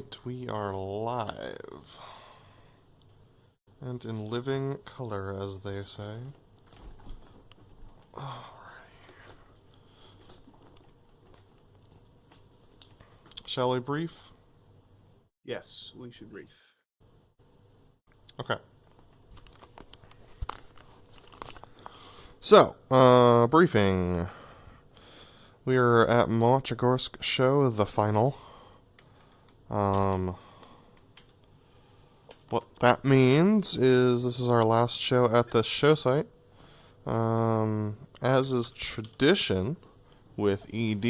Alright, we are live. And in living color, as they say. Alrighty. Shall we brief? Yes, we should brief. Okay. So, briefing. We are at Monchegorsk show, the final. What that means is this is our last show at the Showsite. As is tradition with ED,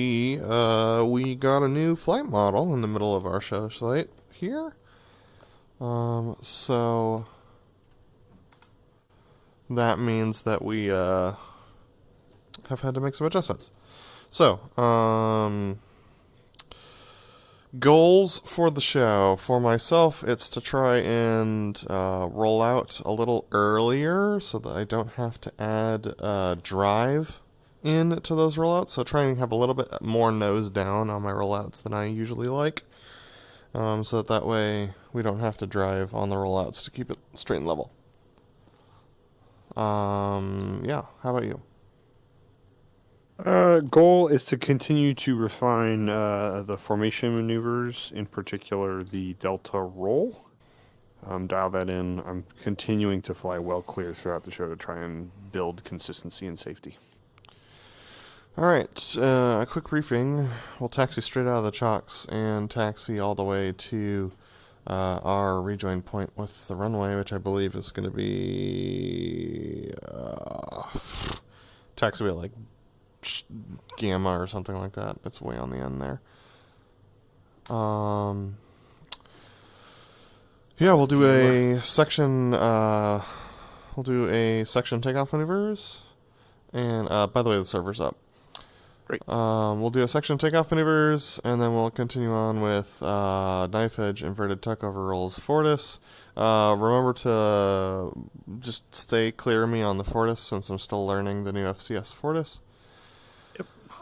we got a new flight model in the middle of our Showsite here. So that means that we have had to make some adjustments. So, goals for the show. For myself, it's to try and roll out a little earlier so that I don't have to add drive in to those rollouts. So try and have a little bit more nose down on my rollouts than I usually like. So that way we don't have to drive on the rollouts to keep it straight and level. Yeah, how about you? Goal is to continue to refine the formation maneuvers, in particular the delta roll. Dial that in. I'm continuing to fly well clear throughout the show to try and build consistency and safety. Alright, a quick briefing. We'll taxi straight out of the chocks and taxi all the way to our rejoin point with the runway, which I believe is going to be taxiway like Gamma or something like that. It's way on the end there. Yeah, we'll do a section. We'll do a section takeoff maneuvers, and by the way, the server's up. Great. We'll do a section takeoff maneuvers, and then we'll continue on with knife edge, inverted tuckover rolls, Fortis. Remember to just stay clear of me on the Fortis since I'm still learning the new FCS Fortis.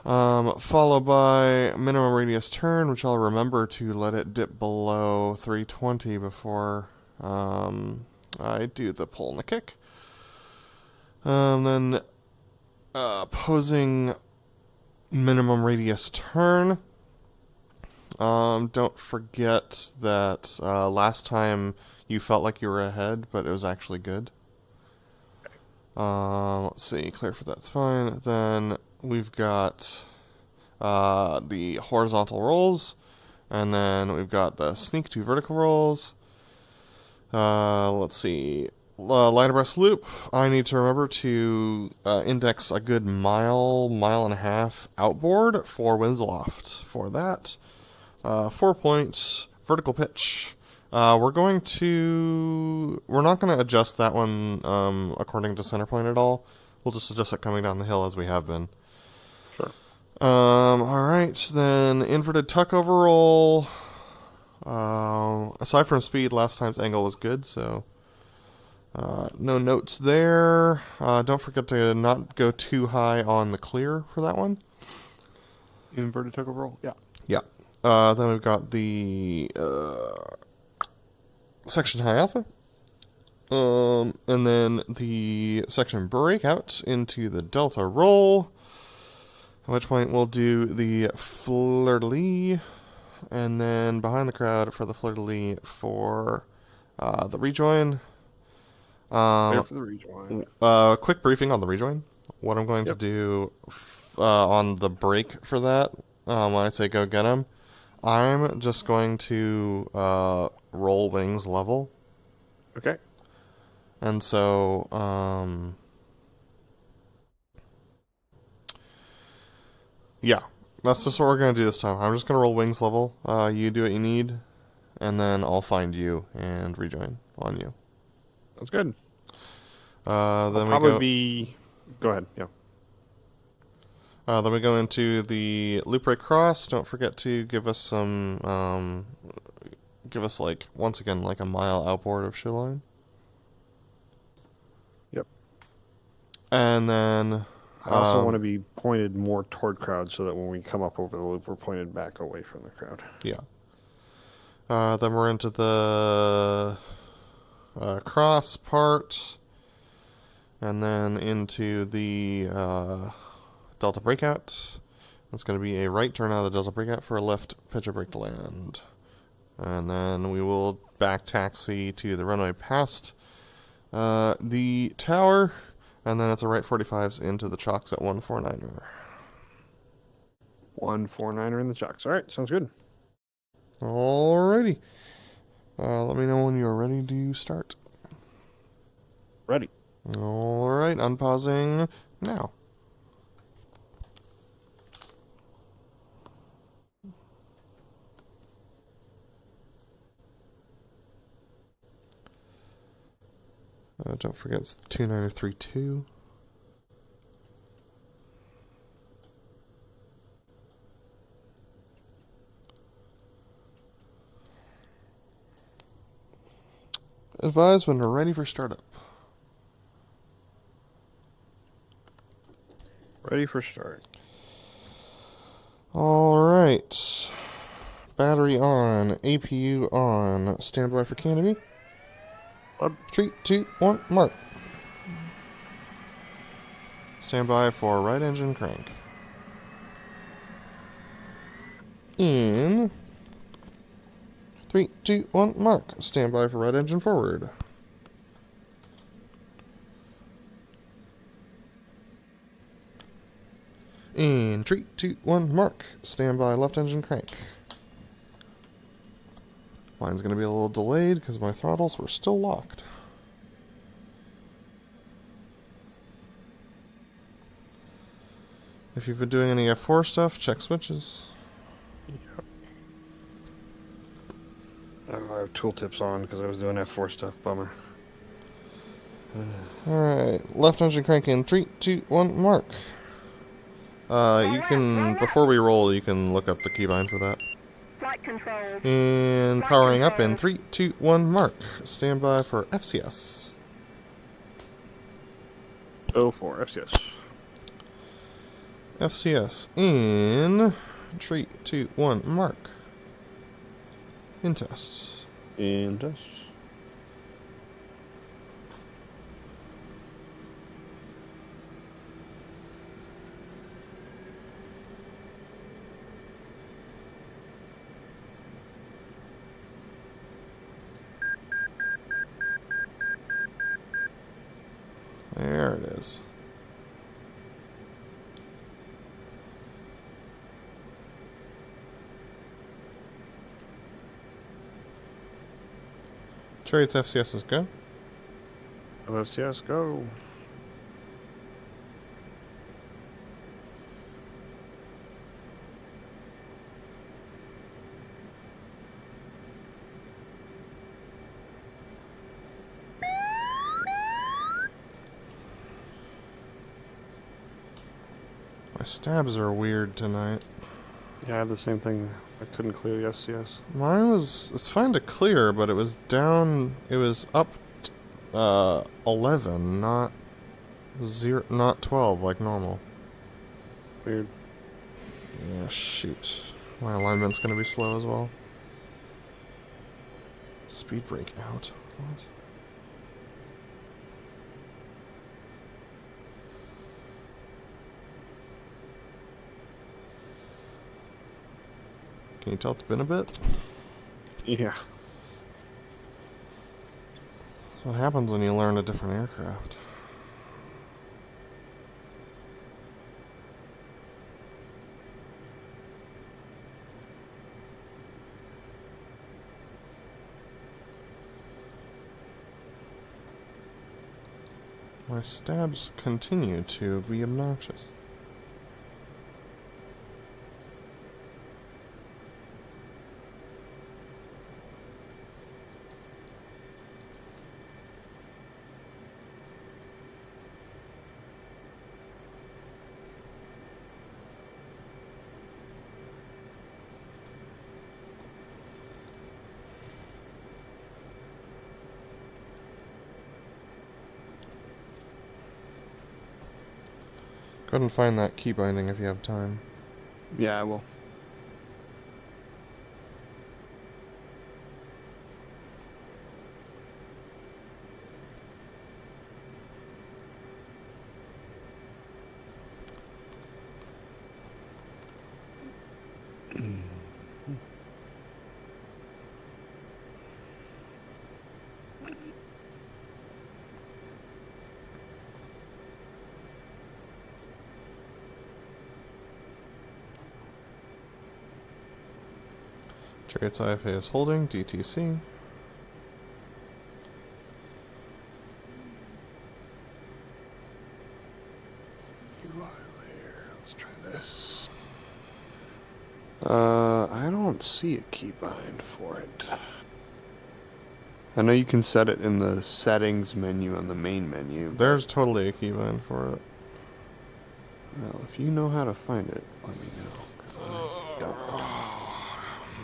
Followed by minimum radius turn, which I'll remember to let it dip below 320 before I do the pull and the kick. Then posing minimum radius turn. Don't forget that last time you felt like you were ahead, but it was actually good. Let's see, clear for that's fine. Then we've got the horizontal rolls, and then we've got the sneak to vertical rolls. Let's see, line abreast loop. I need to remember to index a good mile and a half outboard for winds aloft. For that, 4 points vertical pitch. We're not going to adjust that one according to center point at all. We'll just adjust it coming down the hill as we have been. Sure. Alright, then inverted tuck overroll. Aside from speed, last time's angle was good, so no notes there. Don't forget to not go too high on the clear for that one. Inverted tuck roll? Yeah. Yeah. Then we've got the section high alpha. And then the section breakout into the delta roll. At which point we'll do the fleur-de-lis, and then behind the crowd for the fleur-de-lis for the rejoin. There for the rejoin. Quick briefing on the rejoin. What I'm going to do on the break for that, when I say go get him, I'm just going to roll wings level. Okay. And so, yeah, that's just what we're going to do this time. I'm just going to roll wings level. You do what you need, and then I'll find you and rejoin on you. That's good. Then Go ahead, yeah. Then we go into the loop break cross. Don't forget to give us some, like, once again, like a mile outboard of shoreline. Yep. And then I also want to be pointed more toward crowd so that when we come up over the loop, we're pointed back away from the crowd. Yeah. Then we're into the cross part, and then into the delta breakout. It's going to be a right turn out of the delta breakout for a left pitch brake to land. And then we will back taxi to the runway past the tower, and then it's a right 45s into the chocks at 149er. 149er in the chocks. All right, sounds good. Alrighty. Let me know when you're ready to start. Ready. Alright, unpausing now. Don't forget it's 2932. Advise when we're ready for startup. Ready for start. Alright. Battery on, APU on, standby for canopy. 3, 2, 1, mark. Standby for right engine crank. In 3, 2, 1, mark. Standby for right engine forward. In 3, 2, 1, mark. Standby left engine crank. Mine's going to be a little delayed because my throttles were still locked. If you've been doing any F4 stuff, check switches. Yep. Oh, I have tooltips on because I was doing F4 stuff. Bummer. Alright, left engine crank in 3, 2, 1, mark. You can, before we roll, you can look up the keybind for that. Flight control. And powering up in 3, 2, 1, mark. Standby for FCS. Oh, for FCS. FCS in 3, 2, 1, mark. In test. In test. There it is. Chariot's FCS is go. FCS, go. My stabs are weird tonight. Yeah, I had the same thing. I couldn't clear the FCS. Mine was, it's fine to clear, but it was down, it was up 11, not 12 like normal. Weird. Yeah, shoot. My alignment's gonna be slow as well. Speed brake out. What? Can you tell it's been a bit? Yeah. That's what happens when you learn a different aircraft. My stabs continue to be obnoxious. Go ahead and find that key binding if you have time. Yeah, I will. Chariot's IFA is holding. DTC. Let's try this. I don't see a keybind for it. I know you can set it in the settings menu on the main menu. There's totally a keybind for it. Well, if you know how to find it, let me know. 'Cause I don't know.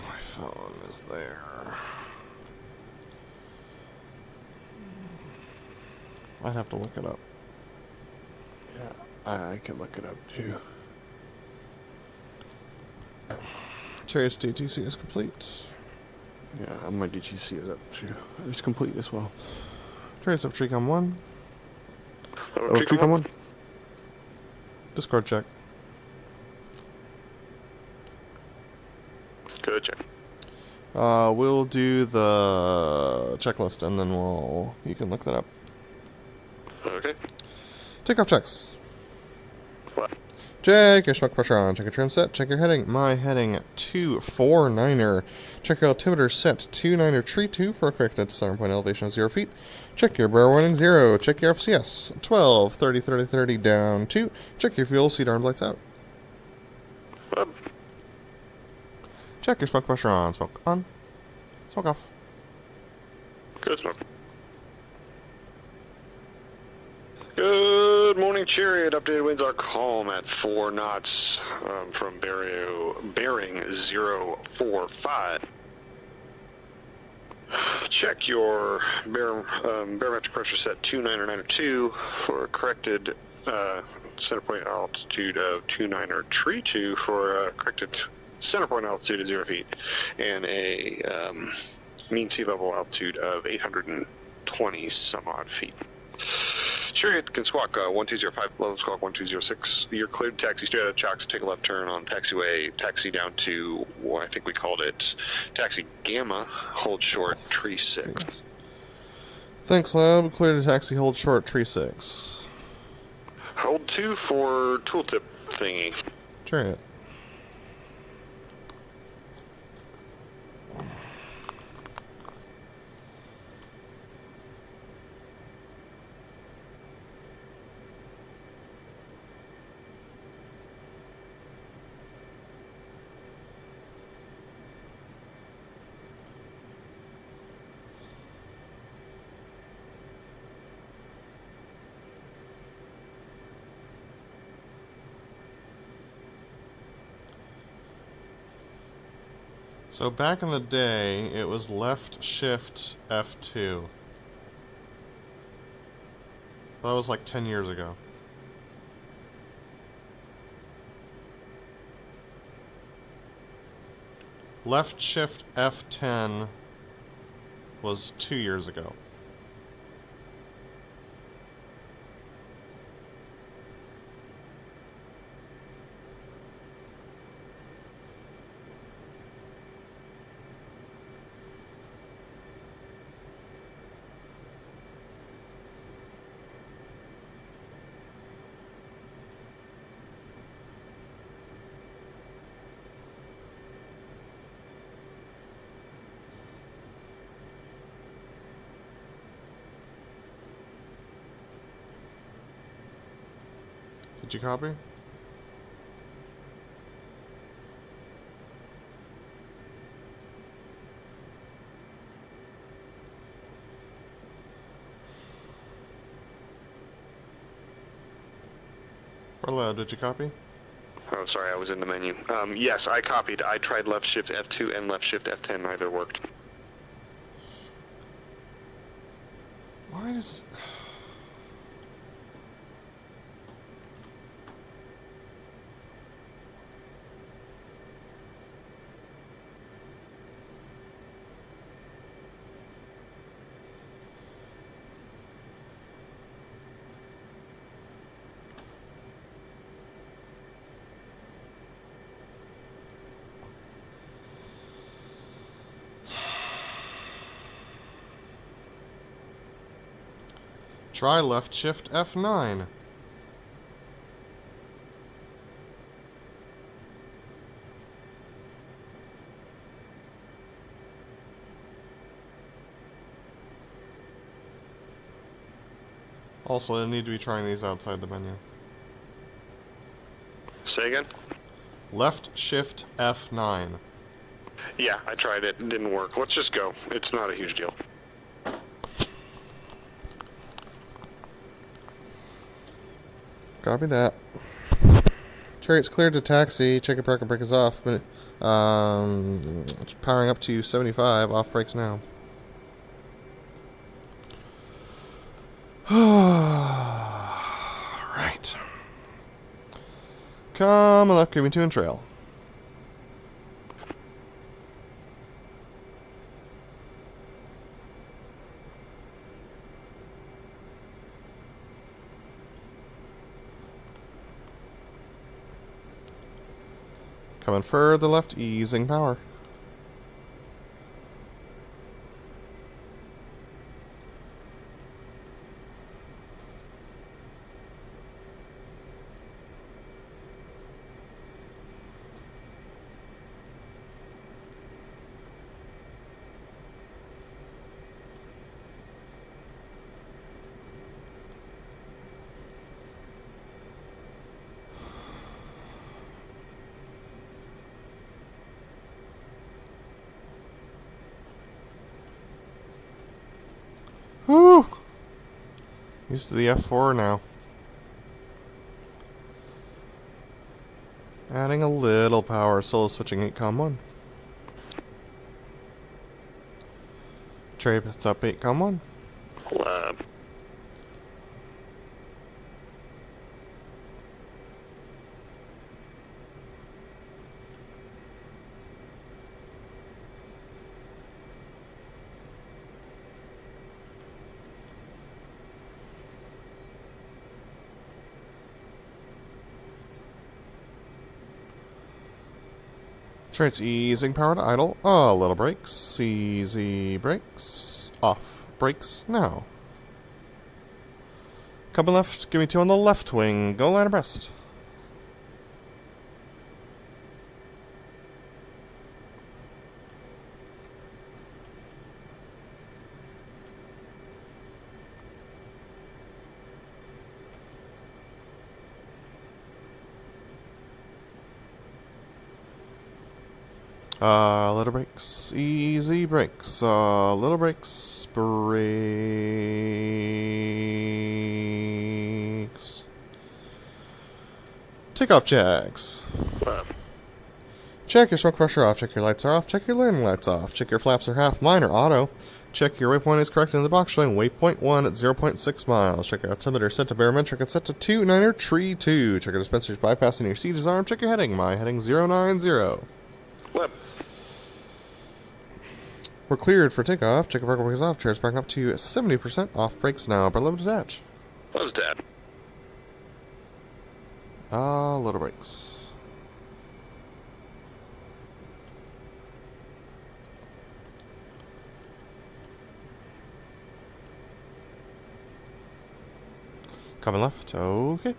My phone is there. I'd have to look it up. Yeah, I can look it up too. Chariot's DTC is complete. Yeah, my DTC is up too. It's complete as well. Chariot's up Tricom 1. Tricom 1. Discord check. Good check. We'll do the checklist and then you can look that up. Okay. Takeoff checks. What? Check your smoke pressure on. Check your trim set. Check your heading. My heading 249er. Check your altimeter set 29er tree 2 for a corrected center point elevation of 0 feet. Check your bear warning 0. Check your FCS 12 30 30 30 down 2. Check your fuel. Seat arm lights out. Up. Check your smoke pressure on. Smoke on. Smoke off. Good smoke. Good morning, Chariot. Updated winds are calm at 4 knots from bearing 045. Check your barometric pressure set 29er for a corrected center point altitude of 29er tree 2 for a corrected center point altitude of 0 feet and a mean sea level altitude of 820 some odd feet. Chariot can squawk 1205, level squawk 1206. You're cleared to taxi straight out of Chocks, take a left turn on taxiway, taxi down to, well, I think we called it Taxi Gamma, hold short, tree 6. Thanks, Lab. Clear to taxi, hold short, tree 6. Hold 2 for tooltip thingy. Chariot. So back in the day, it was left shift F2. That was like 10 years ago. Left shift F10 was 2 years ago. Did you copy? BrotherLeb, did you copy? Oh, sorry, I was in the menu. Yes, I copied. I tried left shift F2 and left shift F10, neither worked. Why does... Try left shift F9. Also, I need to be trying these outside the menu. Say again? Left shift F9. Yeah, I tried it. It didn't work. Let's just go. It's not a huge deal. Copy that. Chariot's cleared to taxi. Check your park and brake is off. It's powering up to 75. Off brakes now. Right. Come on left, give me 2 and trail. Coming further left, easing power. Whew! Used to the F4 now. Adding a little power, solo switching 8.1. Chariot pits up 8.1. Lab. Chariot's easing power to idle. Oh, little brakes. Easy brakes. Off. Brakes now. Coming left. Give me 2 on the left wing. Go line abreast. Little brakes, easy brakes, little brakes, brakes. Takeoff checks. Lab. Check your smoke pressure off, check your lights are off, check your landing lights off, check your flaps are half, mine are auto. Check your waypoint is correct in the box showing waypoint 1 at 0.6 miles. Check your altimeter set to barometric and set to 29er tree 2. Check your dispensers bypassing your seat is armed. Check your heading, my heading 090. Lab. We're cleared for takeoff. Check your park brakes off. Chairs backing up to 70%. Off brakes now. BrotherLeb detach. How's Dad? Little brakes. Coming left. Okay.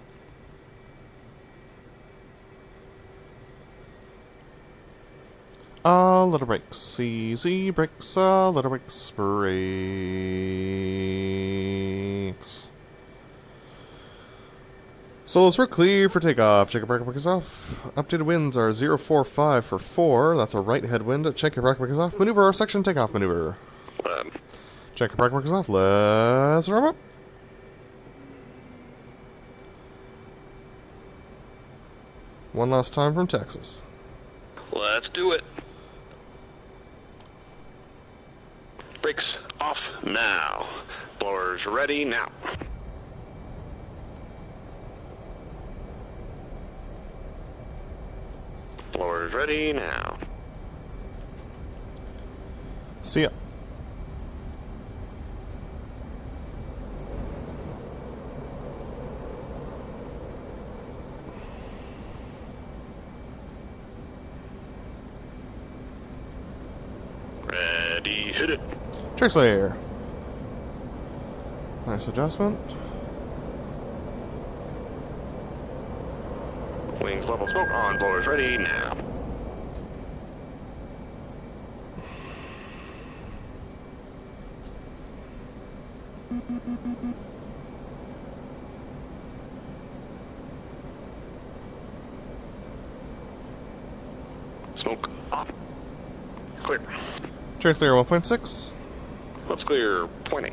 Little brakes, easy brakes, little brakes, brakes. Solos were clear for takeoff. Check your park brakes off. Updated winds are 045 for 4. That's a right headwind. Check your park brakes off. Maneuver our section takeoff maneuver. Lab. Check your park brakes off. Let's warm up. One last time from Texas. Let's do it. Brakes off now. Blowers ready now. Blowers ready now. See ya. Ready, hit it. Trick layer. Nice adjustment. Wings level smoke on. Blowers ready now. Smoke off. Clear. Chariot's clear 1.6. Let's clear point 8.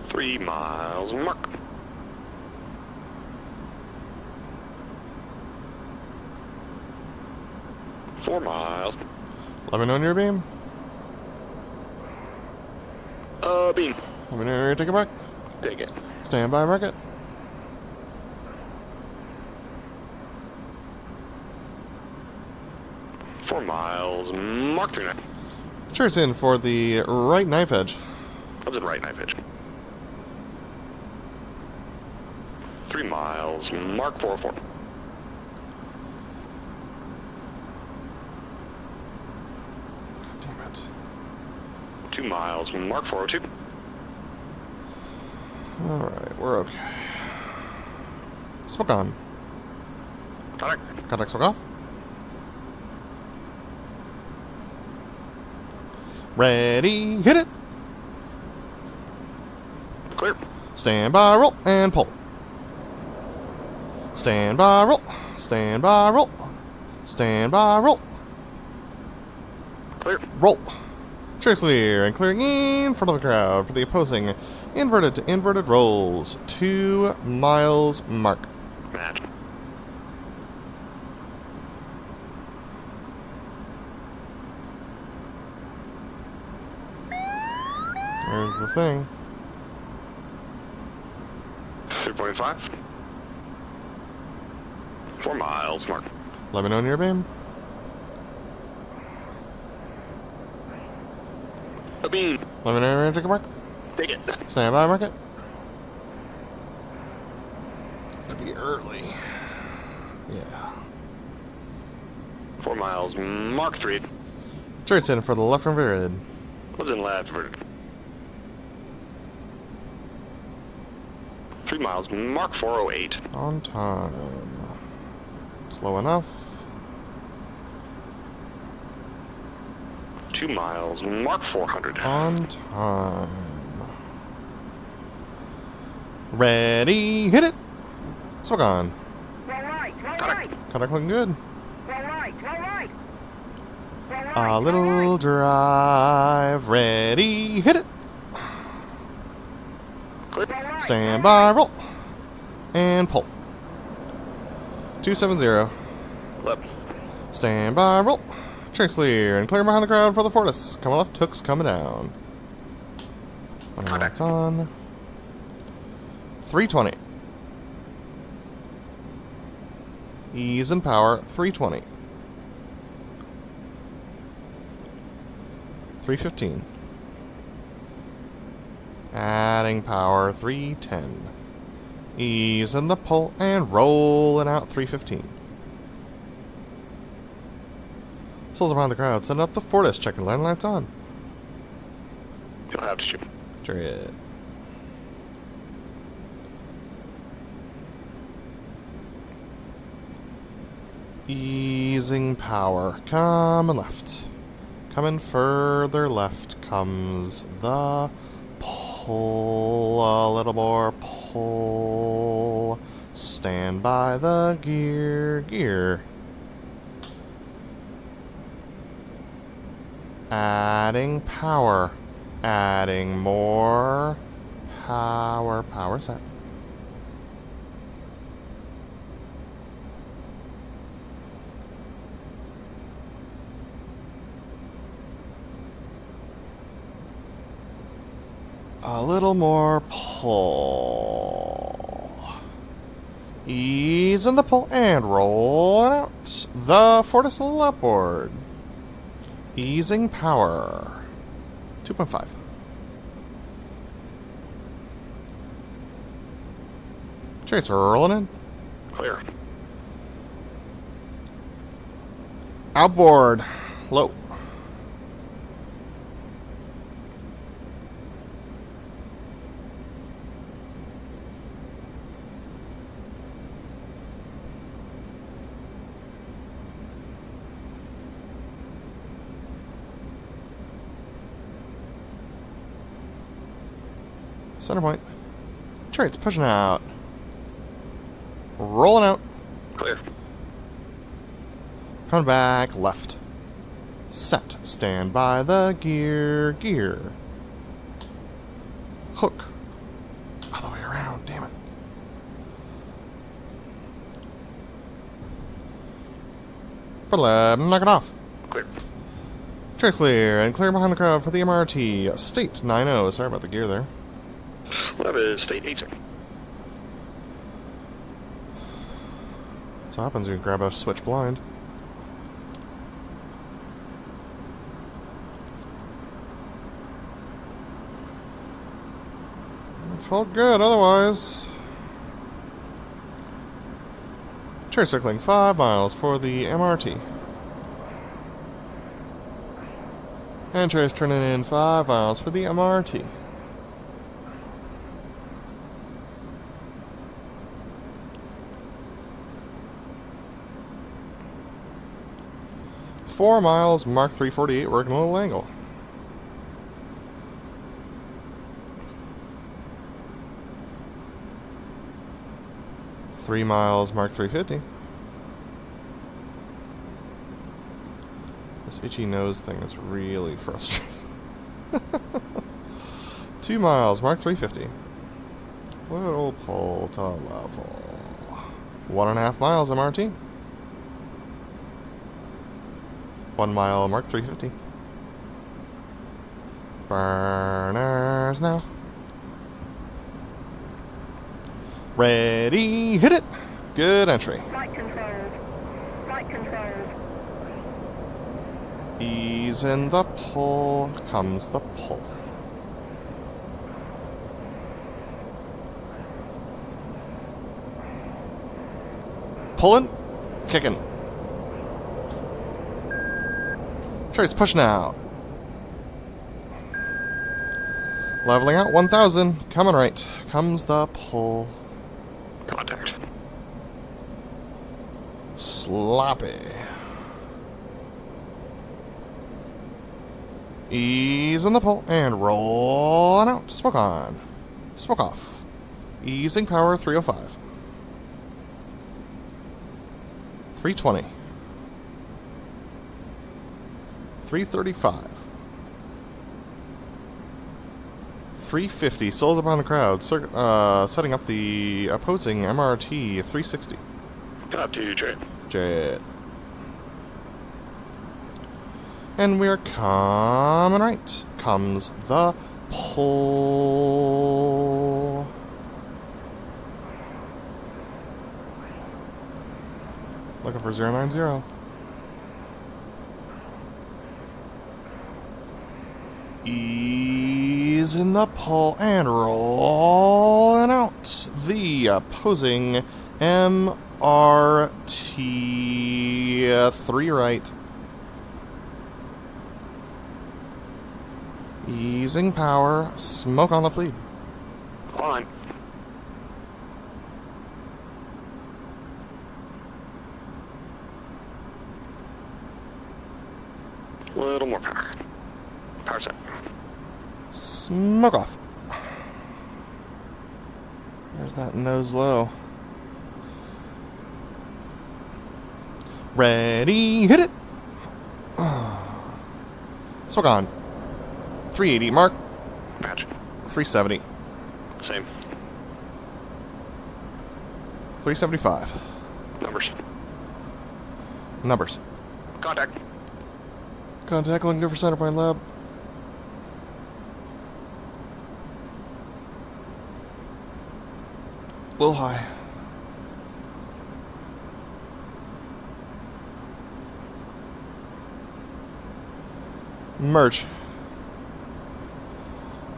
Three miles mark. Four miles. Let me know when you're beam. Beam. Let me know when you're taking back. Take it. Stand by, mark it. Four miles. Mark 39. Chariot's in for the right knife edge. Up to the right knife edge. 3 miles. Mark 404. Damn it. 2 miles. Mark 402. Alright, we're okay. Smoke on. Contact. Contact smoke off. Ready, hit it. Clear. Stand by, roll, and pull. Stand by, roll. Stand by, roll. Stand by, roll. Clear. Roll. Chariot's clear and clearing in front of the crowd for the opposing inverted to inverted rolls. 2 miles mark. Match. There's the thing. 3.5. 4 miles. Mark. Let me know when you're beam. A beam. Let me know when you're taking mark. Take it. Stand by, mark it. Gonna be early. Yeah. 4 miles. Mark 3. Chariot's in for the left inverted. What's in left inverted? 3 miles. Mark 408. On time. Slow enough. 2 miles. Mark 400. On time. Ready, hit it. Smoke on. Go right, go Contact. right, Contact looking good. go right, go right. Go right, A go little right. drive. Ready, hit it. Clear. Go right, Stand go by, right. roll. And pull. 270. Left. Stand by, roll. Chariot's clear and clear behind the crowd for the Fortis. Coming left, hooks coming down. Contact. Lights on. 320. Ease and power, 320. 315. Adding power, 310. Ease in the pull and rolling out, 315. Souls are behind the crowd. Send up the Fortis. Checking line lights on. You'll have to shoot. Chariot. Easing power. Coming left. Coming further left comes the pull. A little more pull. Stand by the gear. Gear. Adding power. Adding more power. Power set. A little more pull. Ease in the pull and rolling out. The Fortis upward. Easing power. 2.5. Chariot's rolling in. Clear. Outboard. Low. Center point. Chariots pushing out. Rolling out. Clear. Coming back left. Set. Stand by the gear. Gear. Hook. Other way around. Damn it. BrotherLeb, knock it off. Clear. Trace clear and clear behind the crowd for the MRT. State 9-0. Sorry about the gear there. Lab is state 8. So happens when you grab a switch blind. It felt good otherwise. Trace circling 5 miles for the MRT. And Trace turning in 5 miles for the MRT. Four miles, Mark 348, working a little angle. Three miles, Mark 350. This itchy nose thing is really frustrating. 2 miles, Mark 350. Little pull to level. 1.5 miles, MRT. 1 mile, Mark 350. Burners now. Ready, hit it. Good entry. Flight controls. Flight controls. Ease in the pull, comes the pull. Pulling, kicking. Trace pushing out. Leveling out 1,000. Coming right. Comes the pull. Contact. Sloppy. Ease in the pull and rolling out. Smoke on. Smoke off. Easing power 305. 320. 335. 350. Souls upon the crowd. Setting up the opposing MRT 360. Up to Jet. Jet. And we're coming right. Comes the pull. Looking for 090. Ease in the pull and rolling out the opposing MRT 3 right. Easing power, smoke on the fleet. Line. A little more power. Power set. Smoke off. There's that nose low. Ready, hit it. Smoke on. 380 mark. Match. 370. Same. 375. Numbers. Numbers. Contact. Contact looking good for center point lab. A little high. Merge.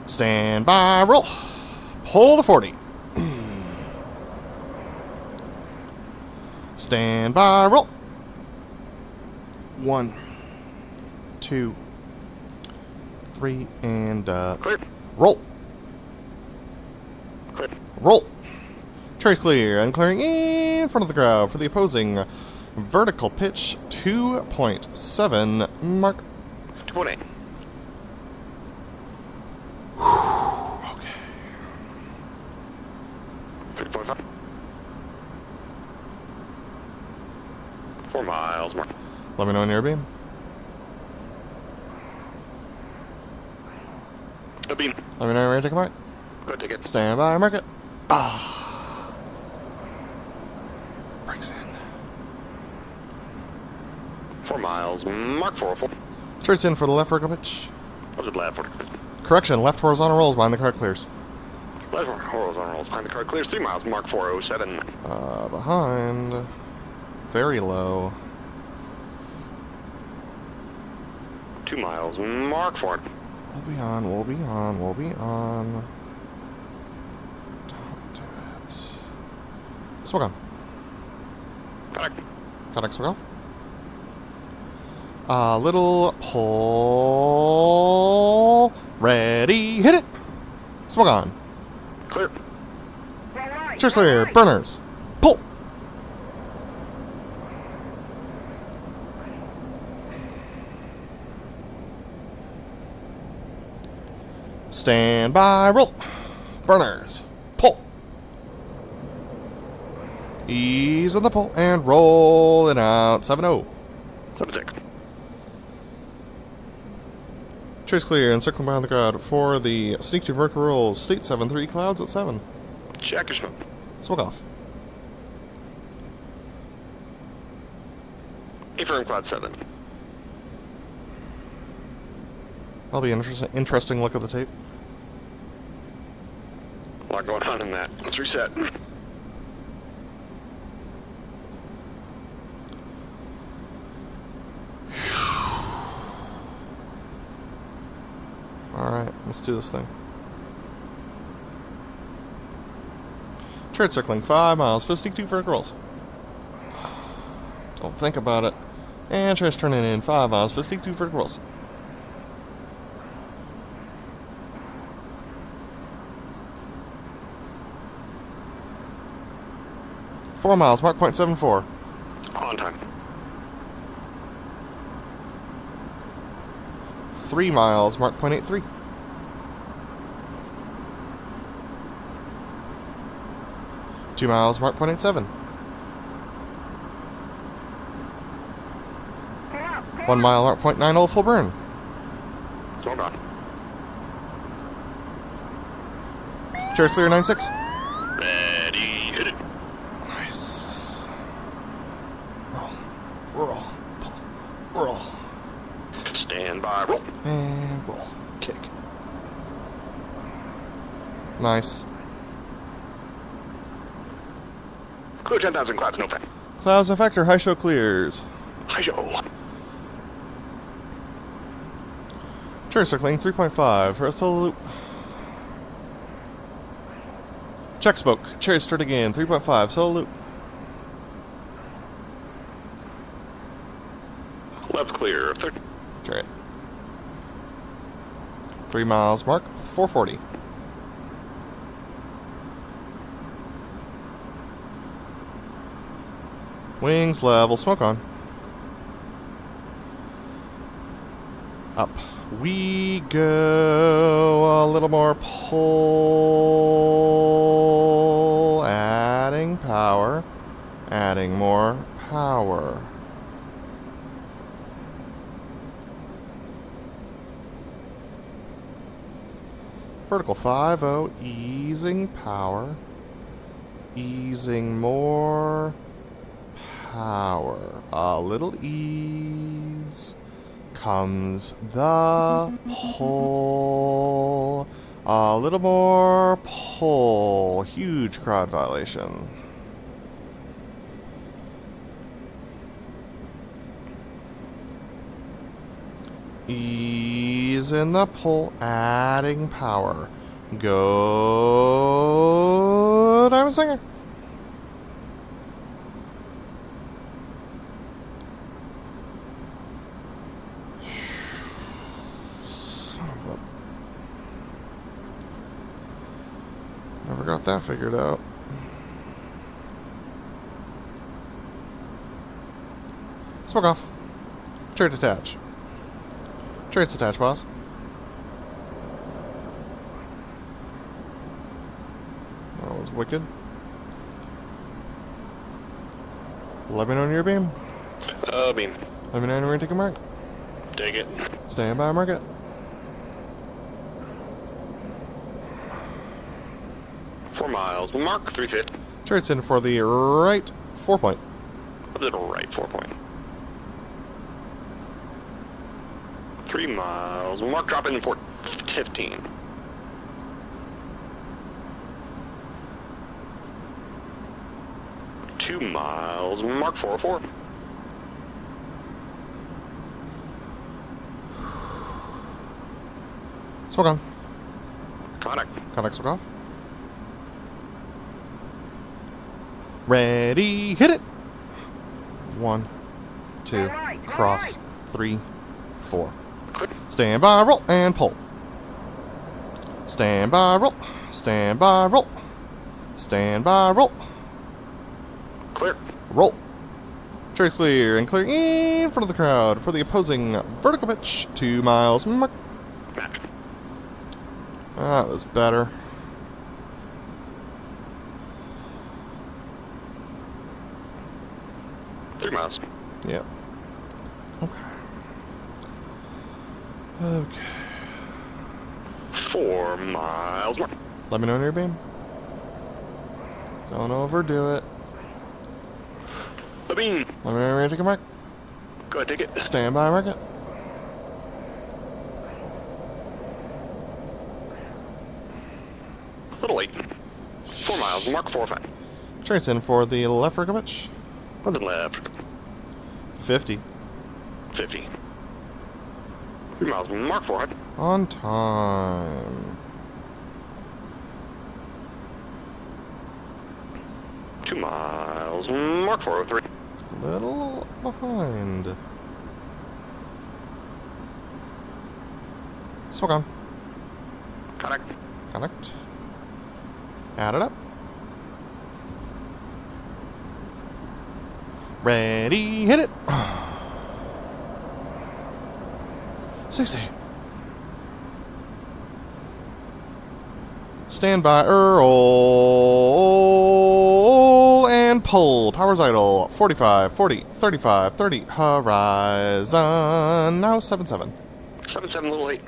Stand by, roll. Pull to 40. Stand by, roll. 1, 2, 3, and Clear. roll. Clear. Roll. Trace clear and clearing in front of the crowd for the opposing vertical pitch 2.7 mark. 2.8. Okay. miles, mark. Let me know when you're beam. A beam. Let me know when you're ready to take a mark. Go take it. Stand by, mark it. Brakes in. 4 miles, mark 404. Chariot's in for the left vertical pitch. What's it left? Correction, left horizontal rolls behind the car clears. Left horizontal rolls behind the car clears 3 miles, mark 407. Behind. Very low. 2 miles, mark 4. We'll be on, we'll be on, we'll be on. Don't do it. Smoke on. Contact. Contact smoke off. Little pull. Ready, hit it! Smoke on. Clear. Cheers clear, burners. Pull! Stand by, roll. Burners. Pull. Ease on the pull and roll it out. 7-0. 7-6. Chase clear and circling behind the crowd for the sneak to vertical rolls. State 7-3, clouds at 7. Check your smoke. Smoke off. Affirm cloud 7. That'll be an interesting look at the tape. A lot going on in that. Let's reset. Alright, let's do this thing. Chariot circling 5 miles for sneak 2 vertical rolls. Don't think about it. And Chariot's turning in 5 miles for sneak 2 vertical rolls. Four miles, mark point 74. On time. 3 miles, mark point 83. 2 miles, mark point 87. 1 mile, mark point 90, full burn. Smoke on. Chairs clear 96. Ready, hit it. Nice. Roll, pull, roll, Stand by, roll. and roll. Kick. Nice. Clear 10,000 clouds, no fact. Clouds no factor, high show clears. Hi, Joe. Turn circling 3.5 for a solo loop. Check smoke. Cherry start again. 3.5 solo loop. Left clear. Chariot. 3 miles mark. 440. Wings level. Smoke on. Up we go. A little more pull. Adding power. Adding more power. Vertical 5-0. Easing power. Easing more power. A little ease. Comes the pull. A little more pull. Huge crowd violation. Ease in the pull. Adding power. Go. Diamond Singer. Never got that figured out. Smoke off. Chariot attach. Chariot's attached, boss. That was wicked. Let me know when you're beam. Beam. Let me know when you're taking mark. Take it. Stand by, mark it. 4 miles. Mark 350. Chariots in for the right 4 point. A little right 4 point. 3 miles. Mark drop in 15. Two miles. Mark 404. Smoke on. Contact. Contact smoke off. Ready, hit it! 1, 2, cross, 3, 4. Click. Stand by, roll, and pull. Stand by, roll. Stand by, roll. Stand by, roll. Clear. Roll. Trace clear and clear in front of the crowd for the opposing vertical pitch. 2 miles. Mark. Match. That was better. Three miles. Yep. Okay. Okay. 4 miles. Mark. Let me know when you're beam. Don't overdo it. The beam. Let me know when you're taking mark. Go ahead, take it. Stand by, mark it. Little late. 4 miles. Mark 405. Trace in for the left vertical pitch. On the left. 50. 50. 3 miles. Mark 400. On time. 2 miles. Mark 403. Little behind. Smoke on. Contact. Connect. Add it up. Ready, hit it. 60. Stand by, Earl, and pull. Power's idle. 45, 40, 35, 30. Horizon. Now 7-7. 7-7, little late.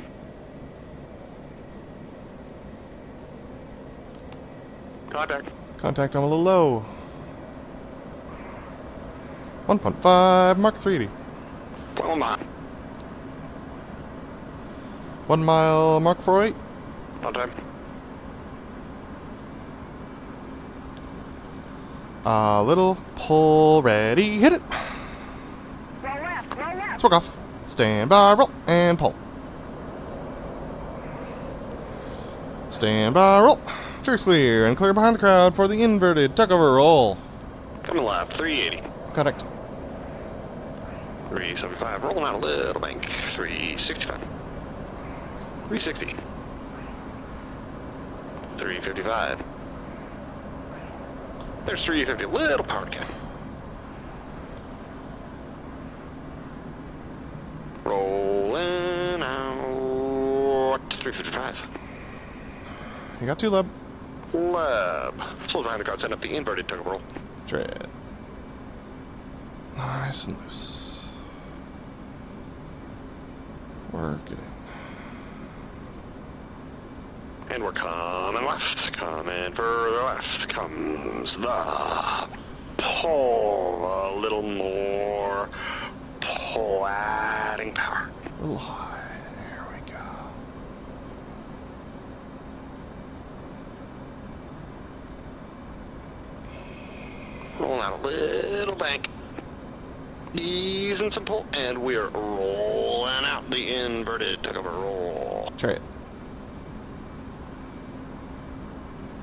Contact. Contact, I'm a little low. 1.5, Mark 380. 1 mile. 1 mile, Mark 408. On time. Little pull, ready, hit it. Roll left, roll left. Smoke off. Stand by, roll, and pull. Stand by, roll. Jerks clear, and clear behind the crowd for the inverted tuck-over roll. Coming left. 380. Contact. 375. Rolling out a little bank. 365. 360. 355. There's 350. Little power cut. Rolling out. 355. You got 2 leb. Lab. Slow behind the crowd. Send up the inverted tug of roll. Tread. Nice and loose. Work it in. And we're coming left. Coming further left comes the pull. A little more pull, adding power. A little high. There we go. Rolling out a little bank. Easing some pull. And we're rolling out the inverted tug of a roll. Try it.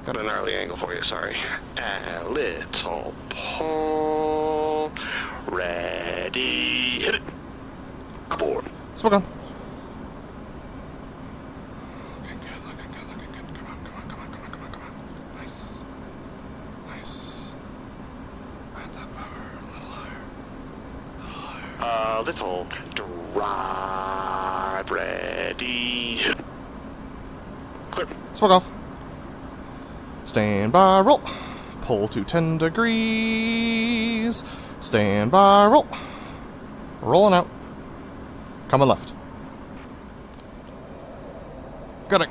Got an early angle for you, sorry. A little pull. Ready. Hit it. Aboard. Smoke on. Looking good, looking good, looking good. Come on, come on, come on, come on, come on, come on. Nice. Nice. Add that power a little higher. A little higher. A little drive. Ready. Hit it. Clear. Smoke off. Stand by, roll. Pull to 10 degrees. Stand by, roll. Rolling out. Coming left. Got it.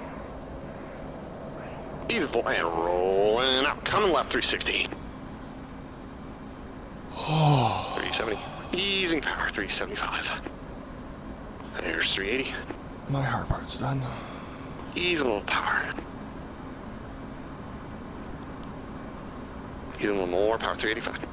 Easy and rolling out. Coming left 360. 370. Easing power 375. There's 380. My hard part's done. Ease a little power. Ease a little more power 385.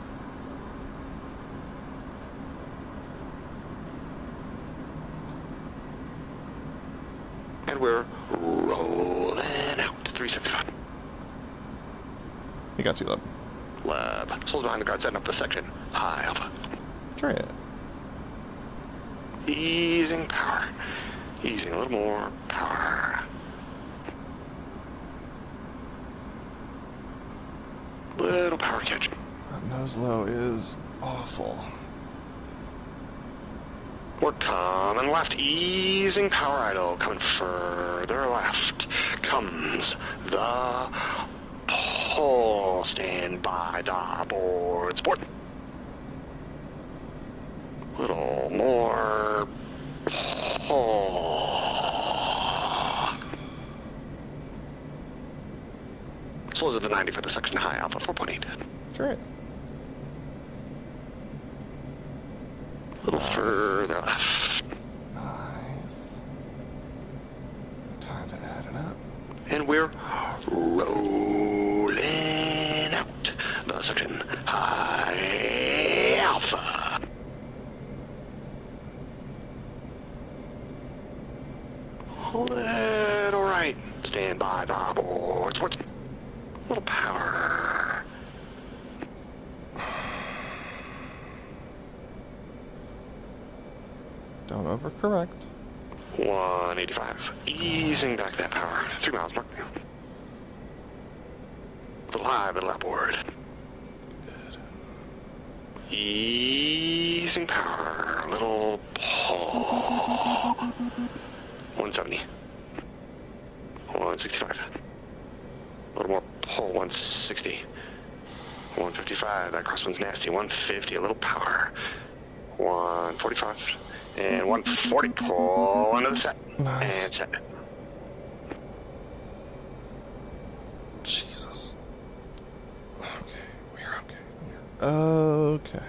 And we're rolling out 375. You got 2 left. Lab. Souls behind the guard setting up the section. High alpha. Chariot. Easing power. Easing a little more power. Little power catch. That nose low is awful. We're coming left. Easing power idle. Coming further left. Comes the pull. Stand by the board. Sport. Little more pull. Slows it to 90 for the section high alpha 4.8. Chariot. A little further left. Nice. Time to add it up. And we're rolling out the section high alpha. Little right. Stand by the board. Sports. Little power. Don't overcorrect. 185. Easing back that power. 3 miles mark. Little high, middle outboard. Good. Easing power. Little pull. 170. 165. A little more pull. 160. 155. That crosswind's nasty. 150. A little power. 145. And 140. Pull under the set. Nice. And set. Jesus. Okay, we're okay. We're okay.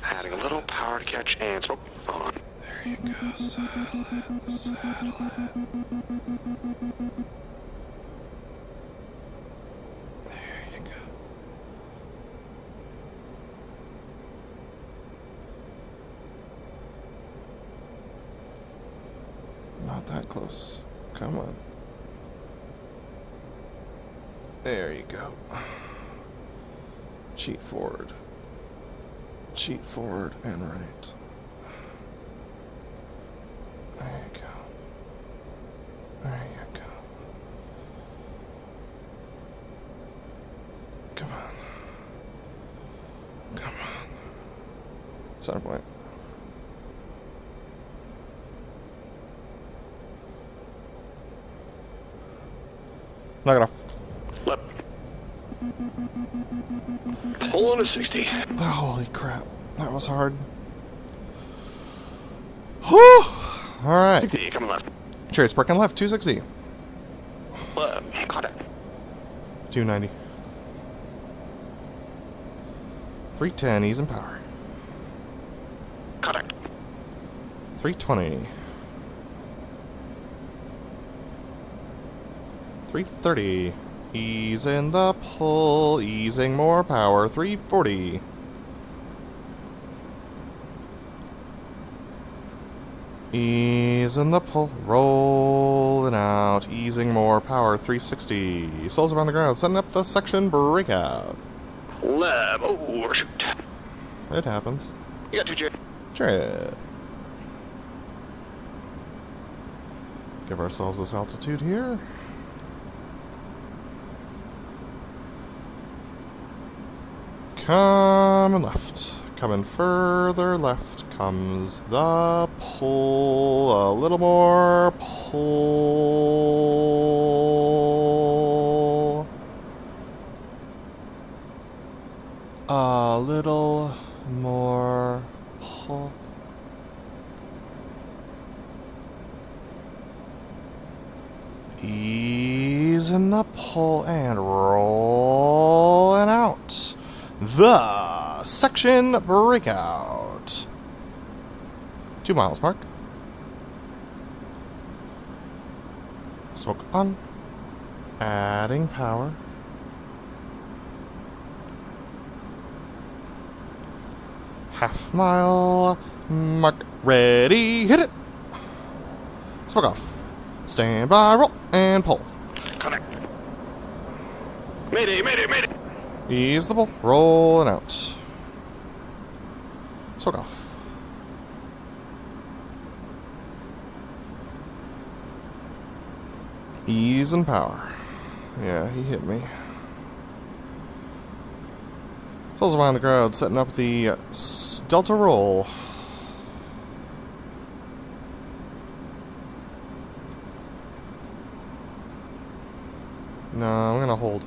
Adding a little power to catch and smoke on. There you go. Saddle it. Saddle it. There you go. Not that close. Come on. There you go. Cheat forward. Cheat forward and right. There you go. There you go. Come on. Come on. Center point. Knock it off. Left. Pull on a 60. Oh, holy crap. That was hard. Whew! Alright. 60, coming left. Chariot's working left, 260. Left. Contact. 290. 310, ease and power. Contact. 320. 330. Ease in the pull, easing more power. 340. Ease in the pull, rolling out, easing more power. 360. Souls around the ground, setting up the section breakout. Left. Overshoot. It happens. You got 2 J. Chariot. Give ourselves this altitude here. Coming left. Coming further left comes the pull. A little more pull. A little more pull. Ease in the pull and rolling out. The section breakout. 2 miles mark. Smoke on. Adding power. Half mile mark. Ready. Hit it. Smoke off. Stand by, roll, and pull. Connect. Mayday, mayday, mayday! Ease the pull. Rolling out. Smoke off. Ease and power. Yeah, he hit me. Pulls around the crowd, setting up the Delta roll. No, I'm gonna hold.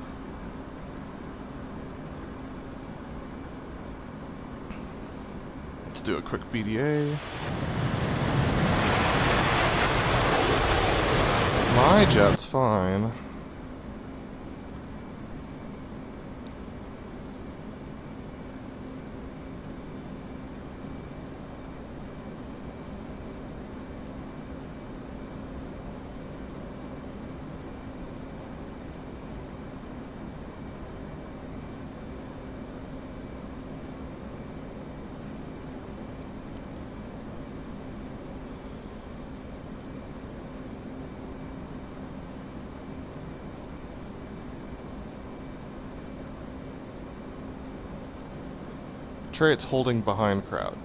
Let's do a quick BDA. My jet's fine. Chariot's holding behind crowd.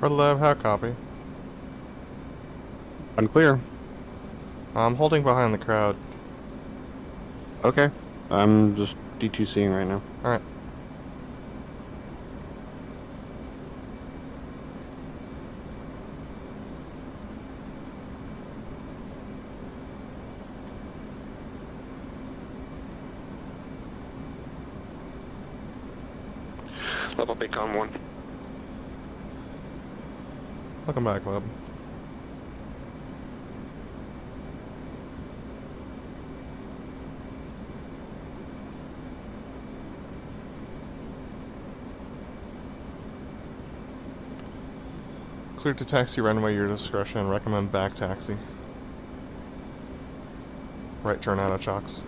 BrotherLeb, how copy? Unclear. I'm holding behind the crowd. Okay. I'm just D2Cing right now. Alright. Level Bacon 1. Welcome back, Leb. Clear to taxi runway, your discretion. Recommend back taxi. Right turn out of chocks.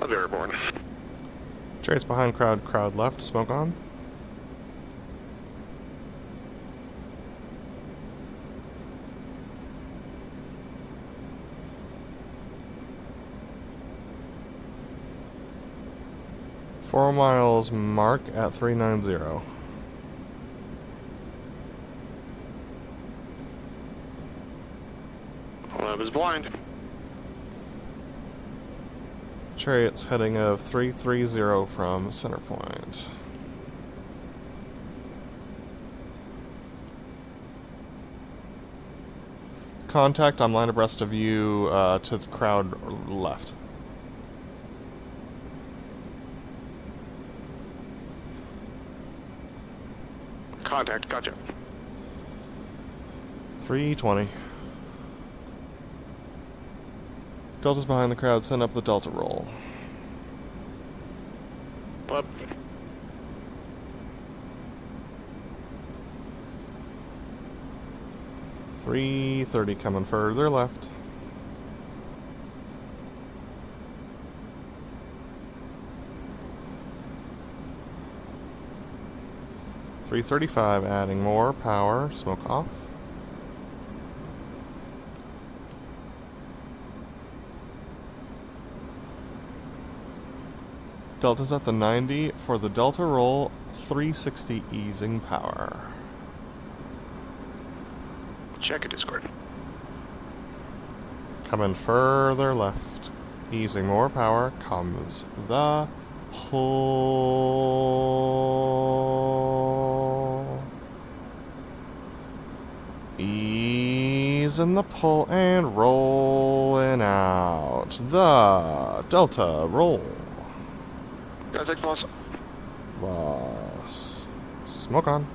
Love Airborne. Chariot's behind crowd, crowd left. Smoke on. Four miles mark at 390. Love is blind. Chariot's heading of 330 from center point. Contact, I'm line abreast of you to the crowd left. Contact, gotcha. 320. Delta's behind the crowd, send up the Delta roll. Up. .330 coming further left. .335 adding more power, smoke off. Delta's at the 90 for the Delta roll, 360 easing power. Check it, Discord. Coming further left, easing more power, comes the pull. Easing the pull and rolling out the Delta roll. Contact boss. Loss. Smoke on.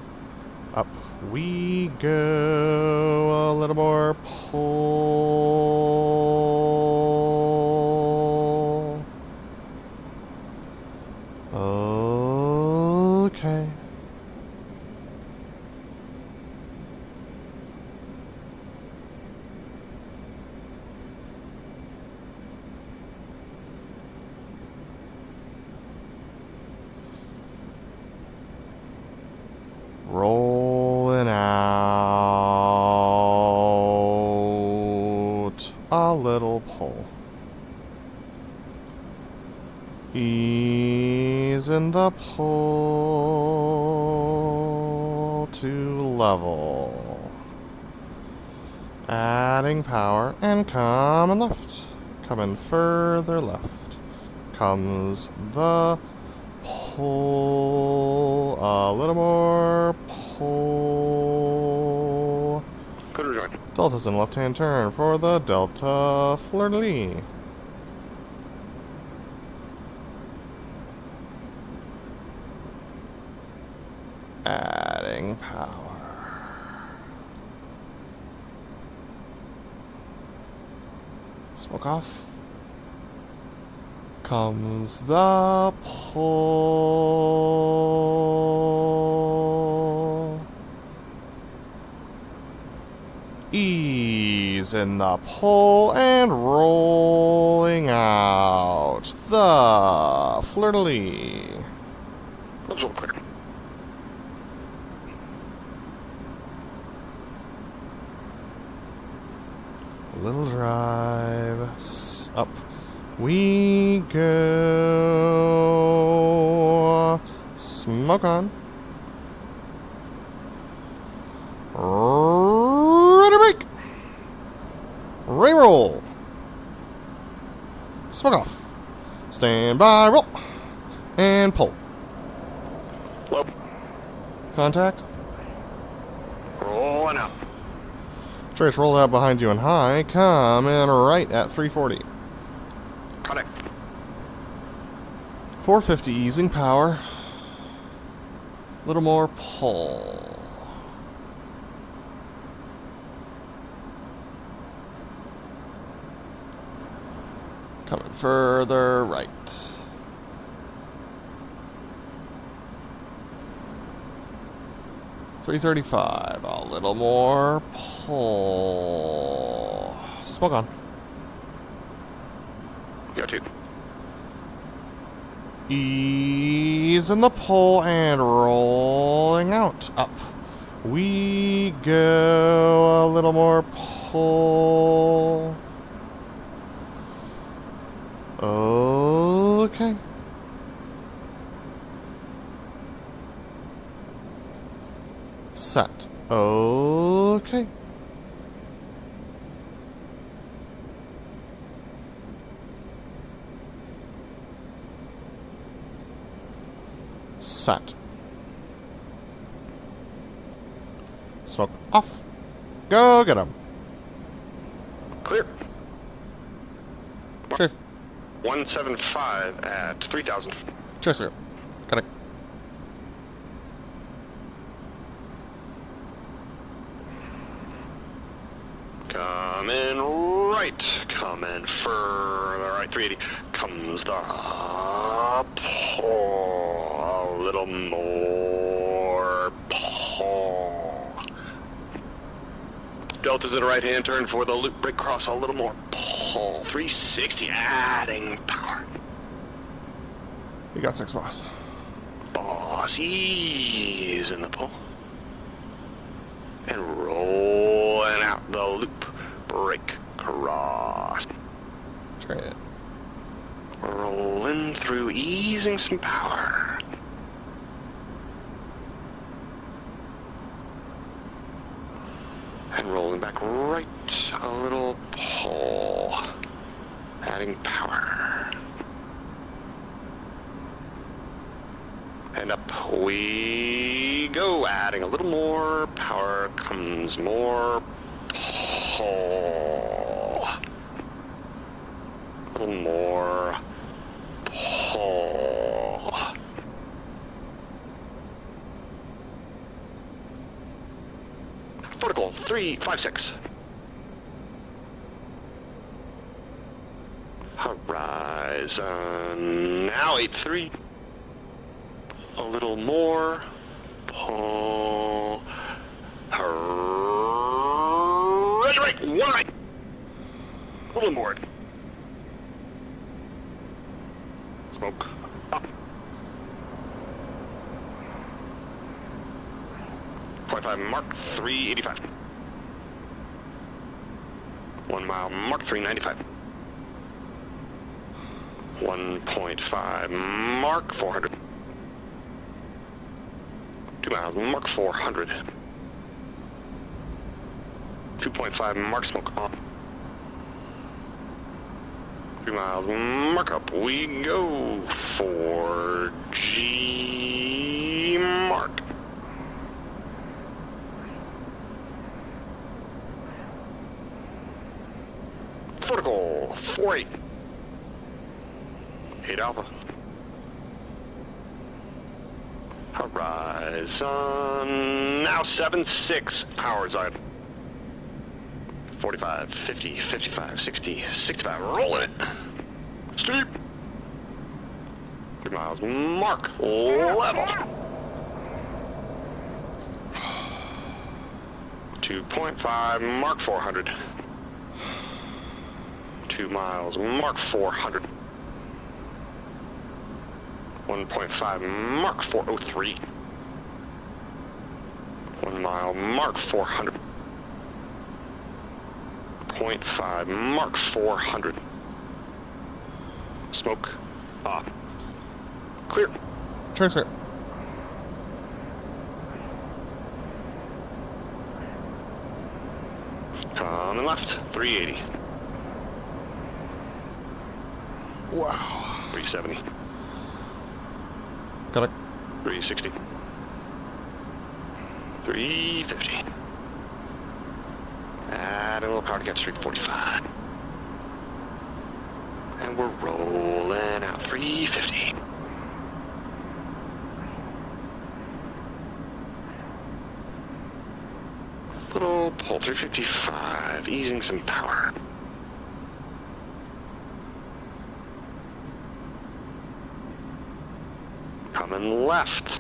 Up we go. A little more pull. Okay. Rolling out a little pull. Ease in the pull to level. Adding power and coming left. Coming further left. Comes the pull. A little more pull. Good rejoin. Delta's in left-hand turn for the Delta Fleur-de-Lis. Adding power. Smoke off. Comes the pull. Ease in the pull and rolling out the Fleur-de-Lis. That's a little quicker. Little drive. Up we go. Smoke on. Ready break. Reroll. Smoke off. Stand by, roll. And pull. Low. Contact. Rolling out. Trace roll out behind you and high. Come in right at 340. Connect. 450 easing power. Little more pull. Coming further right. $335. A little more pull. Smoke on. Got two. Ease in the pull and rolling out. Up we go. A little more pull. Okay. Set. Okay. Set. Smoke off. Go get him. Clear. Cheers. 175 at 3,000. Cheers, sir. Got it. Coming right. Coming further right. 380. Comes the pull. A little more pull. Delta's in a right-hand turn for the loop break cross. A little more pull. 360. Adding power. You got 6 boss. Boss, ease in the pull. And rolling out the loop break cross. Try it. Rolling through, easing some power. And rolling back right, a little pull. Adding power. And up we go, adding a little more power, comes more pull. A little more pull. Vertical, 356. Horizon, now 83. A little more pull. Right, one right. A little more. Smoke. Up. 0.5 mark, 385. 1 mile mark, 395. 1.5 mark, 400. 2 miles mark, 400. 2.5 mark smoke on. 3 miles, mark up. We go for G mark. Vertical, 48. 8 alpha. Horizon, now 7-6 hours idle. 45, 50, 55, 60, 65, roll it. Steep. 3 miles, mark, level. 2.5, mark 400. 2 miles, mark 400. 1.5, mark 403. 1 mile, mark 400. 0.5, mark 400. Smoke off. Clear. Transfer. Coming left, 380. Wow. 370. Got it. 360. 350. Add a little power to get 345. And we're rolling out 350. Little pull 355, easing some power. Coming left.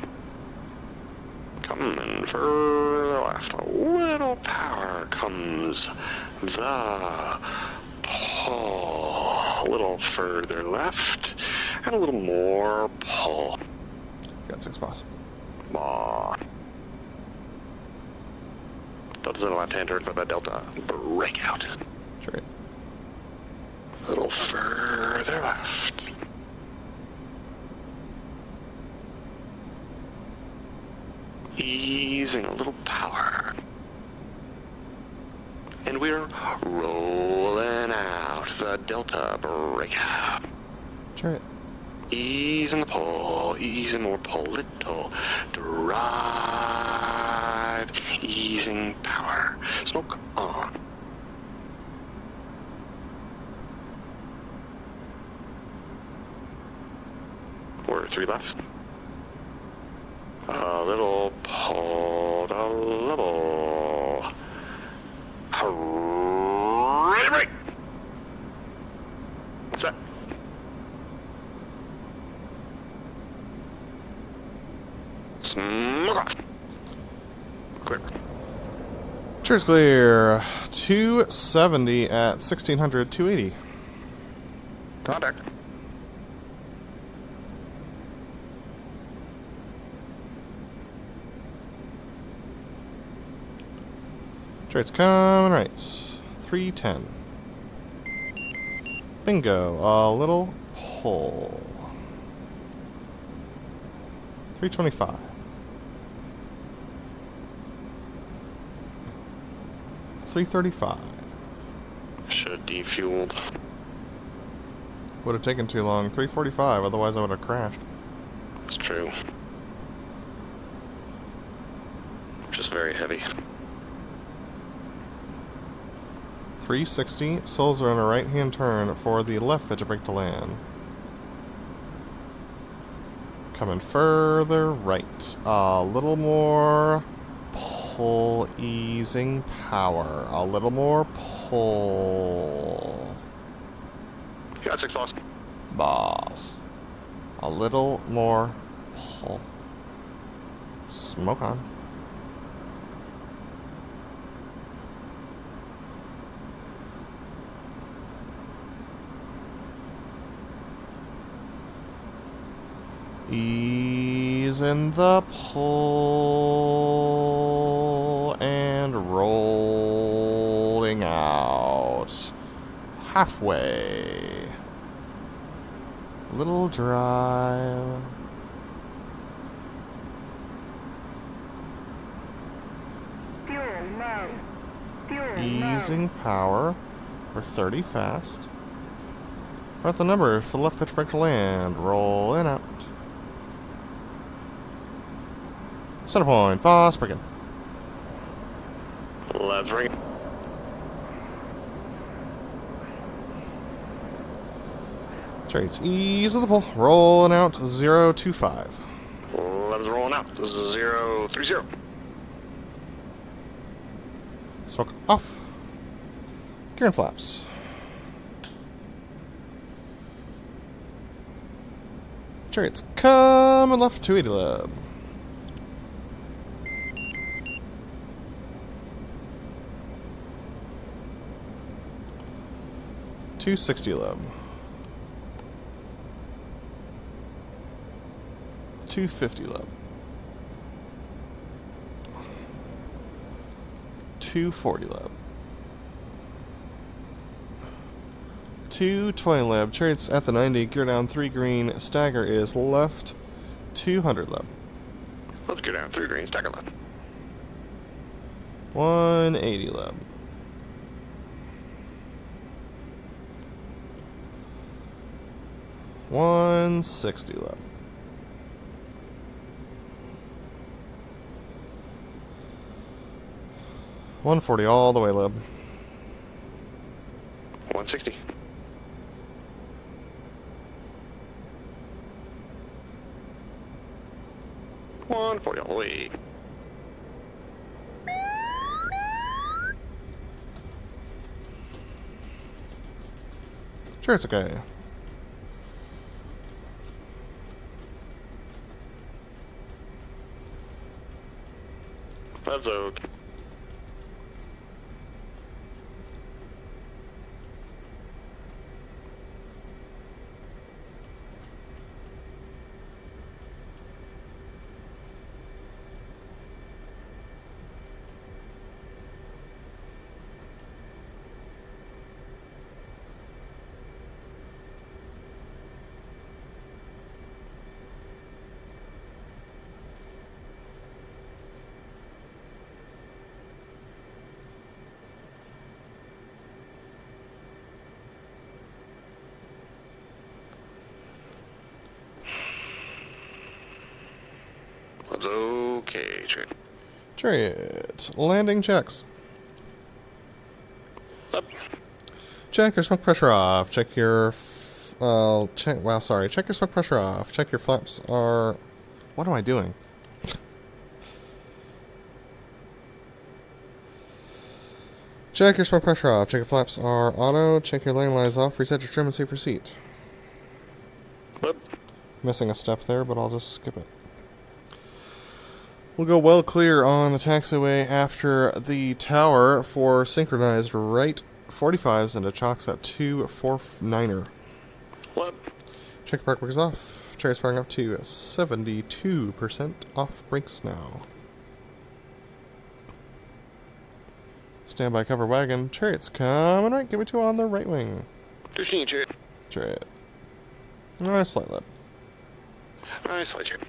Coming further left. A little power comes the pull. A little further left. And a little more pull. Got 6 miles. Aw. Delta's in the left-hand turn by the Delta. Breakout. Straight. A little further left. Easing a little power. And we're rolling out the Delta breakout. Straight. Easing the pull, easing more pull, little drive, easing power. Smoke on. We're 3 left. A little pull to level. Ready, break. Set. Smoke off. Clear. Cheers, clear. 270 at 1600, 280. Contact. Traits coming right. 310. Bingo. A little pull. 325. 335. Should have defueled. Would have taken too long. 345, otherwise I would have crashed. It's true. Just very heavy. 360. Souls are on a right-hand turn for the left pitch brake to land. Coming further right. A little more pull, easing power. A little more pull. Got 6 boss. Boss. A little more pull. Smoke on. Ease in the pull and rolling out. Halfway. Little drive. Fuel low. Fuel Easing power. We're 30 fast. We're at the number for the left pitch brake to land. Roll in out. Center point. Boss braking. Let's ring. Chariots ease of the pull. Rolling out 025. Let's rolling out. This is 030. Smoke off. Gear and flaps. Chariots coming left 280 lab. $260 lab. $250 lab. $240 lab. $220 lab. Chariots at the 90. Gear down 3 green. Stagger is left. 200 lab. Let's go down 3 green, stagger left. 180 lab. $160 lab. 140 all the way lab. 160. $140 all the way. Sure, it's okay. That's okay. That's okay, Chariot. Chariot. Landing checks. Up. Check your smoke pressure off. Check your... check... Wow, sorry. Check your smoke pressure off. Check your flaps are... What am I doing? Check your smoke pressure off. Check your flaps are auto. Check your lane lies off. Reset your trim and save your seat. Up. Missing a step there, but I'll just skip it. We'll go well clear on the taxiway after the tower for synchronized right 45s into chocks at 249er. What? Check park brakes off. Chariot's parking up to 72% off brakes now. Standby cover wagon. Chariot's coming right. Give me 2 on the right wing. Tushini, Chariot. Chariot. Nice flight lap. Nice flight, Chariot.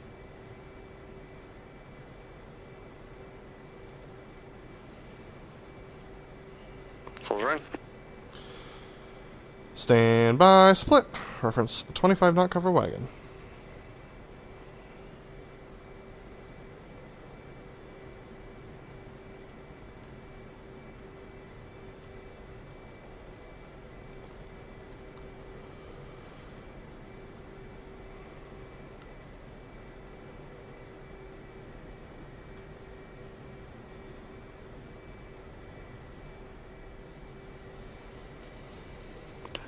Full run. Standby split. Reference 25 knot cover wagon.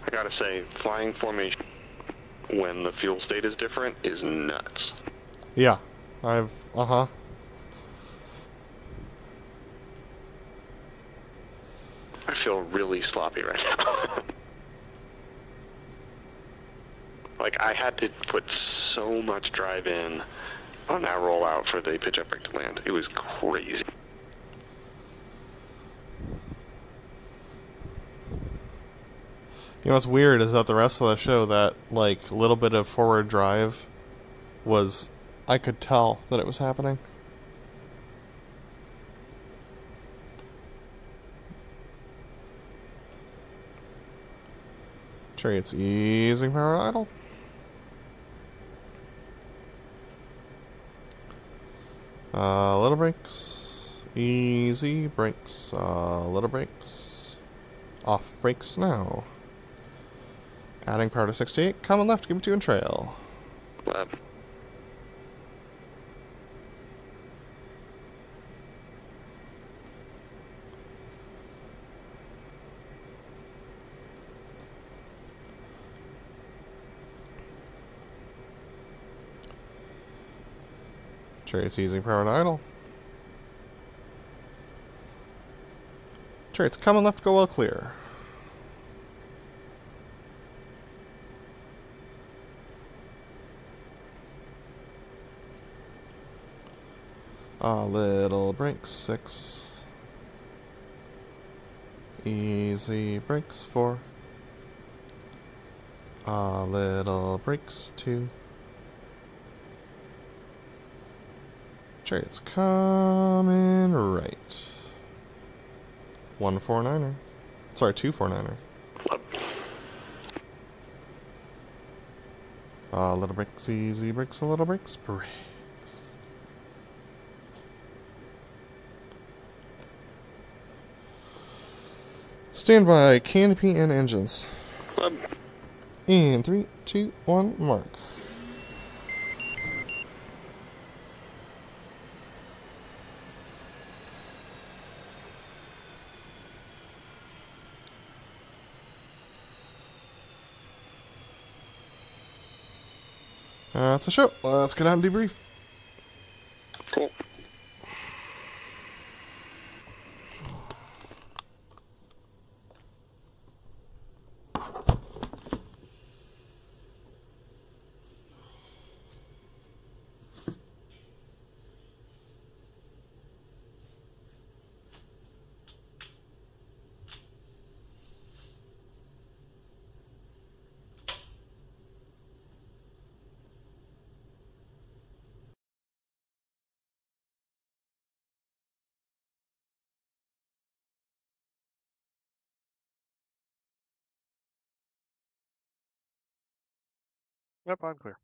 I gotta say, flying formation when the fuel state is different is nuts. Yeah. I've... Uh-huh. I feel really sloppy right now. Like, I had to put so much drive in on that rollout for the pitch up brake to land. It was crazy. You know what's weird is that the rest of the show, that, like, little bit of forward drive was... I could tell that it was happening. Chariot's easing power to idle. Little brakes. Easy brakes. Little brakes. Off brakes now. Adding power to 68. Common left, give me 2 and trail. Lab. Chariot's easing power to idle. Chariot's common left, go well clear. Little brakes, 6. Easy brakes, 4. Little brakes, 2. Chariot's coming right. 149er. Sorry, 249er. Little brakes, easy brakes, a little brakes, brakes. Stand by, canopy and engines. In 3, 2, 1, mark. That's the show. Let's get out and debrief. Cool. Yep, I'm clear.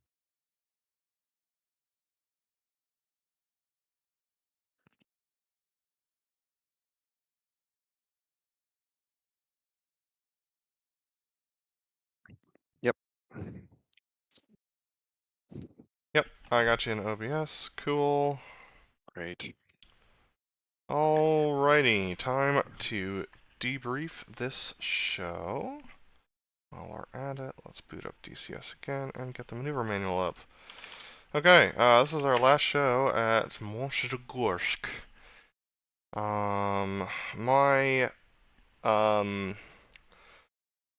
Yep. Yep, I got you in OBS. Cool. Great. Alrighty, time to debrief this show. While we're at it, let's boot up DCS again and get the maneuver manual up. Okay, this is our last show at Monchegorsk.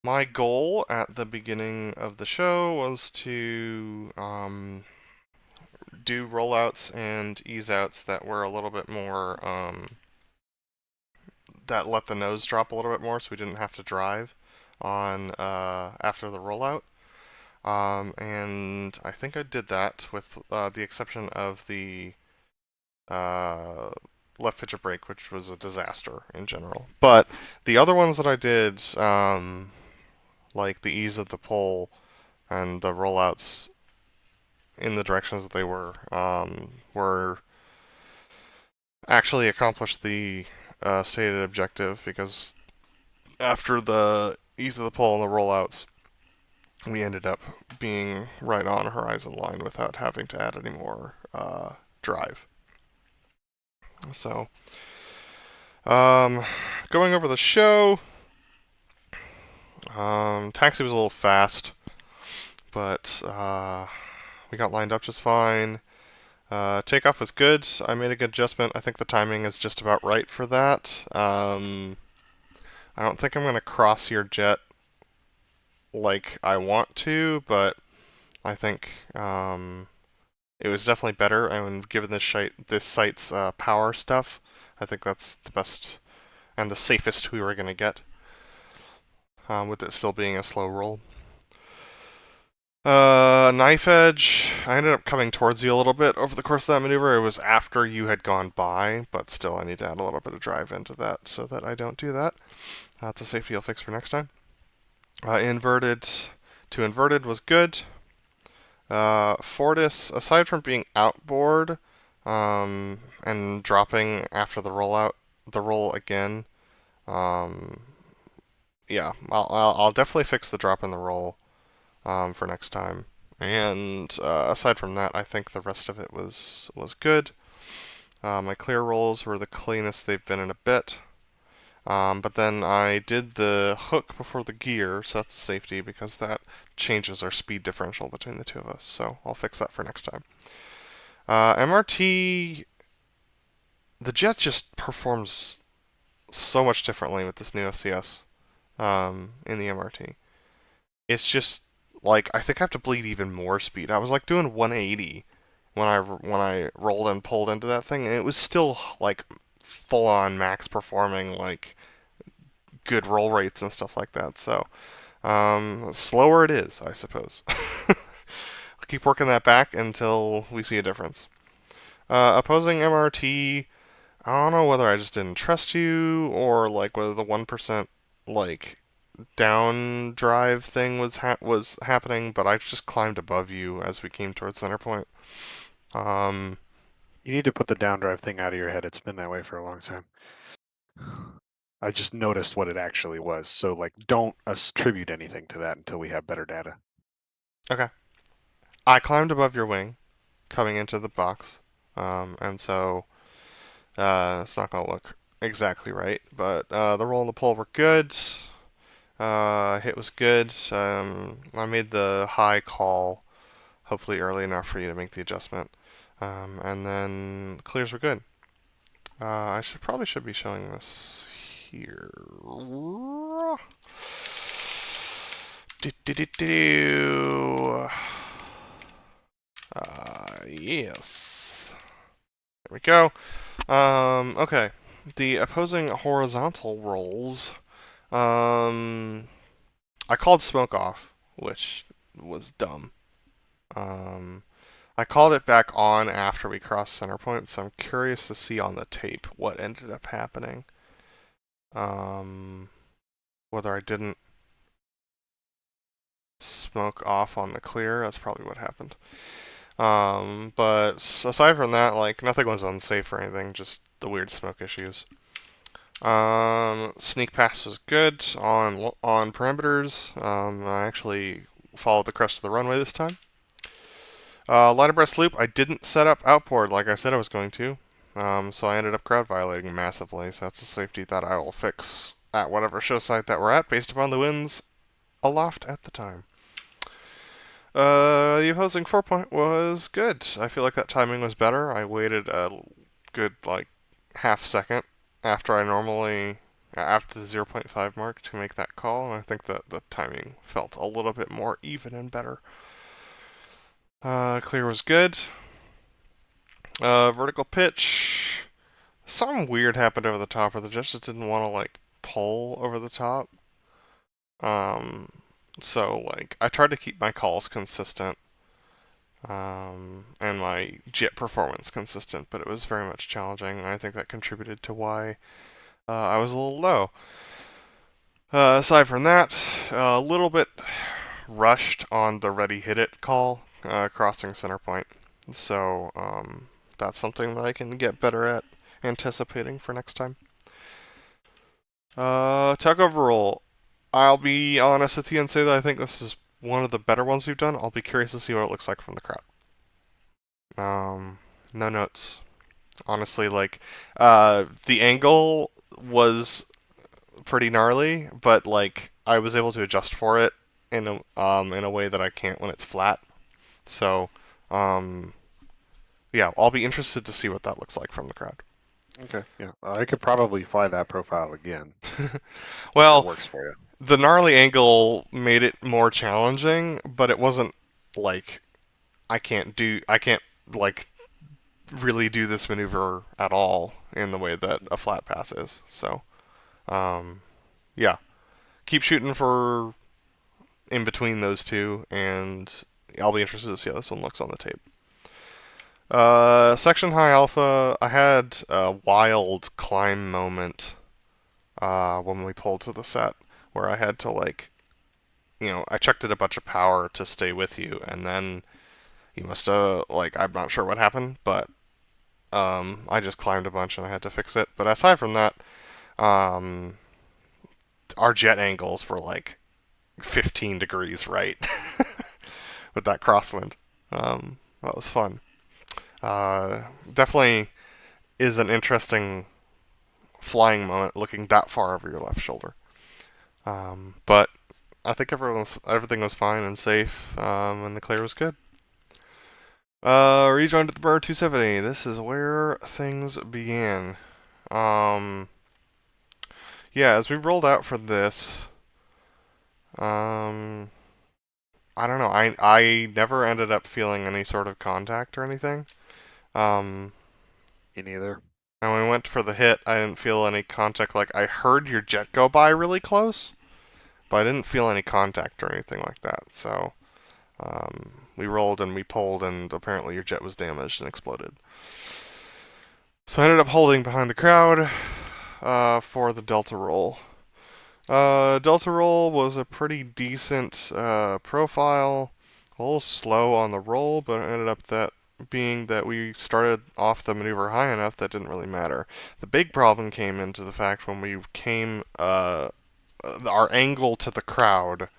My goal at the beginning of the show was to do rollouts and ease outs that were a little bit more that let the nose drop a little bit more, so we didn't have to drive on after the rollout. And I think I did that with the exception of the left pitcher brake, which was a disaster in general. But the other ones that I did, like the ease of the pull and the rollouts in the directions that they were actually accomplished the stated objective, because after the ease of the pull and the rollouts, we ended up being right on horizon line without having to add any more drive. So, going over the show, taxi was a little fast, but we got lined up just fine. Takeoff was good. I made a good adjustment. I think the timing is just about right for that. I don't think I'm going to cross your jet like I want to, but I think it was definitely better. And given this site's power stuff, I think that's the best and the safest we were going to get, with it still being a slow roll. Knife edge, I ended up coming towards you a little bit over the course of that maneuver. It was after you had gone by, but still I need to add a little bit of drive into that so that I don't do that. That's a safety I'll fix for next time. Inverted to inverted was good. Fortis, aside from being outboard and dropping after the roll again, yeah, I'll definitely fix the drop in the roll for next time. And aside from that, I think the rest of it was good. My clear rolls were the cleanest they've been in a bit. But then I did the hook before the gear, so that's safety because that changes our speed differential between the two of us. So I'll fix that for next time. MRT, the jet just performs so much differently with this new FCS in the MRT. It's just like I think I have to bleed even more speed. I was like doing 180 when I rolled and pulled into that thing, and it was still like full on max performing, like good roll rates and stuff like that. So slower it is, I suppose. I'll keep working that back until we see a difference. Opposing MRT, I don't know whether I just didn't trust you or like whether the 1% like down drive thing was happening, but I just climbed above you as we came towards center point. You need to put the down drive thing out of your head. It's been that way for a long time. I just noticed what it actually was. So like, don't attribute anything to that until we have better data. Okay. I climbed above your wing coming into the box, and so it's not going to look exactly right, but the roll and the pull were good. Hit was good. I made the high call, hopefully early enough for you to make the adjustment, and then clears were good. I probably should be showing this here. Yes. There we go. Okay. The opposing horizontal rolls. I called smoke off, which was dumb. I called it back on after we crossed center point, so I'm curious to see on the tape what ended up happening. Whether I didn't smoke off on the clear, that's probably what happened. But aside from that, like nothing was unsafe or anything, just the weird smoke issues. Sneak pass was good on parameters. I actually followed the crest of the runway this time. Line abreast loop, I didn't set up outboard like I said I was going to, so I ended up crowd violating massively. So that's a safety that I will fix at whatever show site that we're at, based upon the winds aloft at the time. The opposing 4-point was good. I feel like that timing was better. I waited a good like half second after the 0.5 mark to make that call, and I think that the timing felt a little bit more even and better. Clear was good. Vertical pitch. Something weird happened over the top where the jet just didn't want to like pull over the top. So like I tried to keep my calls consistent and my jet performance consistent, but it was very much challenging. I think that contributed to why I was a little low. Aside from that, a little bit rushed on the ready hit it call crossing center point. So that's something that I can get better at anticipating for next time. Tug overroll. I'll be honest with you and say that I think this is one of the better ones we've done. I'll be curious to see what it looks like from the crowd. No notes. Honestly, like, the angle was pretty gnarly, but, like, I was able to adjust for it in a way that I can't when it's flat. So, yeah, I'll be interested to see what that looks like from the crowd. Okay, yeah. I could probably fly that profile again. Well, if it works for you. The gnarly angle made it more challenging, but it wasn't like I can't like really do this maneuver at all in the way that a flat pass is. So, yeah, keep shooting for in between those two, and I'll be interested to see how this one looks on the tape. Section high alpha, I had a wild climb moment when we pulled to the set where I had to like I chucked in a bunch of power to stay with you, and then you must have, like, I'm not sure what happened, but I just climbed a bunch and I had to fix it. But aside from that, um, our jet angles were like 15 degrees right with that crosswind. That was fun. Definitely is an interesting flying moment looking that far over your left shoulder. But I think everything was fine and safe, and the clear was good. Rejoined at the Burr 270. This is where things began. Yeah, as we rolled out for this, I don't know. I never ended up feeling any sort of contact or anything. Um, Me neither. and when we went for the hit, I didn't feel any contact. Like, I heard your jet go by really close, but I didn't feel any contact or anything like that. So, we rolled and we pulled, and apparently your jet was damaged and exploded. So I ended up holding behind the crowd for the Delta roll. Delta roll was a pretty decent profile. A little slow on the roll, but it ended up being that we started off the maneuver high enough that didn't really matter. The big problem came into the fact when we came, our angle to the crowd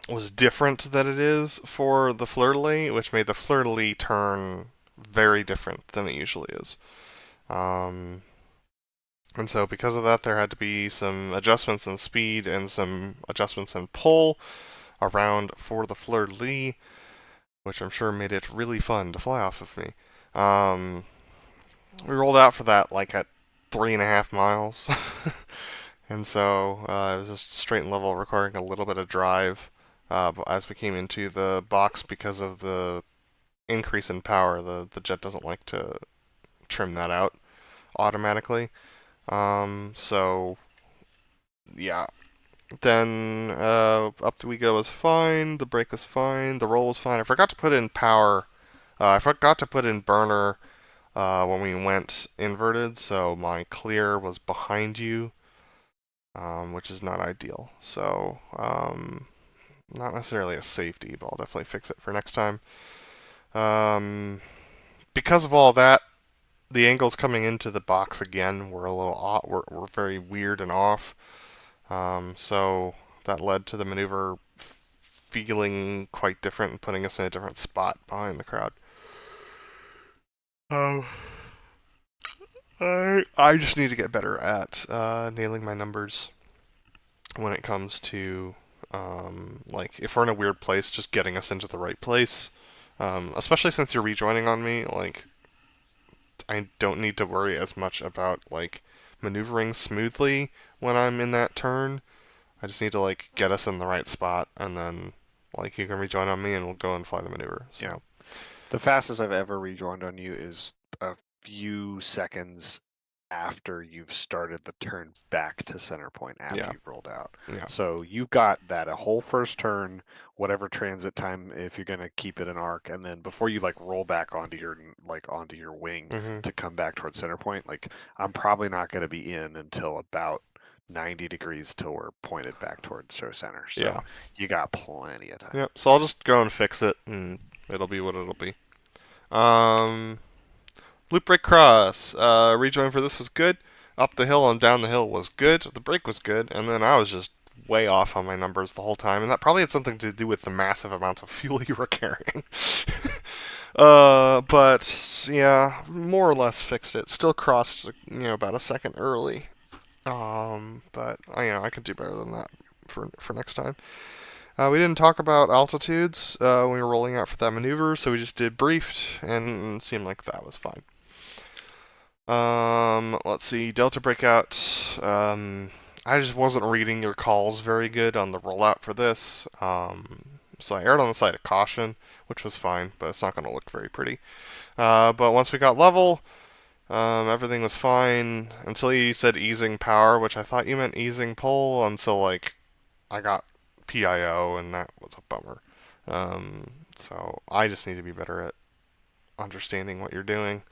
was different than it is for the fleur-de-lis, which made the fleur-de-lis turn very different than it usually is. And so because of that, there had to be some adjustments in speed and some adjustments in pull around for the fleur-de-lis, which I'm sure made it really fun to fly off of me. We rolled out for that like at 3.5 miles. And so it was just straight and level, requiring a little bit of drive. But as we came into the box, because of the increase in power, the jet doesn't like to trim that out automatically. So, yeah. Then up we go was fine, the brake was fine, the roll was fine. I forgot to put in power. I forgot to put in burner when we went inverted, so my clear was behind you, which is not ideal. So, not necessarily a safety, but I'll definitely fix it for next time. Because of all that, the angles coming into the box again were a little off, were very weird and off. So that led to the maneuver feeling quite different and putting us in a different spot behind the crowd. I just need to get better at nailing my numbers when it comes to like if we're in a weird place, just getting us into the right place. Especially since you're rejoining on me, like I don't need to worry as much about like maneuvering smoothly when I'm in that turn. I just need to like get us in the right spot, and then like you can rejoin on me, and we'll go and fly the maneuver. So. Yeah. The fastest I've ever rejoined on you is a few seconds after you've started the turn back to center point after Yeah. you've rolled out. Yeah. So you've got that a whole first turn, whatever transit time, if you're gonna keep it an arc, and then before you like roll back onto your wing to come back towards center point, like I'm probably not gonna be in until about 90 degrees till we're pointed back towards show center. So Yeah. you got plenty of time. Yep. So I'll just go and fix it, and it'll be what it'll be. Loop brake cross. Rejoin for this was good. Up the hill and down the hill was good. The brake was good, and then I was just way off on my numbers the whole time, and that probably had something to do with the massive amounts of fuel you were carrying. But yeah, more or less fixed it. Still crossed, about a second early. But I could do better than that for next time. We didn't talk about altitudes when we were rolling out for that maneuver, so we just did briefed, and it seemed like that was fine. Let's see, Delta breakout. I just wasn't reading your calls very good on the rollout for this, so I erred on the side of caution, which was fine, but it's not going to look very pretty. But once we got level, everything was fine until you said easing power, which I thought you meant easing pull, until like I got PIO, and that was a bummer. So I just need to be better at understanding what you're doing.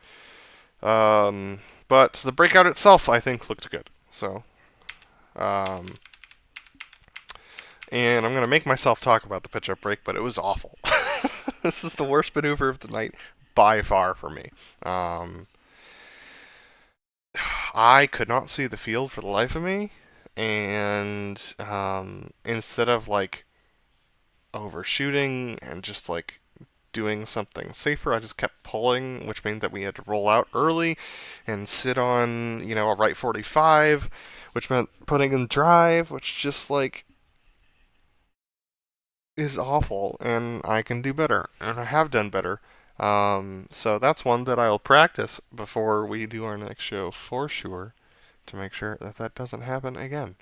But the breakout itself, I think, looked good. So, And I'm going to make myself talk about the pitch-up brake, but it was awful. This is the worst maneuver of the night by far for me. I could not see the field for the life of me, and instead of like overshooting and just like doing something safer, I just kept pulling, which meant that we had to roll out early and sit on, a right 45, which meant putting in drive, which just like is awful, and I can do better, and I have done better. So that's one that I'll practice before we do our next show for sure to make sure that that doesn't happen again.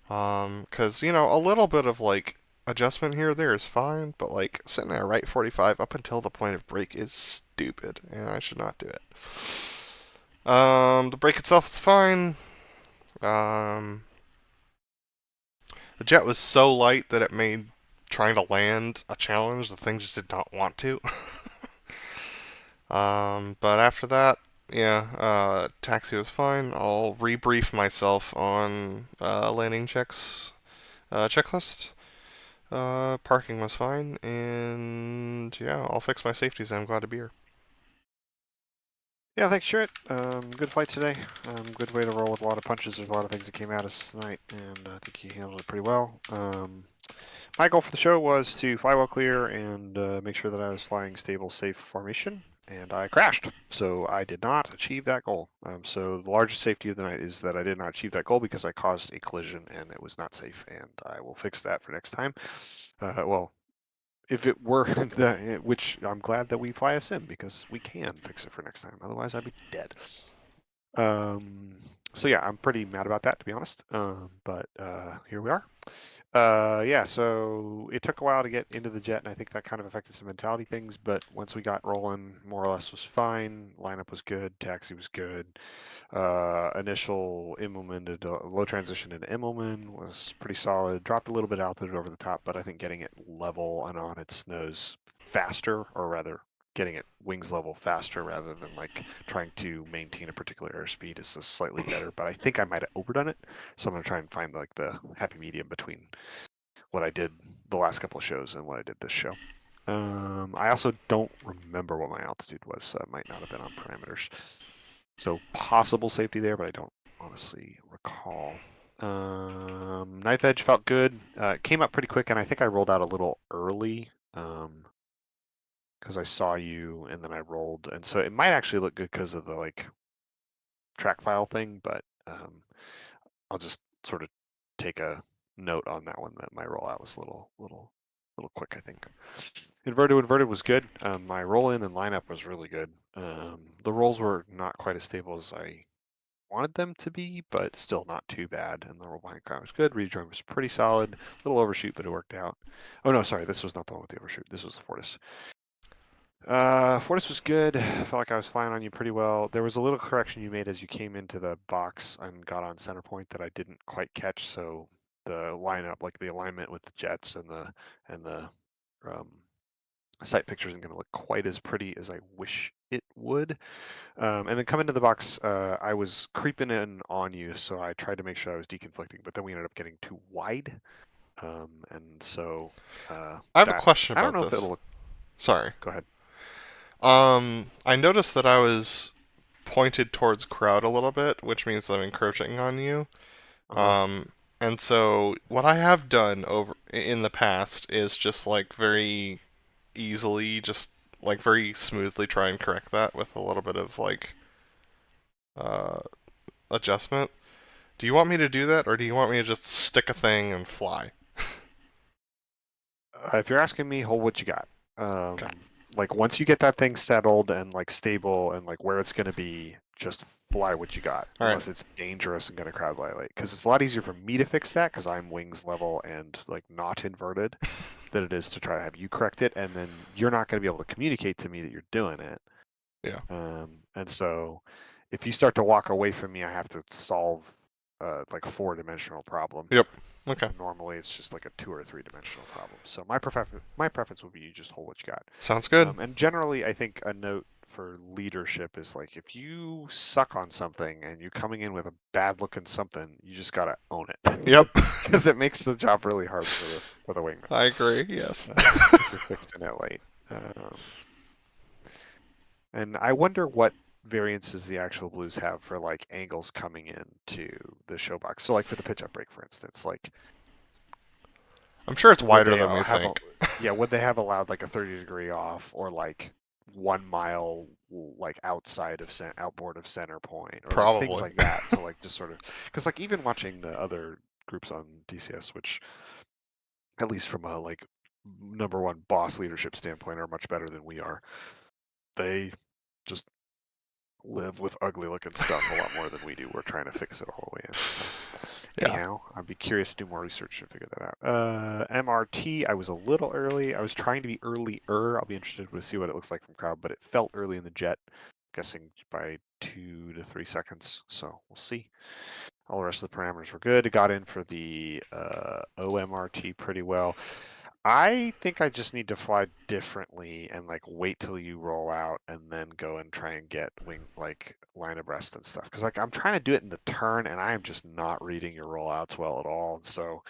Because, a little bit of like adjustment here or there is fine, but like sitting at right 45 up until the point of brake is stupid, and I should not do it. The brake itself is fine. The jet was so light that it made trying to land a challenge. The thing just did not want to. But after that, yeah, taxi was fine. I'll rebrief myself on landing checklist. Parking was fine, and yeah, I'll fix my safeties. I'm glad to be here. Yeah, thanks, Chariot. Good fight today. Good way to roll with a lot of punches. There's a lot of things that came at us tonight, and I think you handled it pretty well. My goal for the show was to fly well clear and make sure that I was flying stable, safe formation, and I crashed. So I did not achieve that goal. So the largest safety of the night is that I did not achieve that goal because I caused a collision and it was not safe, and I will fix that for next time. Well, if it were which I'm glad that we fly a sim because we can fix it for next time. Otherwise, I'd be dead. So yeah, I'm pretty mad about that, to be honest. But here we are. Yeah, so it took a while to get into the jet, and I think that kind of affected some mentality things. But once we got rolling, more or less was fine. Lineup was good. Taxi was good. Initial Immelman to low transition into Immelman was pretty solid. Dropped a little bit altitude over the top, but I think getting it level and on its nose faster, or rather getting it wings level faster rather than like trying to maintain a particular airspeed is slightly better. But I think I might have overdone it, so I'm gonna try and find like the happy medium between what I did the last couple of shows and what I did this show. I also don't remember what my altitude was, so it might not have been on parameters. So possible safety there, but I don't honestly recall. Knife edge felt good. Came up pretty quick, and I think I rolled out a little early because I saw you, and then I rolled, and so it might actually look good because of the like track file thing, but I'll just sort of take a note on that one that my rollout was a little quick, I think. Inverted was good. My roll in and lineup was really good. The rolls were not quite as stable as I wanted them to be, but still not too bad. And the roll behind crown was good. Rejoin was pretty solid. Little overshoot, but it worked out. Oh no, sorry, this was not the one with the overshoot. This was the Fortis. Fortis was good. I felt like I was flying on you pretty well. There was a little correction you made as you came into the box and got on center point that I didn't quite catch. So the lineup, like the alignment with the jets and the site picture isn't going to look quite as pretty as I wish it would. And then coming to the box, I was creeping in on you, so I tried to make sure I was deconflicting, but then we ended up getting too wide. And so I have a question I don't about know if this. it'll look. Sorry. Go ahead. I noticed that I was pointed towards crowd a little bit, which means I'm encroaching on you. And so what I have done over in the past is just like very easily, just like very smoothly try and correct that with a little bit of like adjustment. Do you want me to do that, or do you want me to just stick a thing and fly? If you're asking me, hold what you got. Okay. Like once you get that thing settled and like stable and like where it's going to be, just fly what you got, All right. unless it's dangerous and going to crowd violate. Because it's a lot easier for me to fix that because I'm wings level and like not inverted than it is to try to have you correct it, and then you're not going to be able to communicate to me that you're doing it. Yeah. And so if you start to walk away from me, I have to solve like 4-dimensional problem. Yep. Okay. Normally it's just like a 2 or 3-dimensional problem. So my preference would be you just hold what you got. Sounds good. And generally, I think a note for leadership is like if you suck on something and you're coming in with a bad-looking something, you just gotta own it. Yep. Because it makes the job really hard for the wingman. I agree. Yes. If you're fixing it late. And I wonder what variances the actual blues have for like angles coming into the show box. So like for the pitch up break, for instance, like I'm sure it's would wider they than we have think. yeah, would they have allowed like a 30-degree off or like 1 mile like outboard of center point or like things Probably. like that to like just sort of because like even watching the other groups on DCS, which at least from a like #1 boss leadership standpoint are much better than we are. They just live with ugly looking stuff a lot more than we do. We're trying to fix it all the way in. So Yeah. anyhow, I'd be curious to do more research to figure that out. MRT, I was a little early. I was trying to be earlier. I'll be interested to see what it looks like from crowd, but it felt early in the jet, guessing by 2 to 3 seconds. So we'll see. All the rest of the parameters were good. Got in for the OMRT pretty well. I think I just need to fly differently and like wait till you roll out and then go and try and get wing like line abreast and stuff. Because like I'm trying to do it in the turn and I am just not reading your rollouts well at all. And so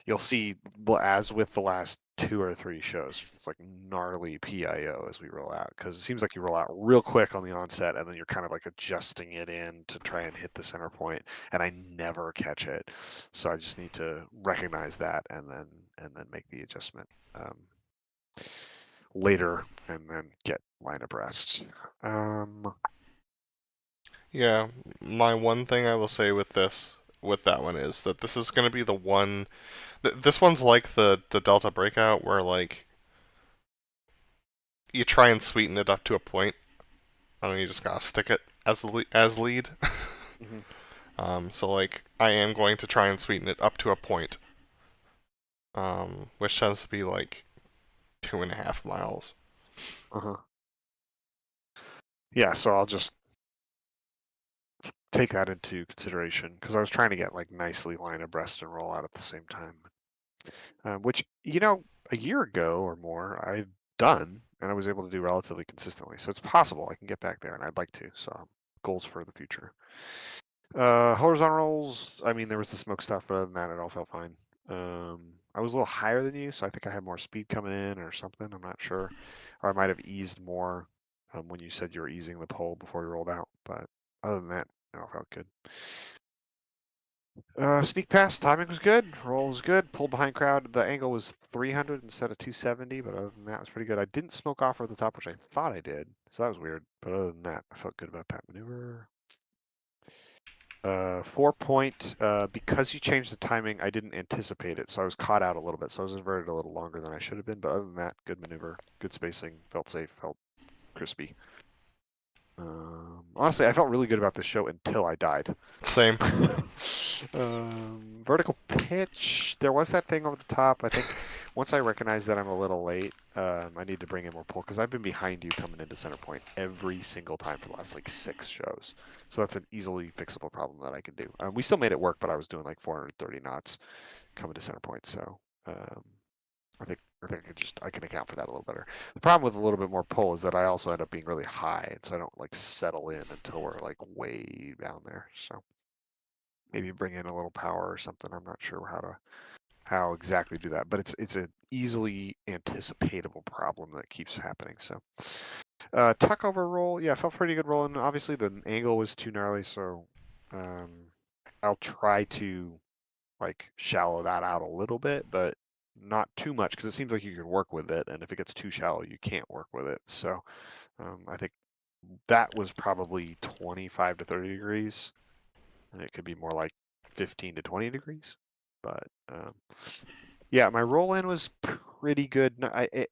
you'll see, as with the last 2 or 3 shows, it's like gnarly PIO as we roll out because it seems like you roll out real quick on the onset and then you're kind of like adjusting it in to try and hit the center point, and I never catch it. So I just need to recognize that and then make the adjustment later and then get line abreast. Yeah. My one thing I will say with that one is that this is going to be the one. This one's like the Delta Breakout, where like you try and sweeten it up to a point, and then you just gotta stick it as as lead. So like I am going to try and sweeten it up to a point, which tends to be like 2.5 miles. Yeah, so I'll just take that into consideration because I was trying to get like nicely line abreast and roll out at the same time, which a year ago or more I've done and I was able to do relatively consistently. So it's possible I can get back there, and I'd like to. So goals for the future. Horizontal rolls. I mean, there was the smoke stuff, but other than that, it all felt fine. I was a little higher than you, so I think I had more speed coming in or something. I'm not sure, or I might have eased more when you said you were easing the pole before you rolled out. But other than that, it all felt good. Sneak pass timing was good. Roll was good. Pulled behind crowd. The angle was 300 instead of 270, but other than that, it was pretty good. I didn't smoke off over the top, which I thought I did, so that was weird. But other than that, I felt good about that maneuver. 4-point, because you changed the timing, I didn't anticipate it, so I was caught out a little bit. So I was inverted a little longer than I should have been. But other than that, good maneuver, good spacing, felt safe, felt crispy. Honestly, I felt really good about this show until I died. Same. Vertical pitch, there was that thing over the top. I think once I recognized that I'm a little late, I need to bring in more pull because I've been behind you coming into center point every single time for the last like 6 shows. So that's an easily fixable problem that I can do. We still made it work, but I was doing like 430 knots coming to center point. So I think I can account for that a little better. The problem with a little bit more pull is that I also end up being really high, and so I don't like settle in until we're like way down there. So maybe bring in a little power or something. I'm not sure how exactly do that, but it's an easily anticipatable problem that keeps happening. So tuck over roll, yeah, felt pretty good rolling. Obviously the angle was too gnarly, so I'll try to like shallow that out a little bit, but not too much because it seems like you can work with it, and if it gets too shallow, you can't work with it. So I think that was probably 25 to 30 degrees, and it could be more like 15 to 20 degrees. But yeah, my roll in was pretty good.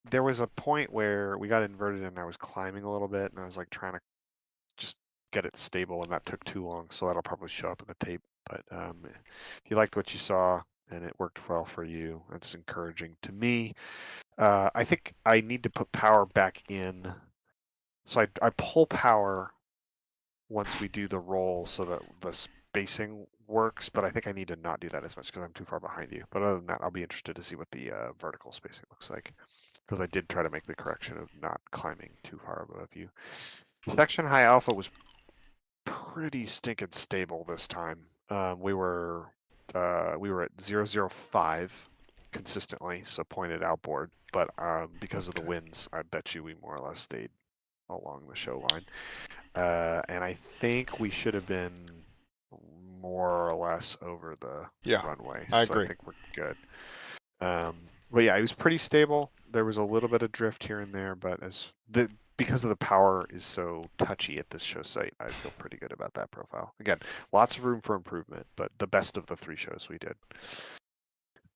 There was a point where we got inverted and I was climbing a little bit, and I was like trying to just get it stable, and that took too long. So that'll probably show up in the tape. But if you liked what you saw and it worked well for you, that's encouraging to me. I think I need to put power back in. So I pull power once we do the roll so that the spacing works, but I think I need to not do that as much because I'm too far behind you. But other than that, I'll be interested to see what the vertical spacing looks like, because I did try to make the correction of not climbing too far above you. Section high alpha was pretty stinking stable this time. We were at 005 consistently, so pointed outboard. But because of the winds, I bet you we more or less stayed along the show line. And I think we should have been more or less over the runway. I so agree. I think we're good. But yeah, it was pretty stable. There was a little bit of drift here and there, but because of the power is so touchy at this show site, I feel pretty good about that profile. Again, lots of room for improvement, but the best of the 3 shows we did.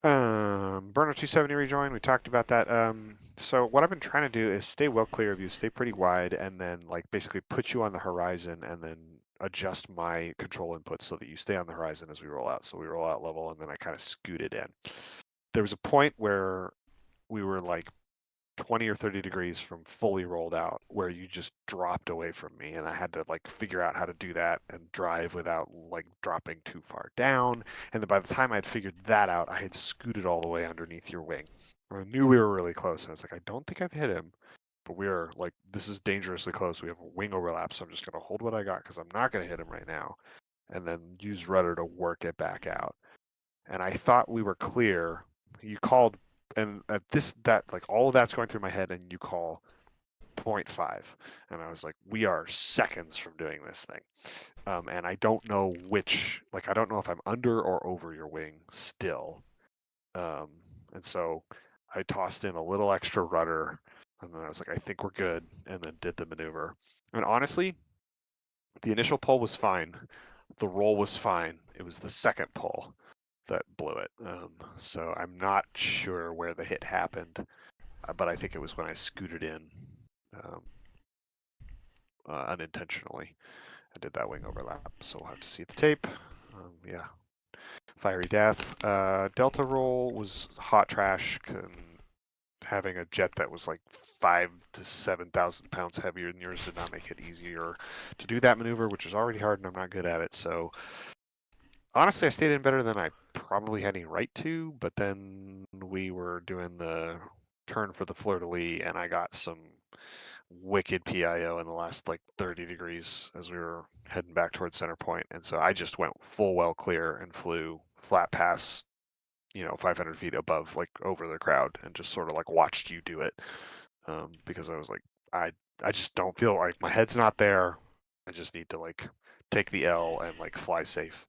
Burner 270 rejoin, we talked about that. So what I've been trying to do is stay well clear of you, stay pretty wide, and then like basically put you on the horizon and then adjust my control input so that you stay on the horizon as we roll out. So we roll out level and then I kind of scoot it in. There was a point where we were like 20 or 30 degrees from fully rolled out where you just dropped away from me, and I had to like figure out how to do that and drive without like dropping too far down. And then by the time I'd figured that out, I had scooted all the way underneath your wing. I knew we were really close, and I was like, I don't think I've hit him, but we are like, this is dangerously close. We have a wing overlap, so I'm just going to hold what I got because I'm not going to hit him right now, and then use rudder to work it back out. And I thought we were clear. You called, and at like all of that's going through my head, and you call 0.5, and I was like, we are seconds from doing this thing. And I don't know which, like, I don't know if I'm under or over your wing still. And so I tossed in a little extra rudder, and then I was like, I think we're good, and then did the maneuver. And honestly, the initial pull was fine. The roll was fine. It was the second pull that blew it. So I'm not sure where the hit happened, but I think it was when I scooted in unintentionally. I did that wing overlap, so we'll have to see the tape. Yeah, fiery death. Delta roll was hot trash. Having a jet that was like 5,000 to 7,000 pounds heavier than yours did not make it easier to do that maneuver, which is already hard, and I'm not good at it. So honestly, I stayed in better than I probably had any right to, but then we were doing the turn for the fleur-de-lis, and I got some wicked PIO in the last like 30 degrees as we were heading back towards center point. And so I just went full well clear and flew flat pass, 500 feet above, like over the crowd, and just sort of like watched you do it. Because I was like, I just don't feel like my head's not there. I just need to like take the L and like fly safe.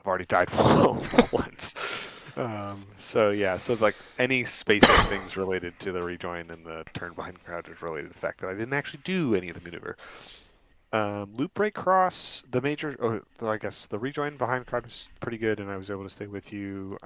I've already died once. So yeah, so like any spacing things related to the rejoin and the turn behind crowd is related to the fact that I didn't actually do any of the maneuver. Loop break cross, the major, I guess the rejoin behind crowd was pretty good, and I was able to stay with you.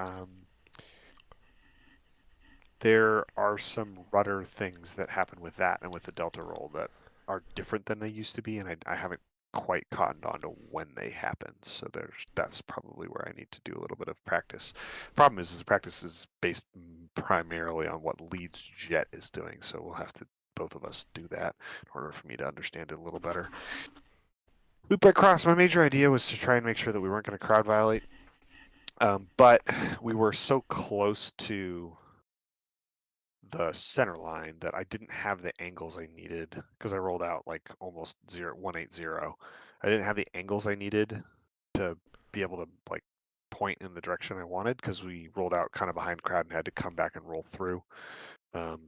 There are some rudder things that happen with that and with the delta roll that are different than they used to be, and I haven't quite cottoned on to when they happen. So that's probably where I need to do a little bit of practice. Problem is the practice is based primarily on what Leeds jet is doing, so we'll have to both of us do that in order for me to understand it a little better. Loop break cross, my major idea was to try and make sure that we weren't going to crowd violate, but we were so close to the center line that I didn't have the angles I needed because I rolled out like almost 180. I didn't have the angles I needed to be able to like point in the direction I wanted because we rolled out kind of behind crowd and had to come back and roll through.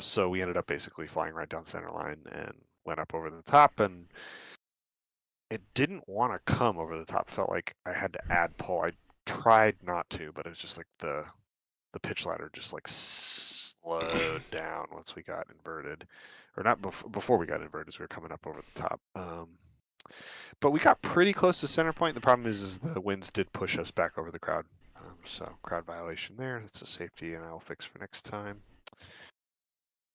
So we ended up basically flying right down center line and went up over the top, and it didn't want to come over the top. It felt like I had to add pull. I tried not to, but it was just like the pitch ladder just like slowed down once we got inverted, or not before we got inverted as we were coming up over the top. But we got pretty close to center point. The problem is the winds did push us back over the crowd. So crowd violation there. That's a safety, and I'll fix for next time.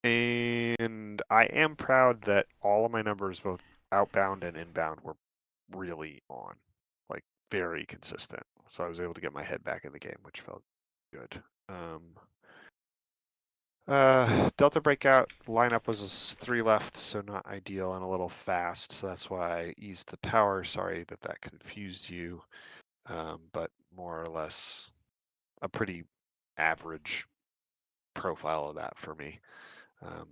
And I am proud that all of my numbers, both outbound and inbound, were really on, like very consistent. So I was able to get my head back in the game, which felt good. Delta breakout lineup was 3 left, so not ideal and a little fast. So that's why I eased the power. Sorry that confused you. but more or less a pretty average profile of that for me.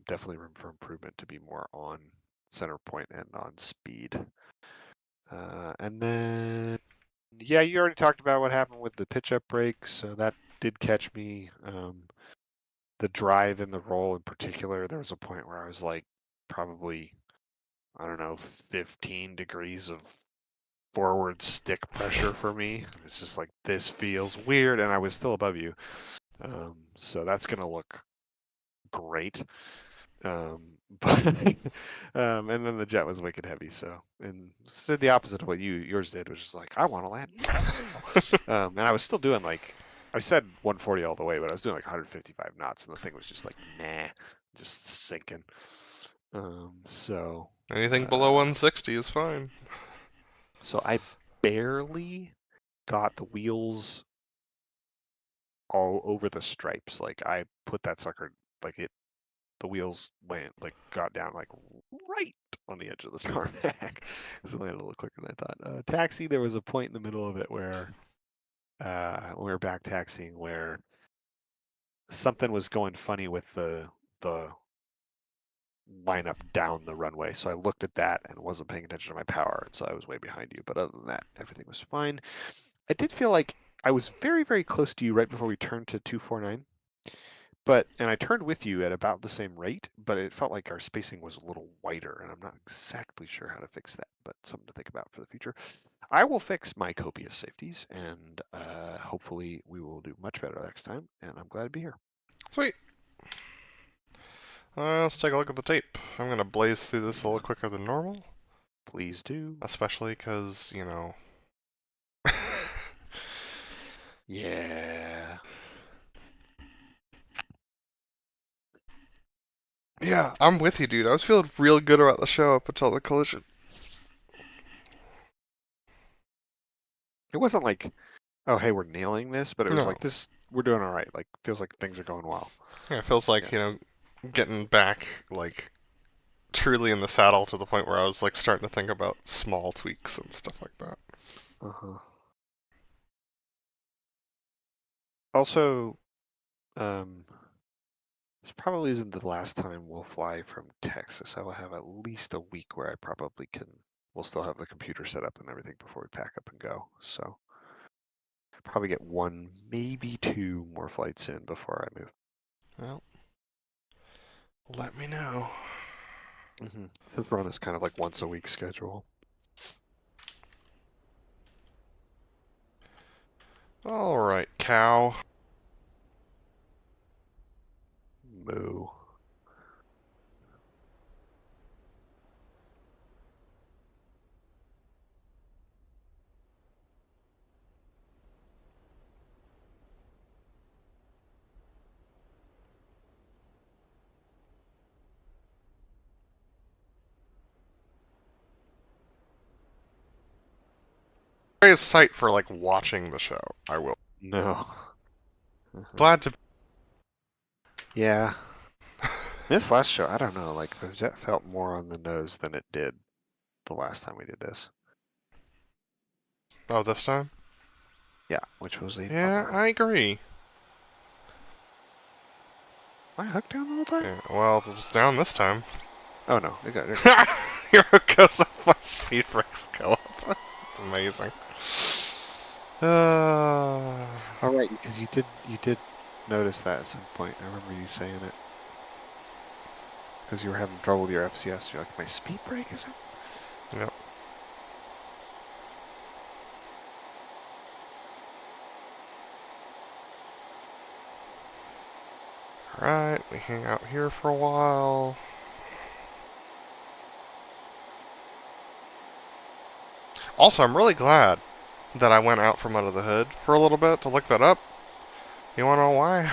Definitely room for improvement to be more on center point and on speed. And then, yeah, you already talked about what happened with the pitch up break, so that did catch me. The drive and the roll in particular, there was a point where I was like probably, I don't know, 15 degrees of forward stick pressure for me. It's just like, this feels weird, and I was still above you. So that's going to look great. But and then the jet was wicked heavy, so did the opposite of what yours did, which is like, I want to land now. And I was still doing like, I said 140 all the way, but I was doing like 155 knots, and the thing was just like, nah, just sinking. So Anything below 160 is fine. So I barely got the wheels all over the stripes. Like I put that sucker, like the wheels got down like right on the edge of the tarmac. So it landed a little quicker than I thought. Taxi, there was a point in the middle of it where when we were back taxiing where something was going funny with the lineup down the runway. So I looked at that and wasn't paying attention to my power, and so I was way behind you. But other than that, everything was fine. I did feel like I was very, very close to you right before we turned to 249. And I turned with you at about the same rate, but it felt like our spacing was a little wider, and I'm not exactly sure how to fix that, but something to think about for the future. I will fix my copious safeties, and hopefully we will do much better next time, and I'm glad to be here. Sweet. Let's take a look at the tape. I'm going to blaze through this a little quicker than normal. Please do. Especially because, you know... Yeah. Yeah, I'm with you, dude. I was feeling real good about the show up until the collision. It wasn't like, oh, hey, we're nailing this, but it was No. like, we're doing all right. Like, feels like things are going well. Yeah, it feels like, you know, getting back, like, truly in the saddle to the point where I was, like, starting to think about small tweaks and stuff like that. Uh-huh. Also, this probably isn't the last time we'll fly from Texas. I will have at least a week where I probably we'll still have the computer set up and everything before we pack up and go. So probably get 1, maybe 2 more flights in before I move. Well, let me know. His run is kind of like once a week schedule. All right, cow. Moo. Great site for, like, watching the show. I will. No. Glad to... Yeah. This last show, I don't know, like the jet felt more on the nose than it did the last time we did this. Oh, this time? Yeah, which was a Yeah, bummer. I agree. Am I hooked down the whole time? Yeah, well, it was down this time. Oh no, it got Your hook goes up, my speed brakes go up. It's amazing. All right, because you did notice that at some point. I remember you saying it. Because you were having trouble with your FCS. You're like, my speed brake is out? Yep. Alright, we hang out here for a while. Also, I'm really glad that I went out from under the hood for a little bit to look that up. You wanna know why?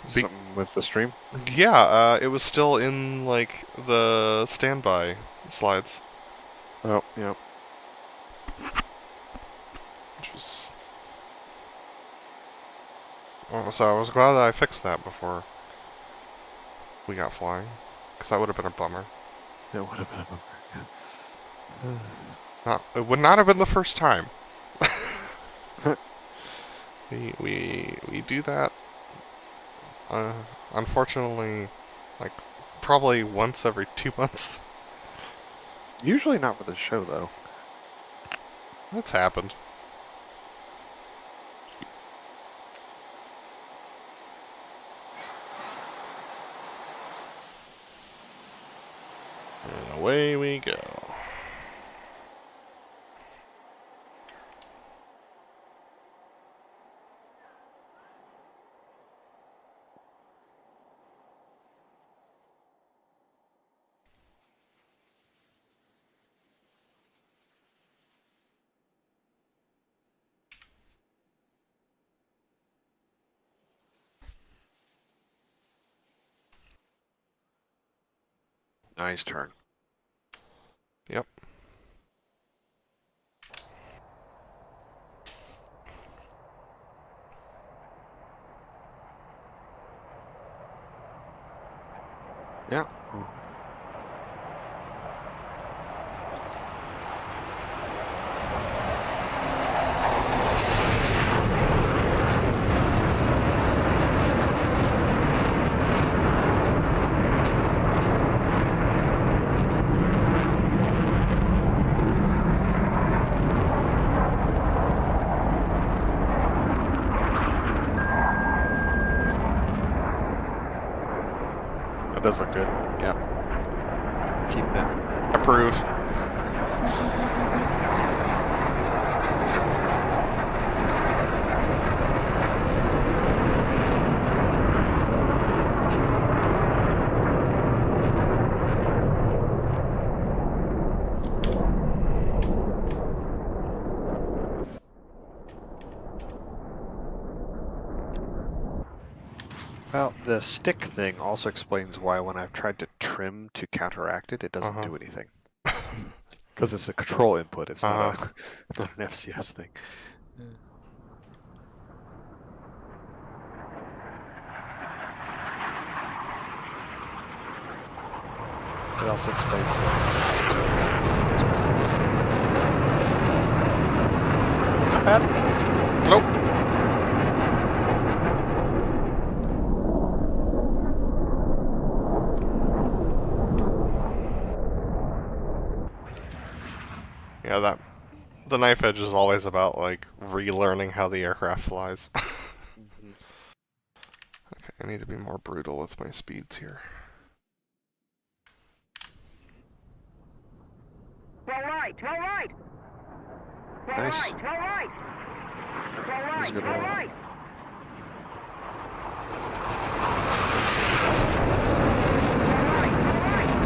Something with the stream? Yeah, it was still in, like, the standby slides. Oh, yeah. Which was... Oh, so I was glad that I fixed that before we got flying. Because that would have been a bummer. It would have been a bummer. It would not have been the first time. we do that. Unfortunately, like probably once every 2 months. Usually not for the show though. That's happened. And away we go. Nice turn. Yep. Yeah. That does look good. Yeah. Keep it. Approve. Well, the stick thing also explains why when I've tried to trim to counteract it, it doesn't do anything. Because it's a control input, it's not, not an FCS thing. It also explains why. Not bad. Nope. Yeah, the knife edge is always about like relearning how the aircraft flies. Okay, I need to be more brutal with my speeds here. Roll right, roll right. Roll Nice. right, roll right. Roll That was a right, good roll roll. right.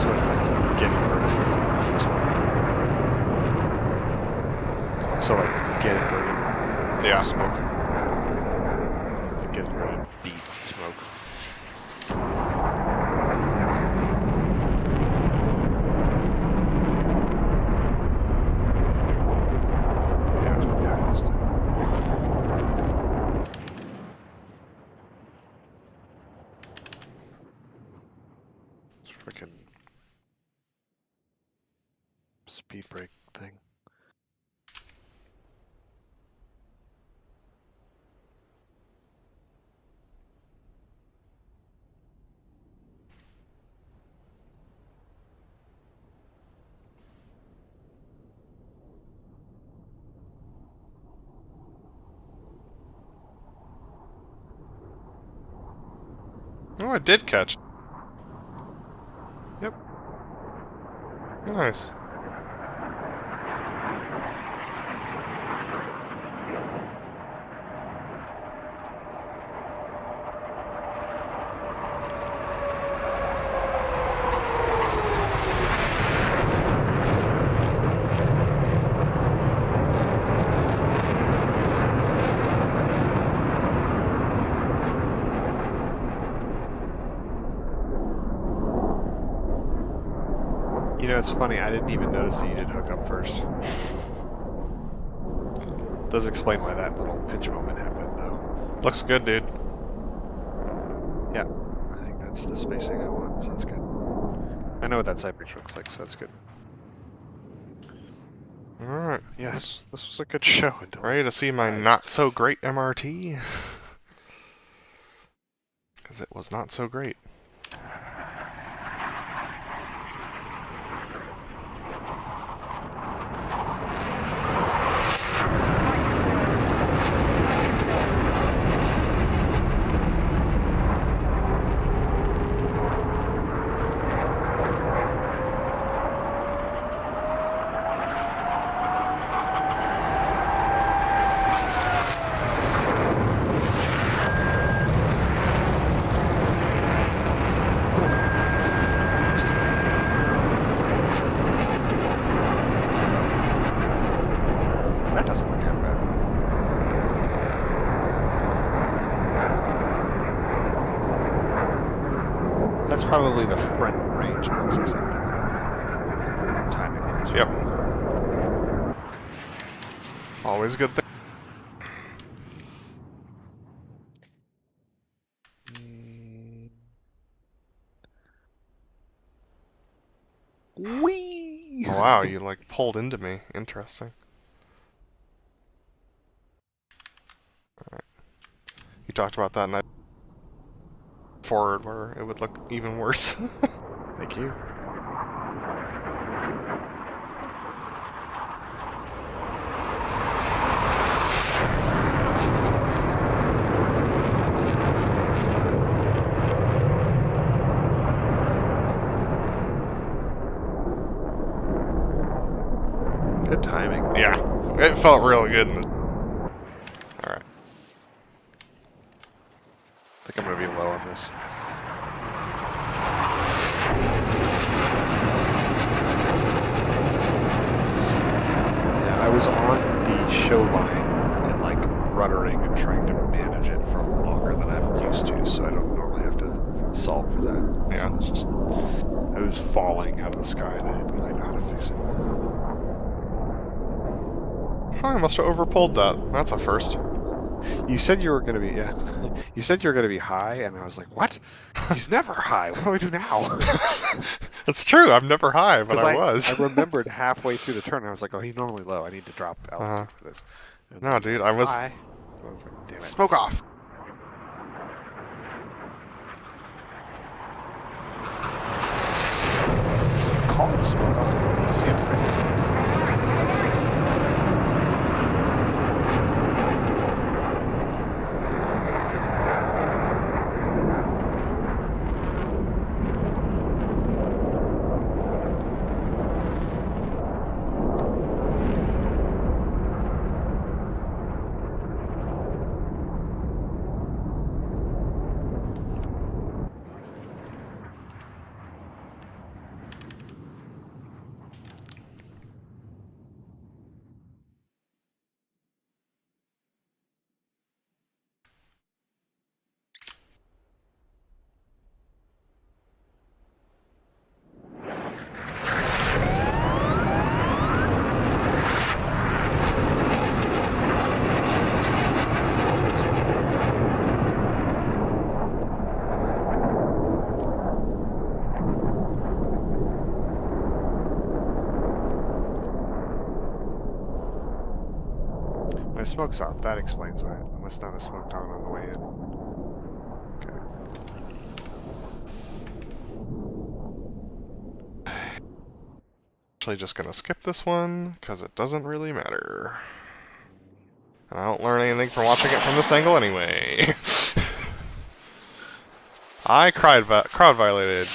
Sort of like get inverted. So like get inverted. Yeah. Smoke. Get inverted. Beat. Smoke. Yeah, it's pretty honest. It's freaking speed brake thing. Oh, I did catch. Yep. Nice. You know, it's funny, I didn't even notice that you did hook up first. Does explain why that little pinch moment happened, though. Looks good, dude. Yeah, I think that's the spacing I want, so that's good. I know what that side picture looks like, so that's good. Alright. Yes, this was a good show. Until Ready to see my not-so-great MRT? Because it was not so great. That doesn't look that bad though. That's probably the front range once accepted. Timing wise. Yep. Always a good thing. Whee! Oh, wow, you like pulled into me. Interesting. Alright. You talked about that, and I forward where it would look even worse. Thank you. Good timing. Yeah, it felt really good. Alright. I think I'm gonna be low on this. Yeah, I was on the show line and like ruddering and trying to manage it for longer than I'm used to, so I don't normally have to solve for that. Yeah. So it's just, I was falling out of the sky and I didn't really know how to fix it. I must have overpulled that. That's a first. You said you were gonna be, yeah. You said you were gonna be high, and I was like, what? He's never high. What do I do now? It's true, I'm never high, but 'Cause I was. I remembered halfway through the turn, and I was like, oh, he's normally low. I need to drop altitude for this. And No, then dude, I was... high. I was like, damn it. Smoke off! Call it smoke off. See how crazy it is. My smoke's off. That explains why. I must not have smoked on the way in. Okay. Actually just gonna skip this one, because it doesn't really matter. And I don't learn anything from watching it from this angle anyway. I crowd violated,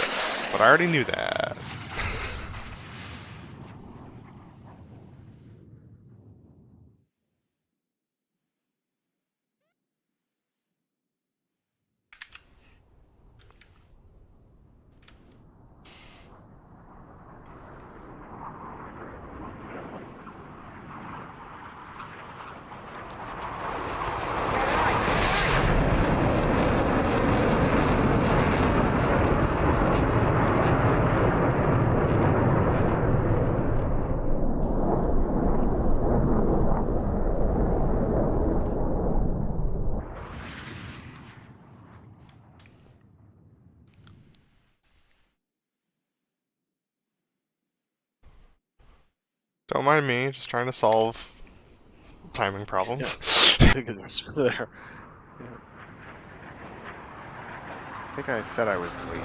but I already knew that. Don't mind me, just trying to solve timing problems. Goodness, there. Yeah. I think I said I was late.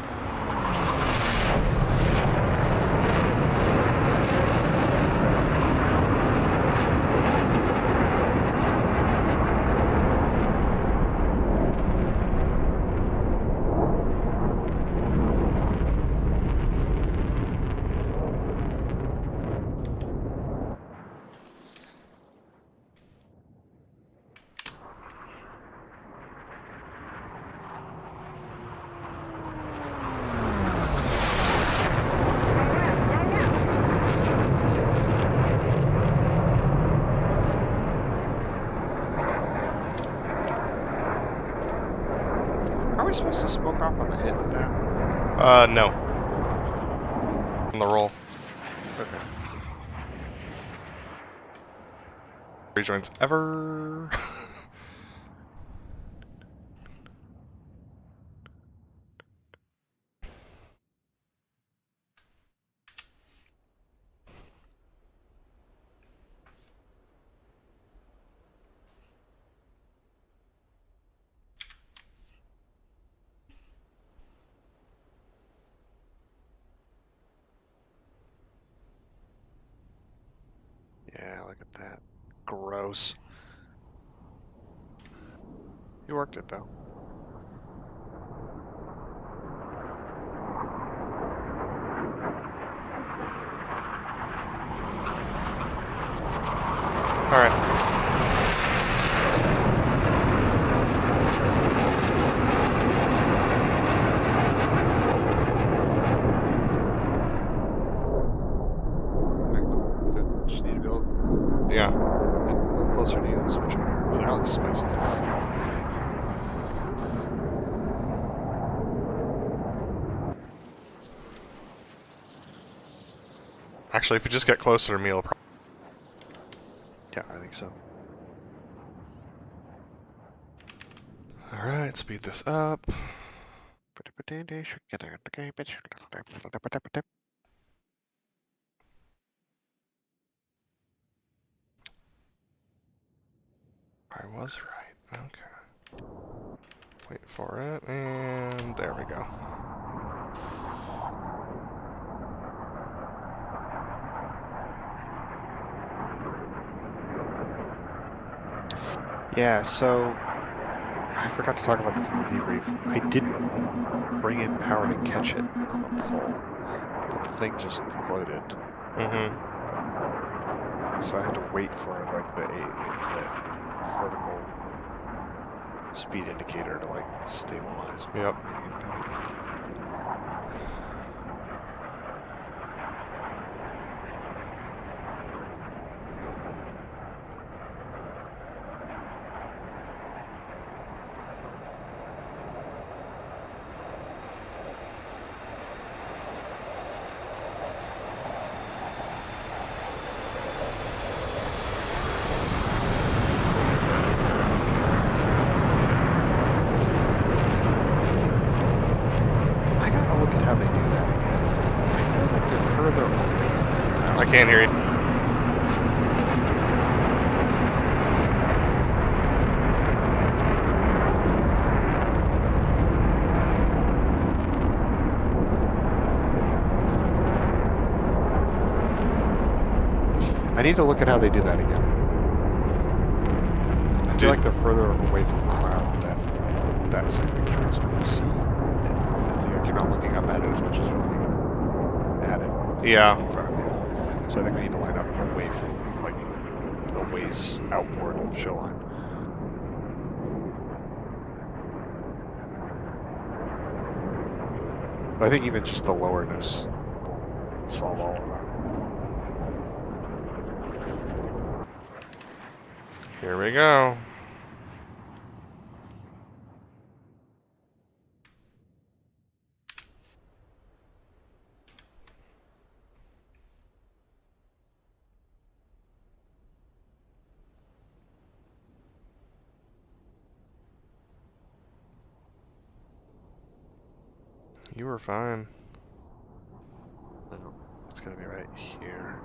Are we supposed to smoke off on the hit with that? No. On the roll. Okay. Rejoins ever. Yeah, look at that. Gross. You worked it though. Alright. Good. Just need to build Yeah. a little closer to you and switch over. But that looks spicy. Actually, if you just get closer to me, it'll probably... Yeah, I think so. Alright, speed this up. I was right. Okay. Wait for it, and there we go. Yeah, so I forgot to talk about this in the debrief. I didn't bring in power to catch it on the pole, but the thing just floated. Mm-hmm. So I had to wait for like the vertical speed indicator to like stabilize. Yep. I gotta look at how they do that again. I feel like they're further away from the ground. I can't hear you. I need to look at how they do that again. I feel like they're further away from the crowd than that second picture is going to see. And it's like you're not looking up at it as much as you're looking at it Yeah. in front of you. So I think we need to line up away from, like, a ways outboard of show line. But I think even just the lowerness will solve all of that. Here we go. You were fine. No, it's gonna be right here.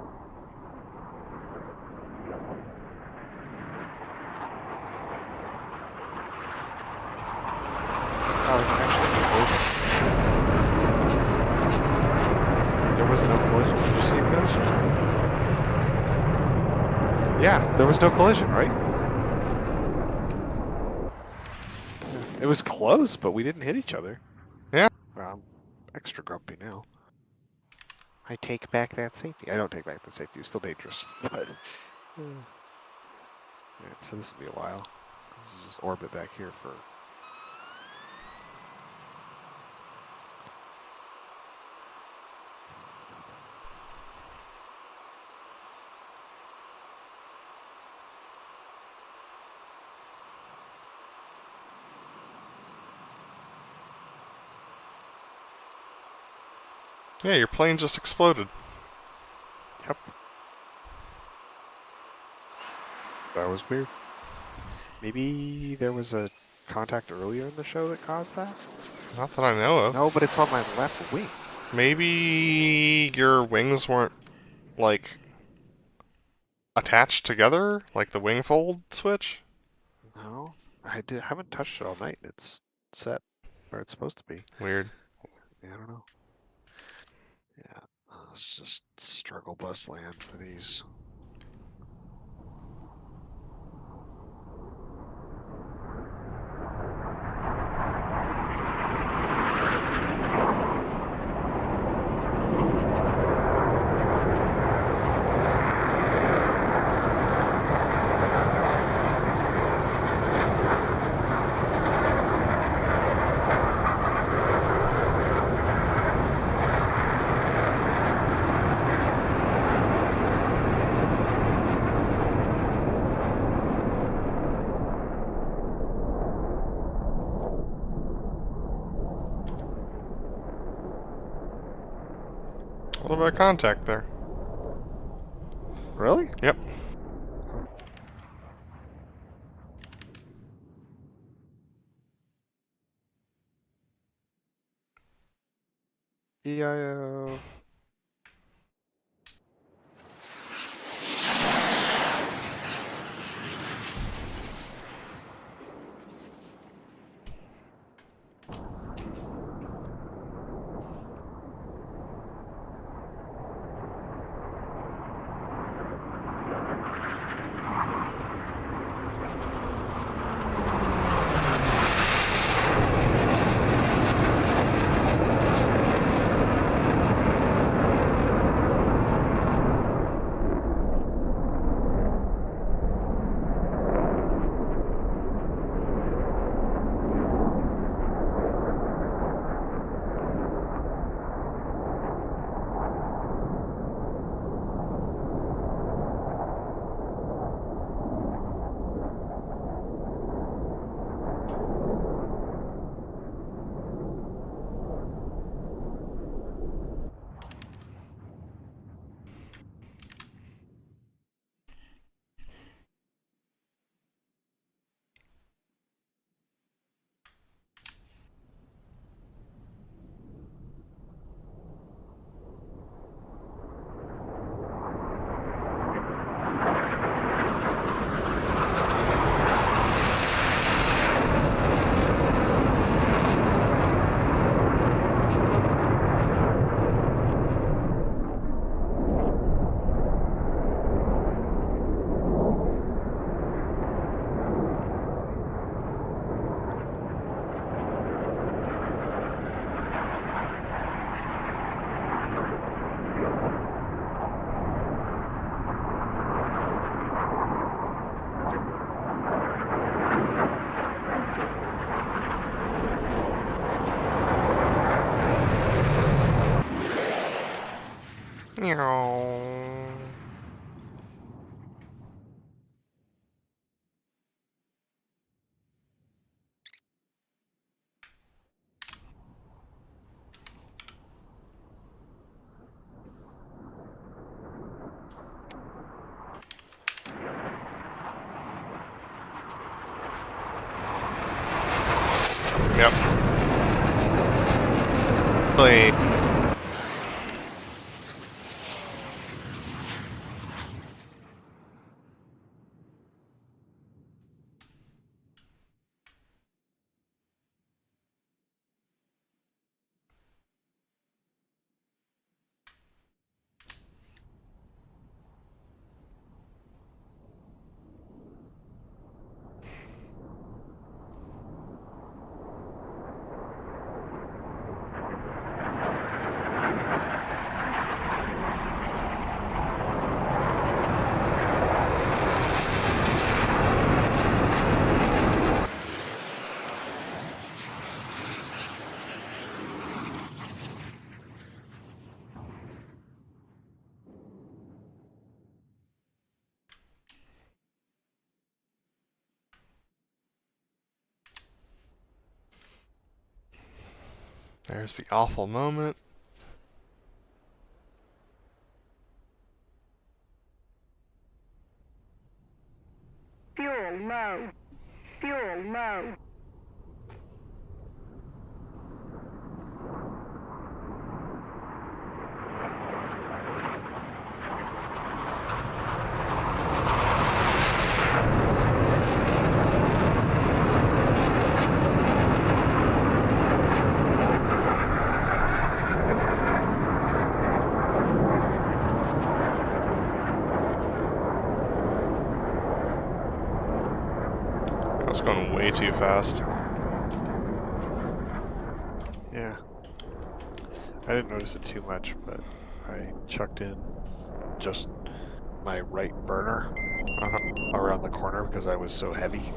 Yeah, there was no collision, right? It was close, but we didn't hit each other. Yeah. Well, I'm extra grumpy now. I take back that safety. I don't take back the safety. It's still dangerous. But yeah, so this will be a while. Let's just orbit back here for. Yeah, your plane just exploded. Yep. That was weird. Maybe there was a contact earlier in the show that caused that? Not that I know of. No, but it's on my left wing. Maybe your wings weren't, like, attached together? Like the wing fold switch? No, haven't touched it all night. It's set where it's supposed to be. Weird. Yeah, I don't know. Yeah, it's just struggle bus land for these. What about contact there? Really? Yep. DIO. Meow. Yep. Really. There's the awful moment. Fuel low. Fuel low. That's going way too fast. Yeah. I didn't notice it too much, but I chucked in just my right burner around the corner because I was so heavy.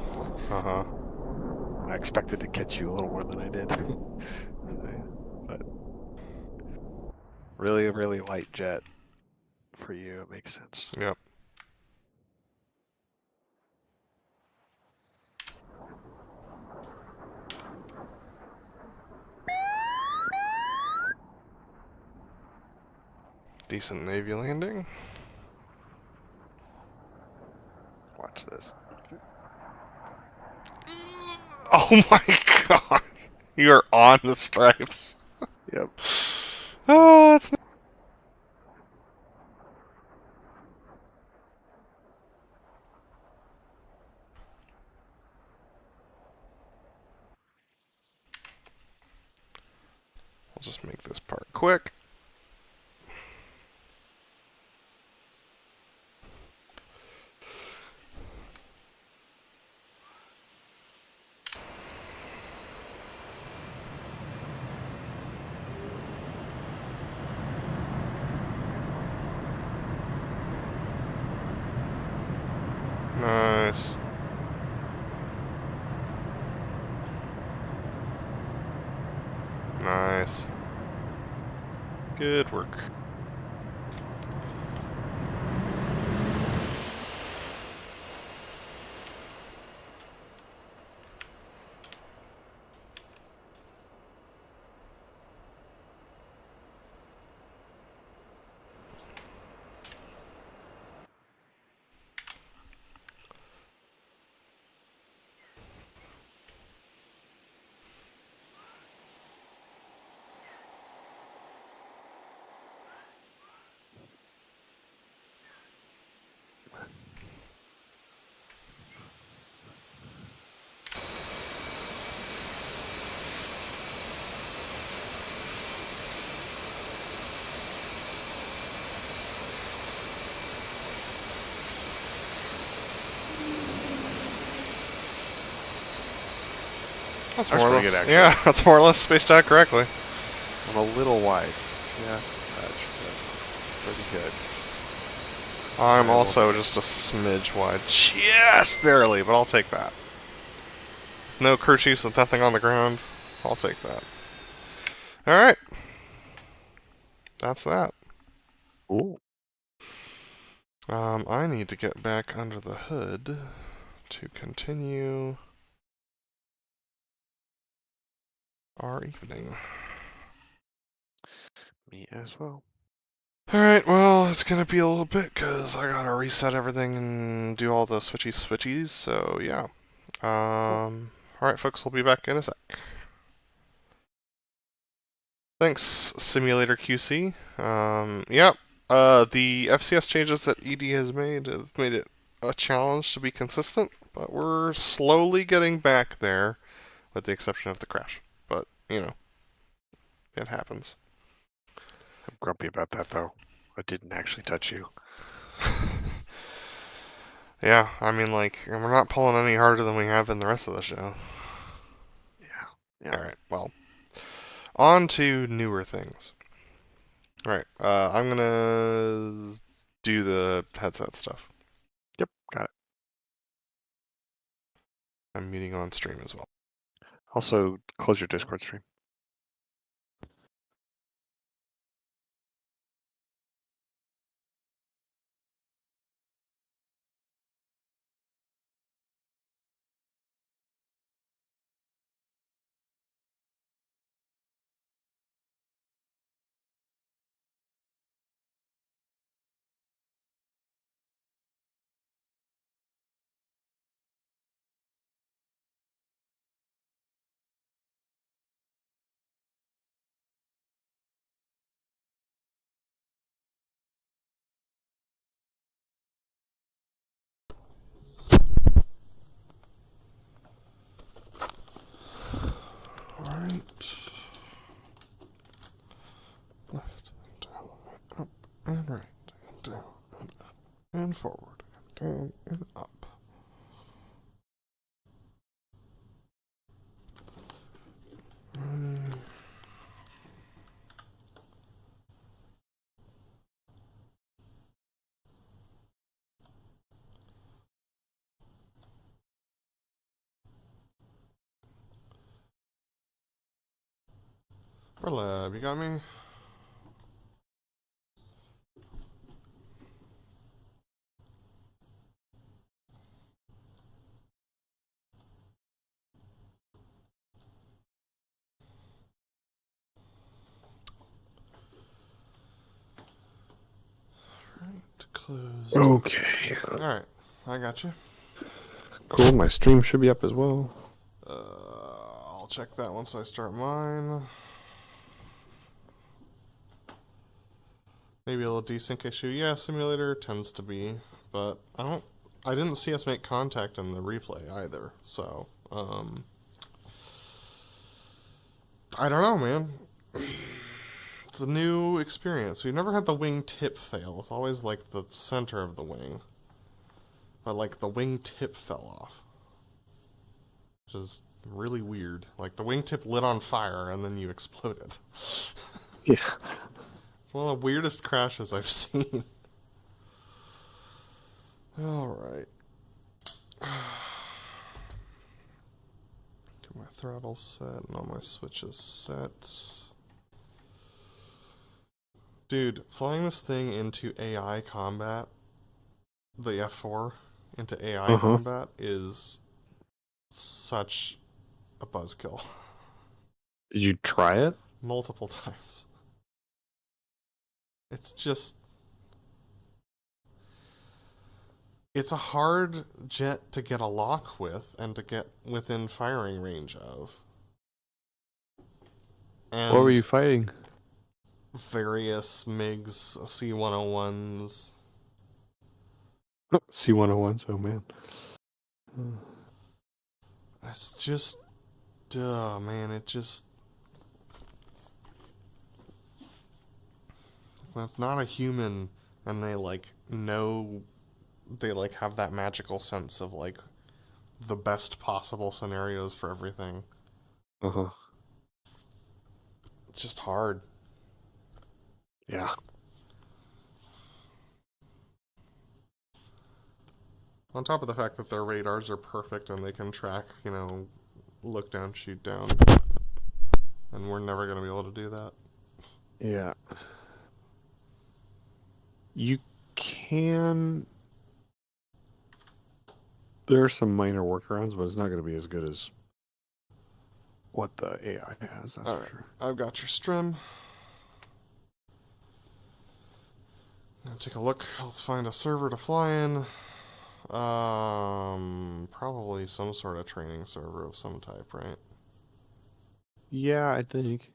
Uh-huh. I expected to catch you a little more than I did. But really, really light jet for you, it makes sense. Yep. Decent Navy landing. Watch this. Oh my god! You are on the stripes. Yep. Oh, that's. I'll just make this part quick. Nice. Nice. Good work. That's more or pretty less. good, actually. Yeah, that's more or less spaced out correctly. I'm a little wide. Just a touch, but pretty good. I'm I will also take it. just a smidge wide. Just barely, but I'll take that. No crew chiefs with nothing on the ground. I'll take that. Alright. That's that. Ooh. I need to get back under the hood to continue our evening. Me as well. Alright, well, it's gonna be a little bit because I gotta reset everything and do all the switchies, so yeah. Alright, folks, we'll be back in a sec. Thanks, Simulator QC. Yep. The FCS changes that ED has made have made it a challenge to be consistent, but we're slowly getting back there, with the exception of the crash. But, you know, it happens. I'm grumpy about that, though. I didn't actually touch you. Yeah, I mean, like, we're not pulling any harder than we have in the rest of the show. Yeah. Alright, well. On to newer things. Alright, I'm gonna do the headset stuff. Yep, got it. I'm muting on stream as well. Also, close your Discord stream. and forward, and down and up. BrotherLeb, you got me? Right, closed. Okay. Alright, I got you. Cool. My stream should be up as well. I'll check that once I start mine. Maybe a little desync issue. Yeah, simulator tends to be, but I didn't see us make contact in the replay either, so, I don't know, man. It's a new experience. We've never had the wing tip fail. It's always like the center of the wing. But like the wing tip fell off. Which is really weird. Like the wingtip lit on fire and then you exploded. Yeah. One of the weirdest crashes I've seen. Alright. Get my throttle set and all my switches set. Dude, flying this thing into AI combat, the F4 into AI combat is such a buzzkill. Did you try it? Multiple times. It's just... It's a hard jet to get a lock with and to get within firing range of. And What were you fighting? various MiGs, C-101s. C-101s, oh man. It's just... Duh, man, it just... When it's not a human and they, like, know... They, like, have that magical sense of, like, the best possible scenarios for everything. Uh-huh. It's just hard. Yeah. On top of the fact that their radars are perfect and they can track, you know, look down, shoot down. And we're never going to be able to do that. Yeah. You can... There are some minor workarounds, but it's not going to be as good as what the AI has, that's for sure. I've got your strim. Now take a look. Let's find a server to fly in. Probably some sort of training server of some type, right? Yeah, I think.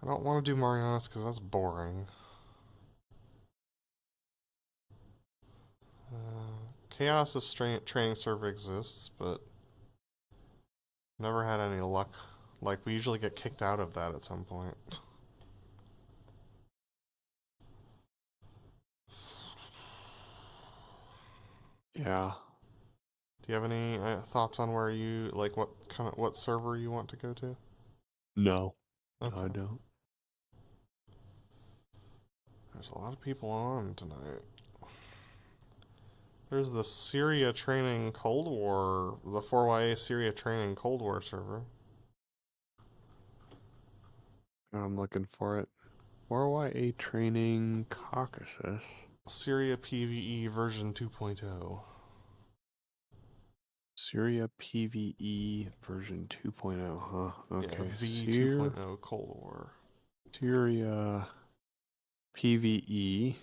I don't want to do Marianas because that's boring. Chaos' training server exists, but never had any luck. Like, we usually get kicked out of that at some point. Yeah. Do you have any thoughts on where you, like, what server you want to go to? No. Okay. No, I don't. There's a lot of people on tonight. There's the Syria Training Cold War, the 4YA Syria Training Cold War server. I'm looking for it. 4YA Training Caucasus. Syria PvE version 2.0. Syria PvE version 2.0, huh? Okay. Yeah, V 2.0 Cold War. Syria PvE.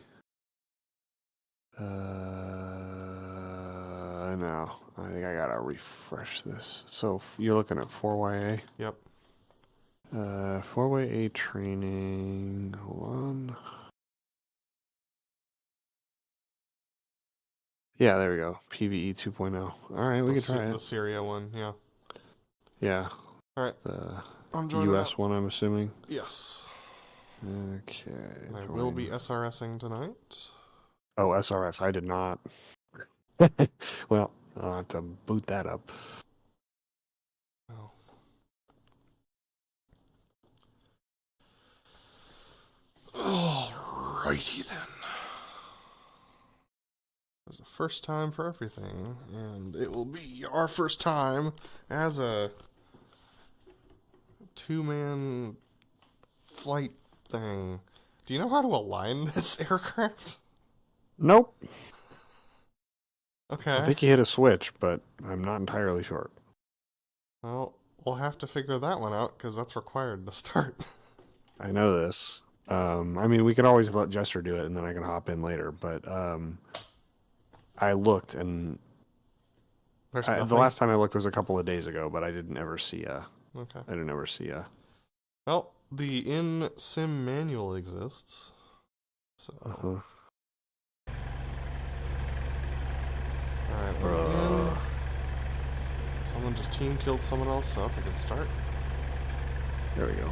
No. I think I gotta refresh this. So you're looking at 4YA? Yep. 4YA training. Hold on. Yeah, there we go. PvE 2.0. All right, we can try The it. Syria one, yeah. Yeah. All right. The I'm joining U.S. up. one, I'm assuming. Yes. Okay. I will be SRSing tonight. Oh, SRS. I did not. Well, I'll have to boot that up. Oh. Alrighty then. There's a first time for everything, and it will be our first time as a two-man flight thing. Do you know how to align this aircraft? Nope. Okay. I think you hit a switch, but I'm not entirely sure. Well, we'll have to figure that one out, because that's required to start. I know this. I mean, we could always let Jester do it, and then I can hop in later. But I looked, and the last time I looked was a couple of days ago, but I didn't ever see a. Okay. I didn't ever see a. Well, the in-sim manual exists. So. Alright, we're in. Someone just team killed someone else, so that's a good start. There we go.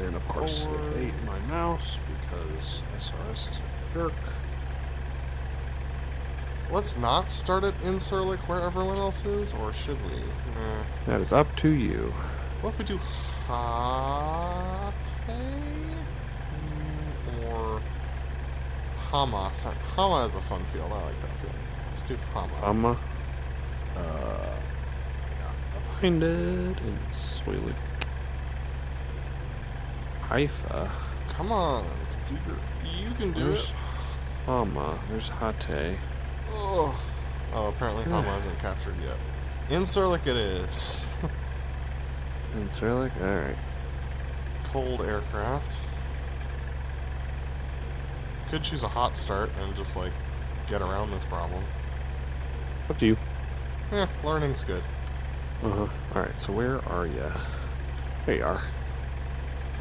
And of course, it ate my mouse because SRS is a jerk. Let's not start it in Surlik where everyone else is, or should we? That is up to you. What if we do Hate or Hama? Hama is a fun field. I like that field. Let's do Hama. Hama. Find it in Swahili. Haifa. Come on, computer. You can do it. Hama. There's Hate. Oh, apparently Hama isn't captured yet. In Surlik it is. In Surlik? Alright. Cold aircraft. Could choose a hot start and just, like, get around this problem. Up to you. Learning's good. Alright, so where are you? There you are.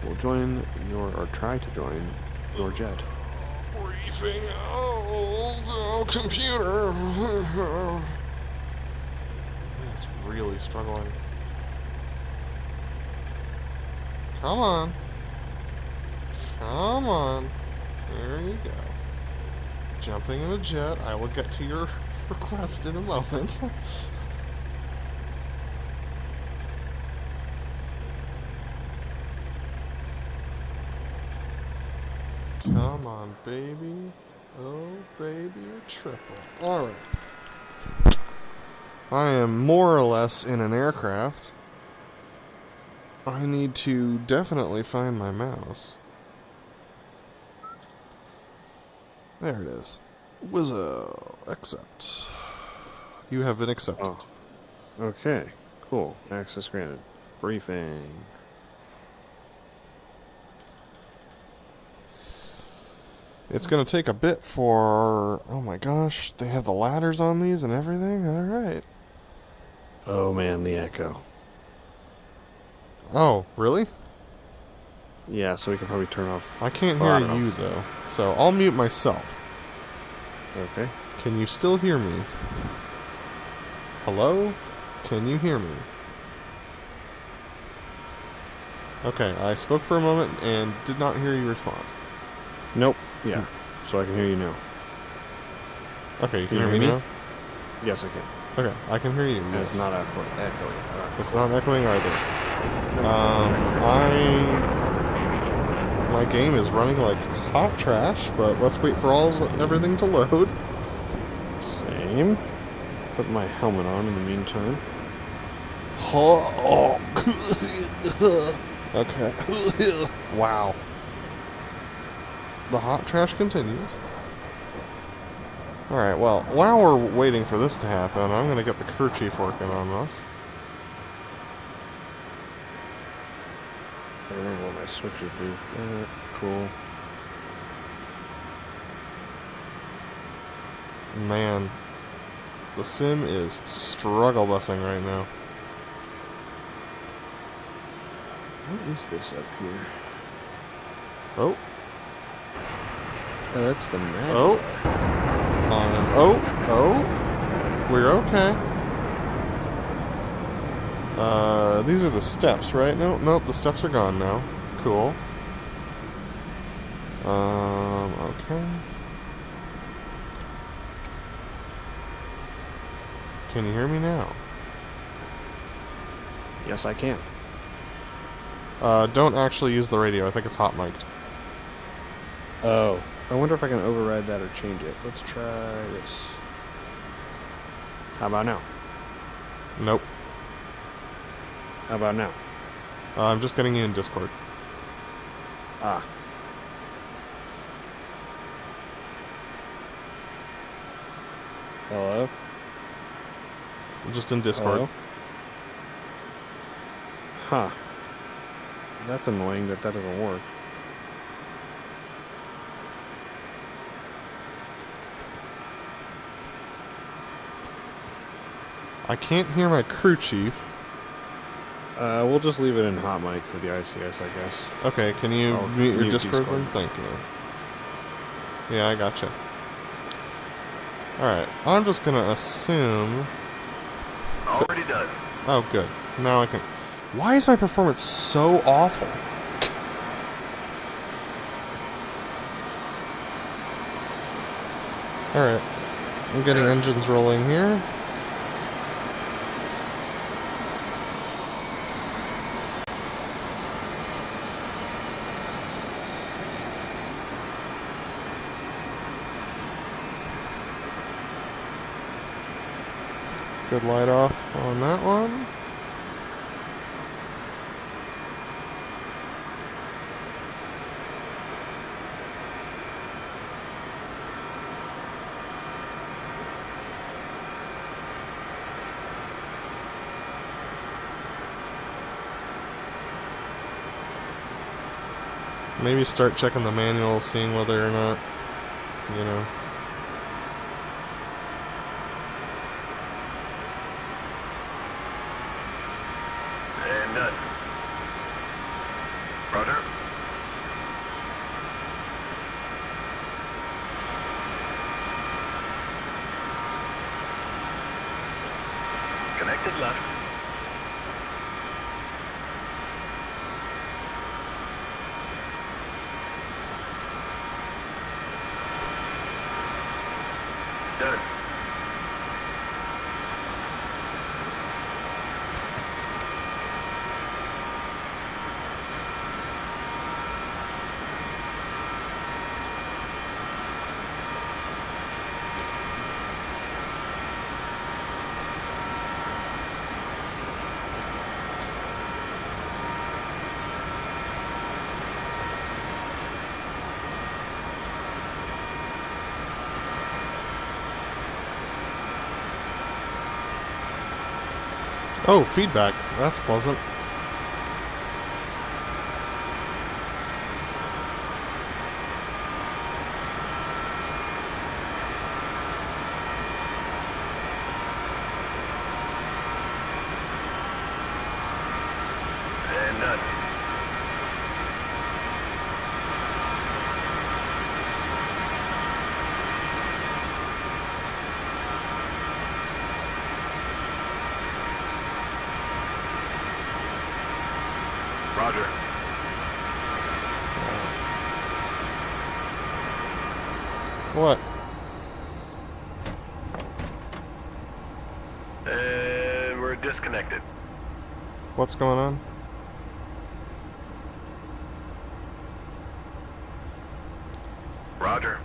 We'll join or try to join your jet. Briefing. Oh, computer. It's really struggling. Come on. Come on. There you go. Jumping in a jet. I will get to your request in a moment. Come on, baby. Oh, baby, a triple. Alright. I am more or less in an aircraft. I need to definitely find my mouse. There it is. Wizzo. Accept. You have been accepted. Oh. Okay. Cool. Access granted. Briefing. It's going to take a bit for... Oh my gosh, they have the ladders on these and everything? Alright. Oh man, the echo. Oh, really? Yeah, so we can probably turn off... I can't hear you, though. So I'll mute myself. Okay. Can you still hear me? Hello? Can you hear me? Okay, I spoke for a moment and did not hear you respond. Nope. Yeah. So I can hear you now. Okay, you can hear me now? Yes, I can. Okay, I can hear you. And Yes. it's not echoing. Right. It's not echoing either. My game is running like hot trash, but let's wait for everything to load. Same. Put my helmet on in the meantime. Okay. Wow. The hot trash continues. Alright, well, while we're waiting for this to happen, I'm going to get the crew chief working on this. I don't remember what my switches do. Cool. Man, the sim is struggle busing right now. What is this up here? Oh. Oh, that's the map. Oh. Oh. We're okay. These are the steps, right? Nope, the steps are gone now. Cool. Okay. Can you hear me now? Yes, I can. Don't actually use the radio. I think it's hot mic'd. Oh. I wonder if I can override that or change it. Let's try this. How about now? Nope. How about now? I'm just getting you in Discord. Ah. Hello? I'm just in Discord. Hello? Huh. That's annoying that doesn't work. I can't hear my crew chief. We'll just leave it in hot mic for the ICS, I guess. Okay, can you I'll mute your mute Discord Discord. then? Thank you. Yeah, I gotcha. Alright, I'm just gonna assume... Already done. Oh, good. Now I can... Why is my performance so awful? Alright. I'm getting engines rolling here. Good light off on that one. Maybe start checking the manual, seeing whether or not, you know. And done. Roger. Connected left. Done. Oh, feedback. That's pleasant. And done. Roger. What? And we're disconnected. What's going on? Roger.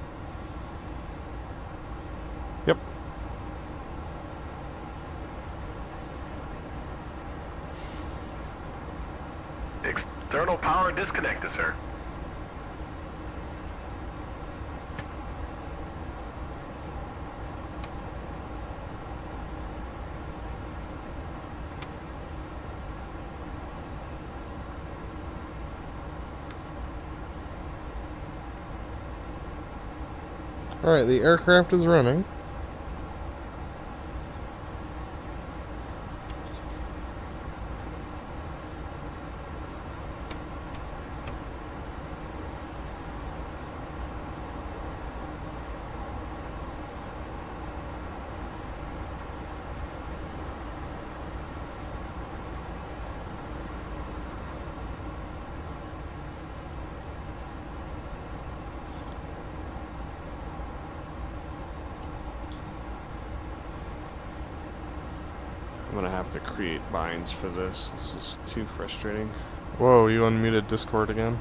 Yep. External power disconnected, sir. Alright, the aircraft is running. gonna have to create binds for this. This is too frustrating. Whoa, you unmuted Discord again?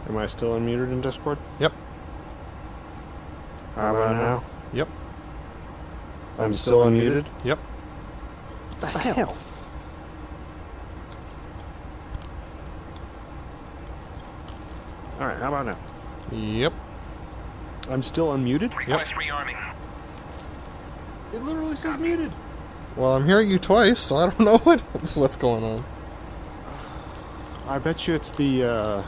Am I still unmuted in Discord? Yep. How about now? Yep. I'm still unmuted? Yep. The hell? Alright, how about now? Yep. I'm still unmuted? Request rearming. It literally says muted. Well, I'm hearing you twice, so I don't know what's going on. I bet you it's the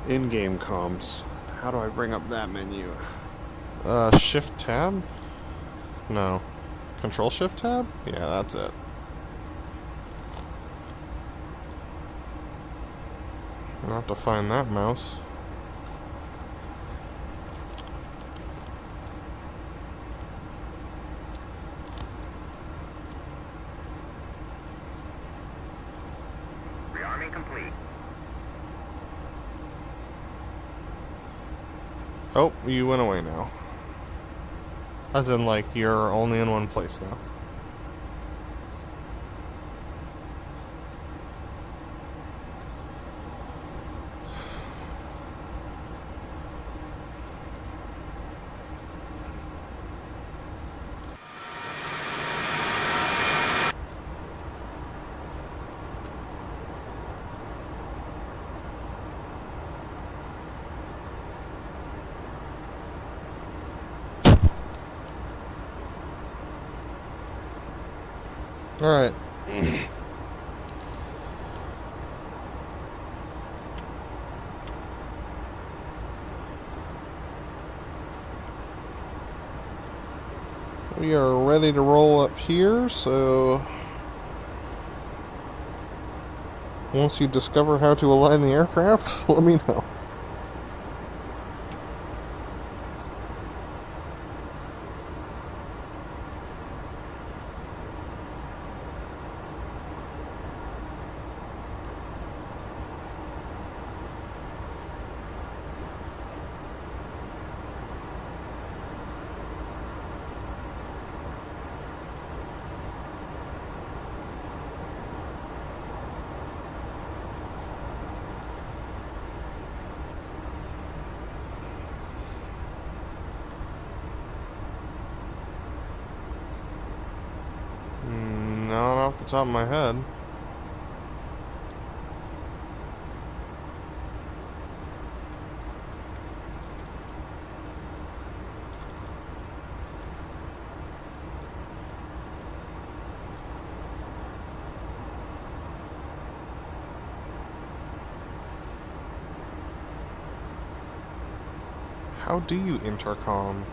in-game comms. How do I bring up that menu? Shift tab? No. Control Shift tab? Yeah, that's it. I'll have to find that mouse. Rearming complete. Oh, you went away now. As in, like, you're only in one place now. Alright. We are ready to roll up here, so once you discover how to align the aircraft, let me know. Not off the top of my head. How do you intercom?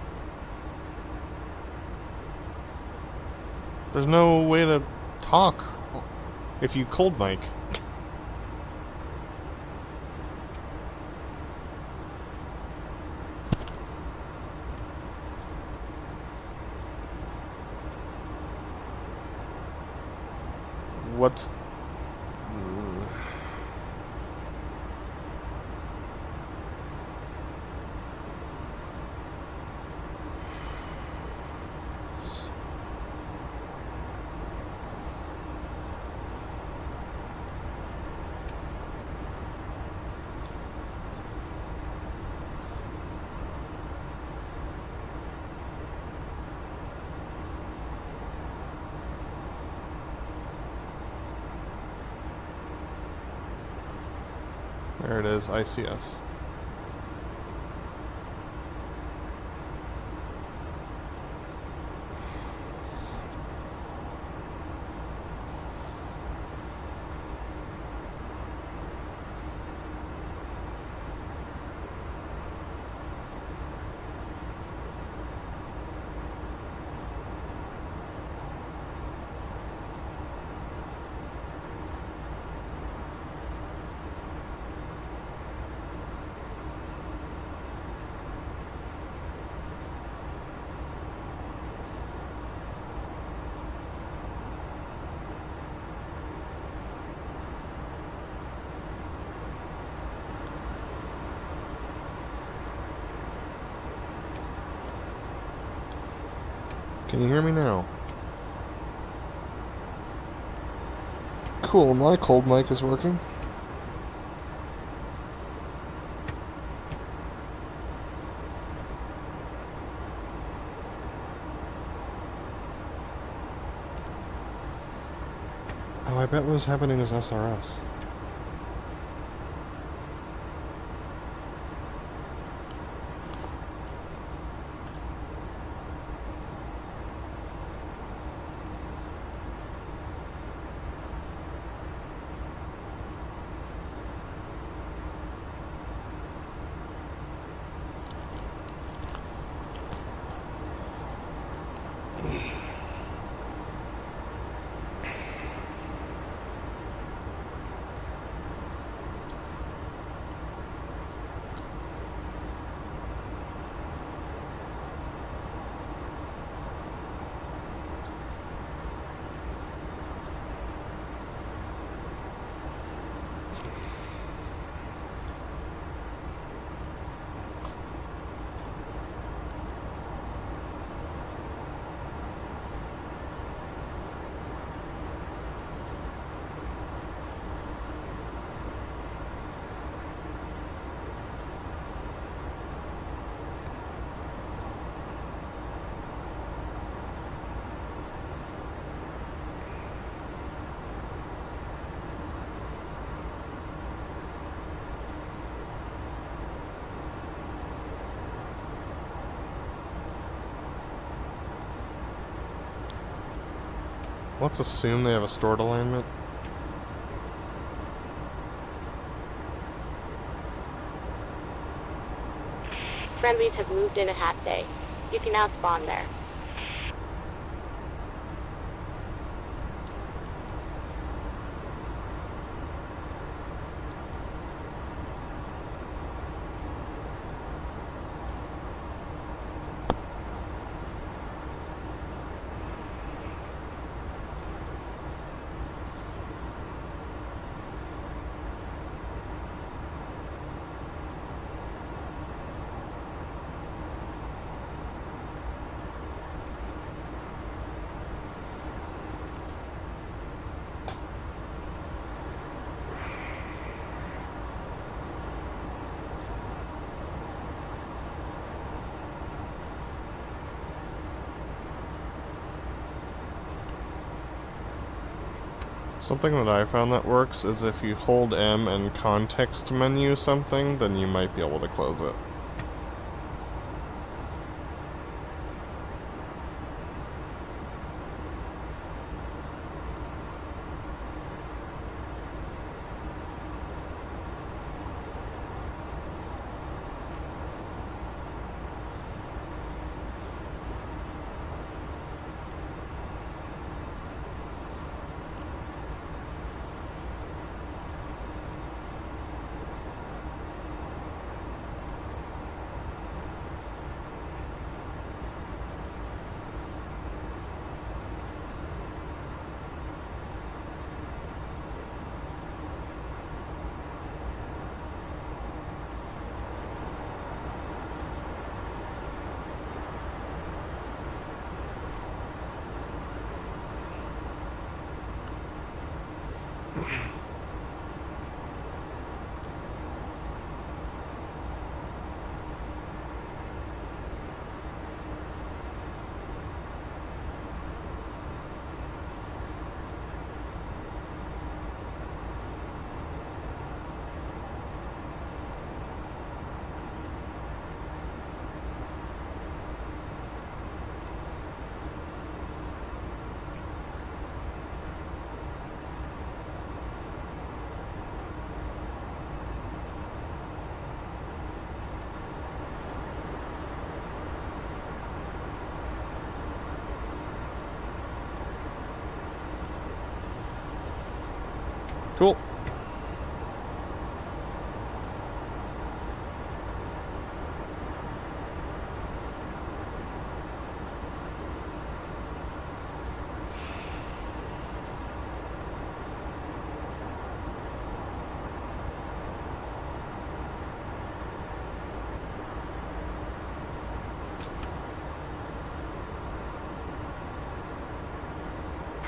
There's no way to talk if you cold mic. What's... There it is, ICS. Can you hear me now? Cool, my cold mic is working. Oh, I bet what was happening is SRS. Let's assume they have a stored alignment. Friendlies have moved in a half day. You can now spawn there. Something that I found that works is if you hold M and context menu something, then you might be able to close it. Cool.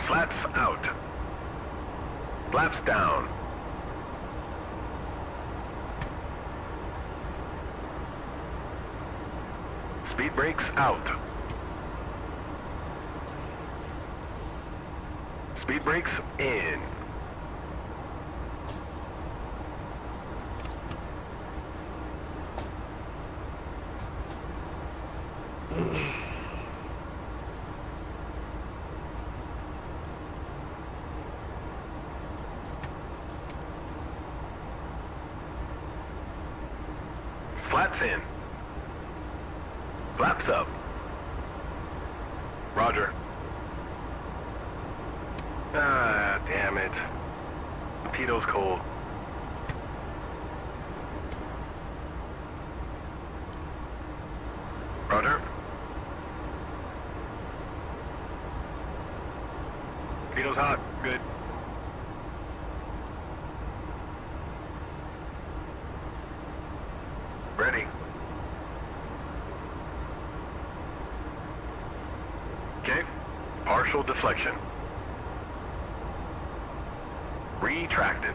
Slats out. Flaps down. Speed brakes out. Speed brakes in. Slats in. Flaps up. Roger. Ah, damn it. Torpedo's cold. Roger. Torpedo's hot. Good. Ready. Okay. Partial deflection. Retracted.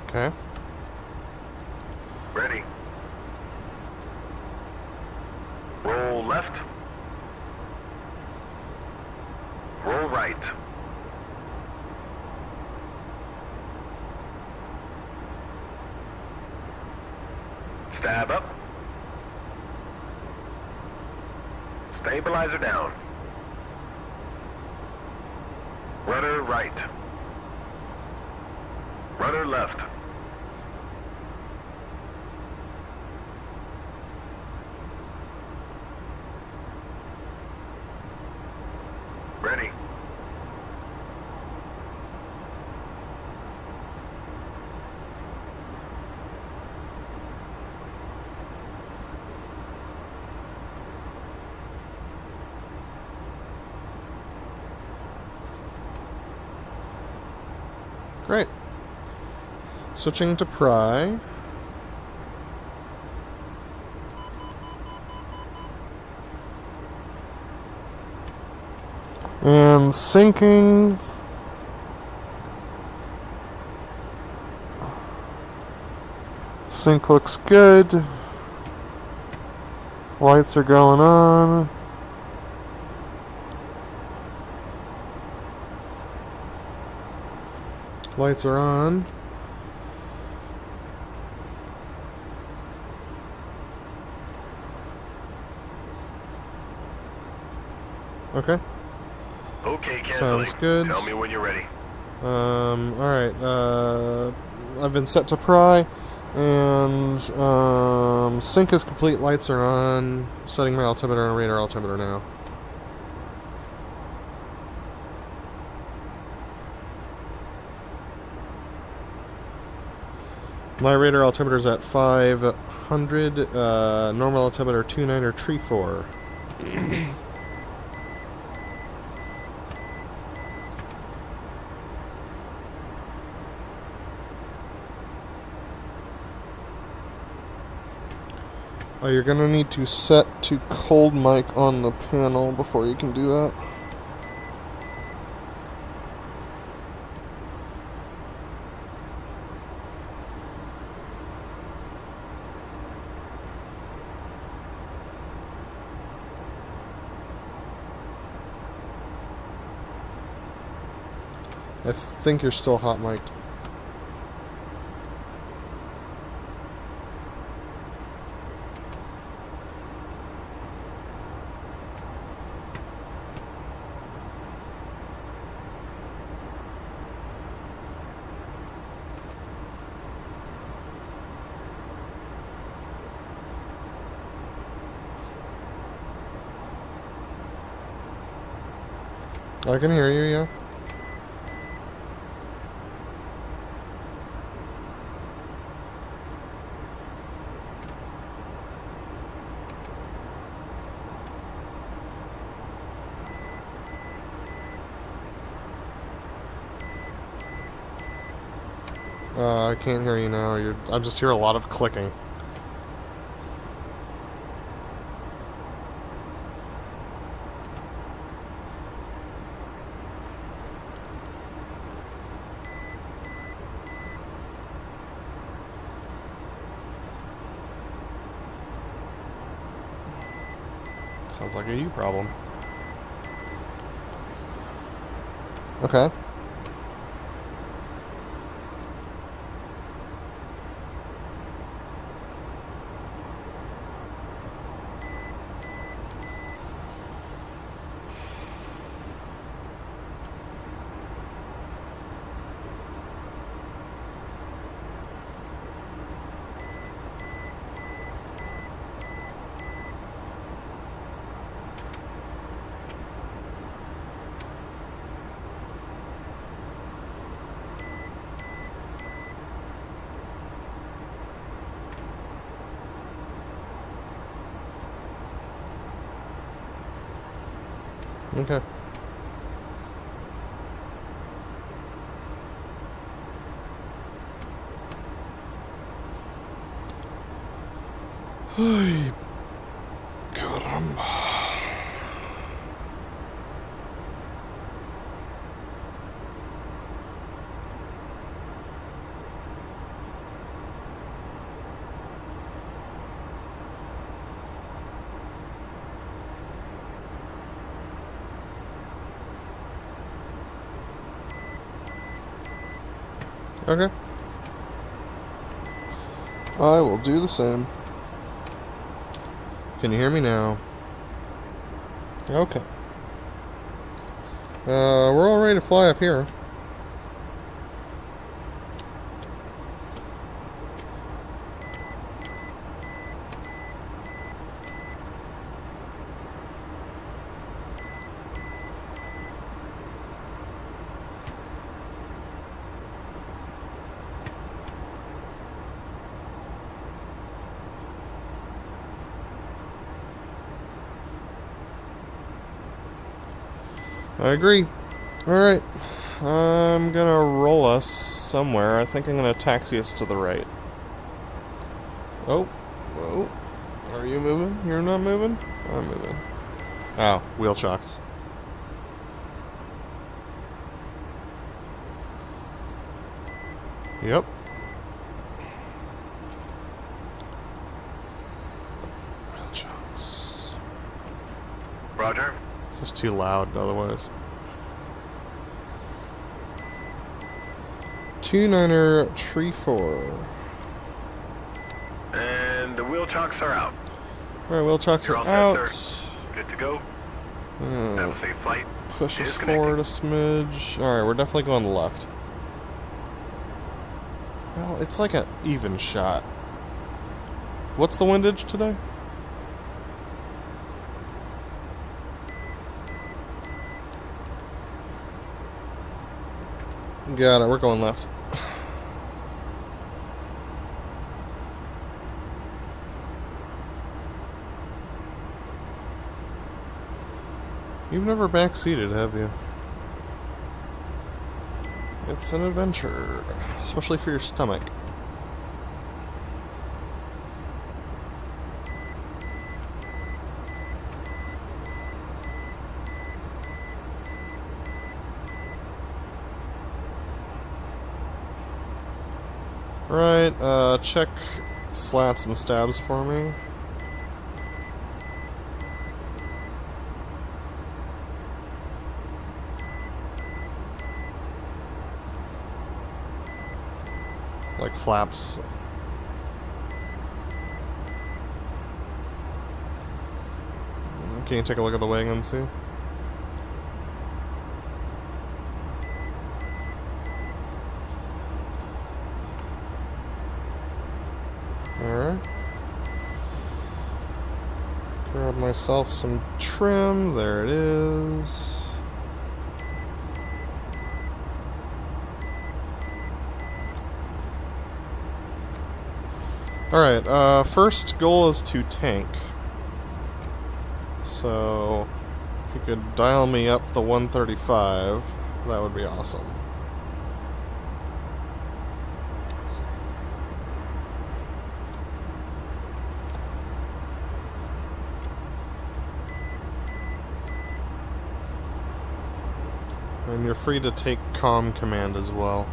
Okay. Ready. Roll left. Roll right. Stab up. Stabilizer down. Rudder right. Rudder left. Ready. Great. Switching to pry. And sinking. Sync looks good. Lights are going on. Lights are on. Okay. Okay, canceling. Sounds good. Tell me when you're ready. Alright, I've been set to pry, and, sync is complete, lights are on, setting my altimeter and radar altimeter now. My radar altimeter is at 500, normal altimeter 29er tree 4. Oh, you're gonna need to set to cold mic on the panel before you can do that. I think you're still hot mic'd. I can hear you, yeah. I can't hear you now. I just hear a lot of clicking. Sounds like a you problem. Okay. Okay. Ay, caramba. Okay. I will do the same. Can you hear me now? Okay. We're all ready to fly up here. I agree. Alright. I'm gonna roll us somewhere. I think I'm gonna taxi us to the right. Oh. Whoa. Are you moving? You're not moving? I'm moving. Oh, wheel chocks. Yep. Wheel chocks. Roger. Just too loud otherwise. 2-9er tree 4. And the wheel chocks are out. Alright, wheel chocks You're are all out. set, sir. Good to go. Have a safe flight. Push us Disconnecting. forward a smidge. Alright, we're definitely going left. Well, it's like an even shot. What's the windage today? Got it, we're going left. You've never backseated, have you? It's an adventure, especially for your stomach. Right, check slats and stabs for me. Like flaps. Can you take a look at the wing and see? Alright. Grab myself some trim. There it is. Alright, first goal is to tank. So, if you could dial me up the 135, that would be awesome. And you're free to take comm command as well.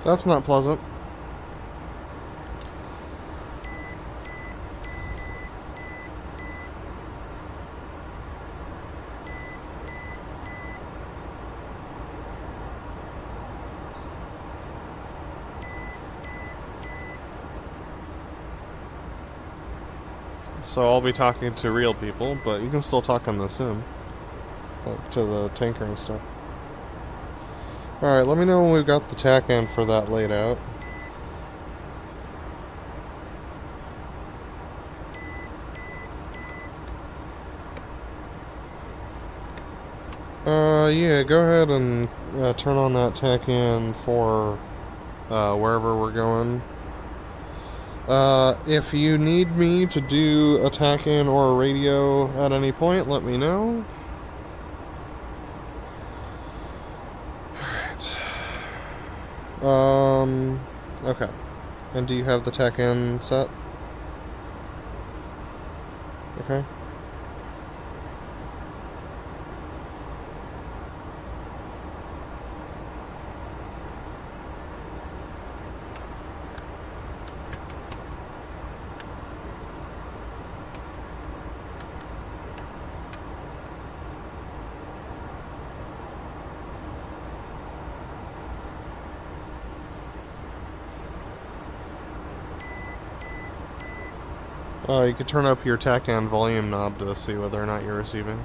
That's not pleasant. So I'll be talking to real people, but you can still talk on the sim. Like to the tanker and stuff. Alright, let me know when we've got the tack end for that laid out. Yeah, go ahead and turn on that tack end for wherever we're going. If you need me to do a tack in or a radio at any point, let me know. Alright. Okay. And do you have the tack in set? Okay. You could turn up your tack and volume knob to see whether or not you're receiving.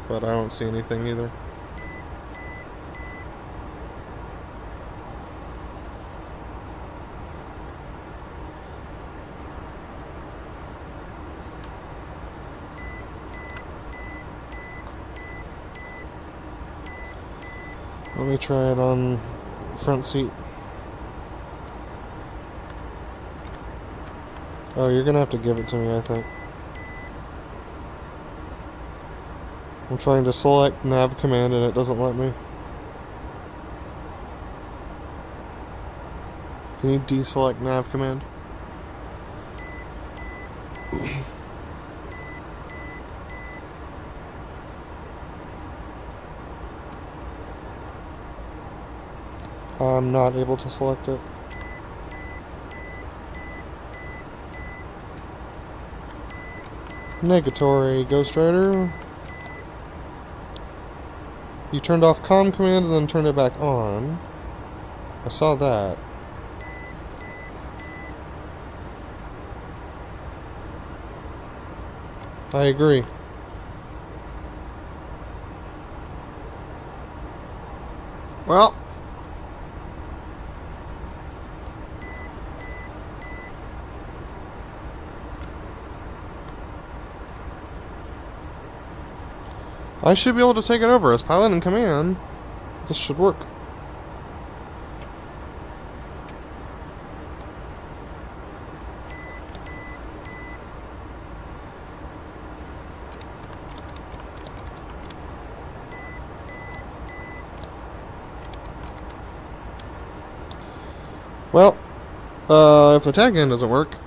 But I don't see anything either. Let me try it on front seat. Oh, you're gonna have to give it to me, I think. I'm trying to select nav command and it doesn't let me. Can you deselect nav command? I'm not able to select it. Negatory, Ghost Rider. You turned off comm command and then turned it back on. I saw that. I agree. Well. I should be able to take it over as pilot in command. This should work. Well, if the tag end doesn't work,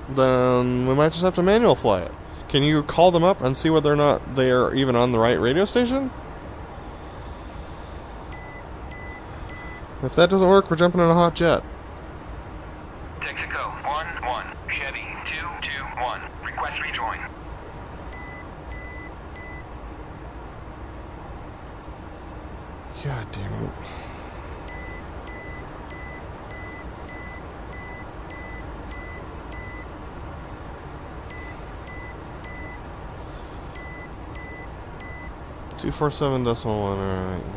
then we might just have to manual fly it. Can you call them up and see whether or not they are even on the right radio station? If that doesn't work, we're jumping in a hot jet. Texaco 1-1, Chevy 221, request rejoin. God damn it. .247.1.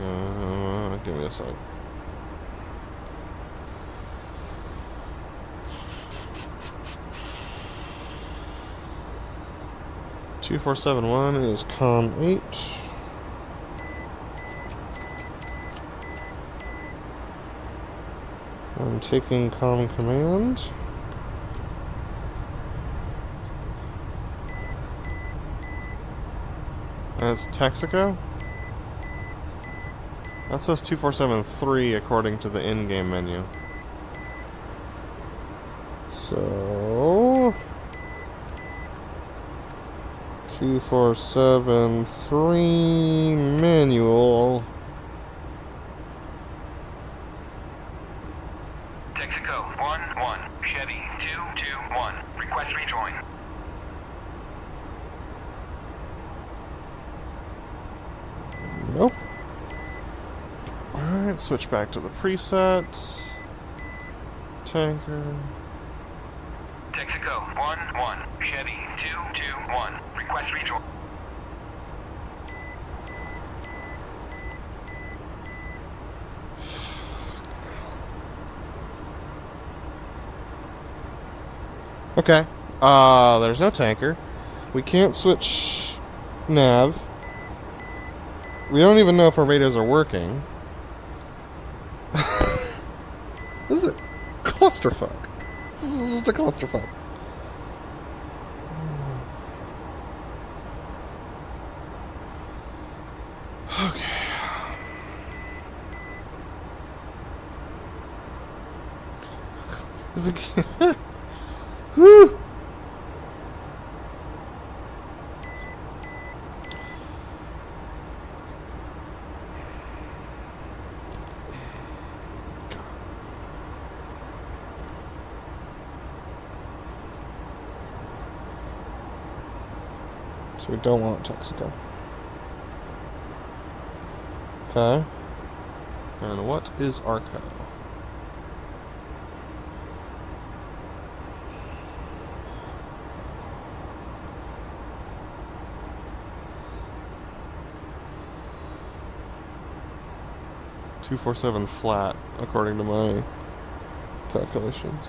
Alright, give me a sec. .2471 is COM 8. I'm taking COM command. That's Texaco. That says 2473 according to the in-game menu. So 2473 manual. Texaco 1-1, Chevy 221, request rejoin. Nope. Alright, switch back to the preset. Tanker. Texaco 1-1, Chevy 221, request rejoin. Okay. There's no tanker. We can't switch nav. We don't even know if our radios are working. This is a clusterfuck. This is just a clusterfuck. Okay. Whew. So we don't want Texaco. Okay. And what is Arco? .247 flat, according to my calculations.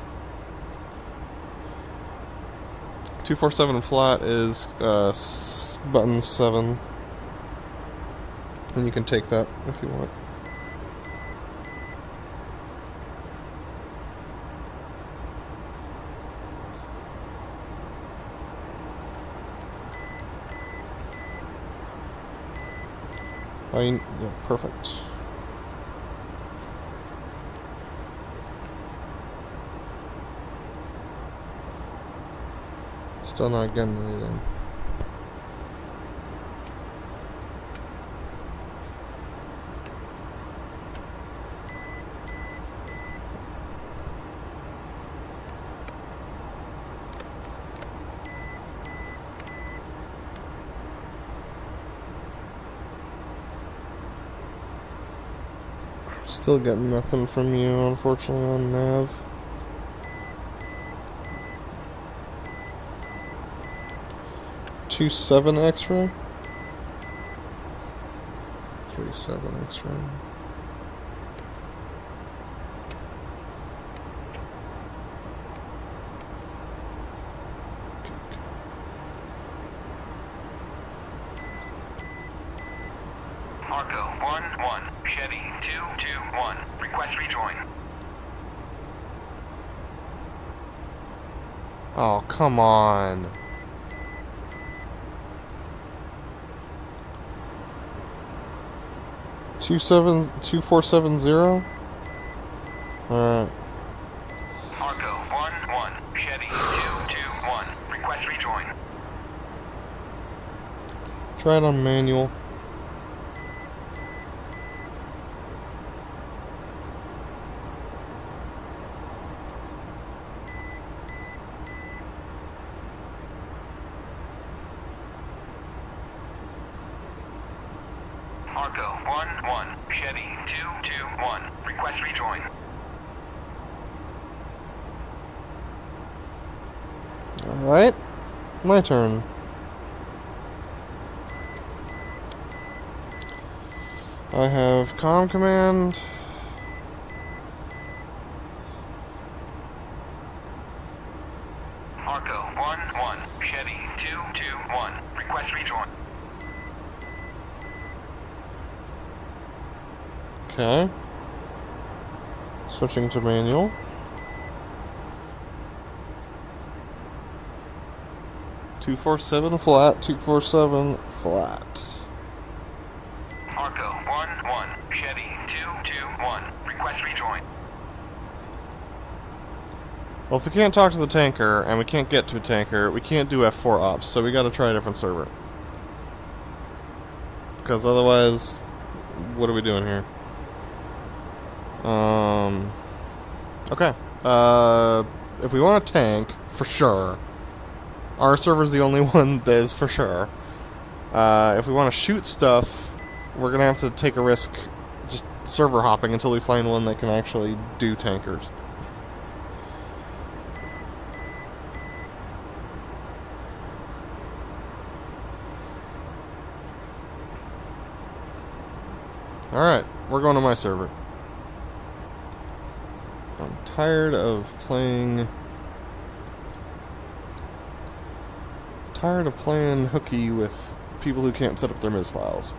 247 flat is button 7. And you can take that if you want. Yeah, perfect. Still not getting anything. Still getting nothing from you, unfortunately, on nav. .27 X-ray. 37 X-ray. Arco 1-1, Chevy 221, request rejoin. Oh, come on. .247.0. Alright. Try it on manual. Marco 1-1, Chevy 2-2-1. Request rejoin. Alright. My turn. I have comm command. Marco 1-1, Chevy 2-2-1. Request rejoin. Okay. Switching to manual. (247) flat, 247 flat. Marco 1-1, Chevy 2-2-1. Request rejoin. Well, if we can't talk to the tanker, and we can't get to a tanker, we can't do F4 ops, so we gotta try a different server. Because otherwise, what are we doing here? Okay. If we want a tank, for sure. Our server's the only one that is for sure. If we want to shoot stuff, we're gonna have to take a risk just server hopping until we find one that can actually do tankers. Alright, we're going to my server. I'm tired of playing hooky with people who can't set up their MIS files.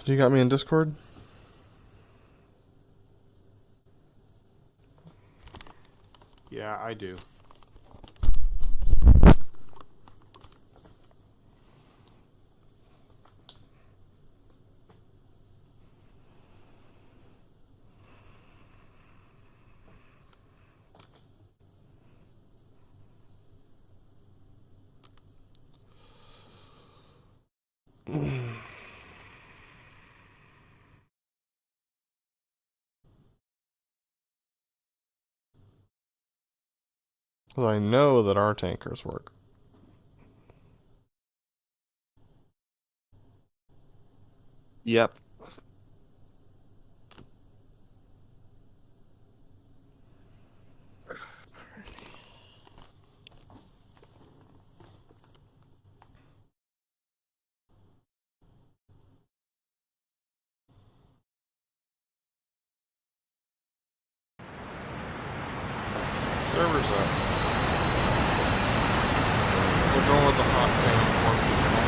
Do you got me in Discord? Yeah, I do. Because I know that our tankers work. Yep. Server's up. We're going with the hot fan force this time.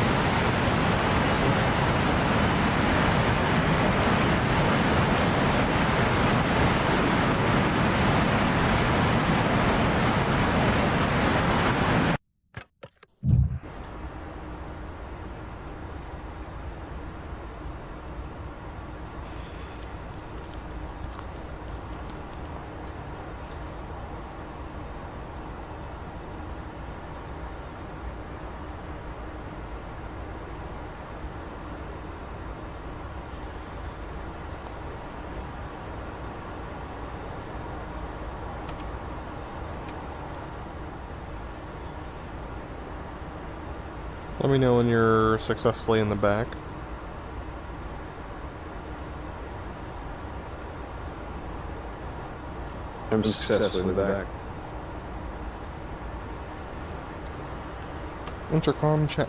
Let me know when you're successfully in the back. I'm successfully in the back. Intercom check.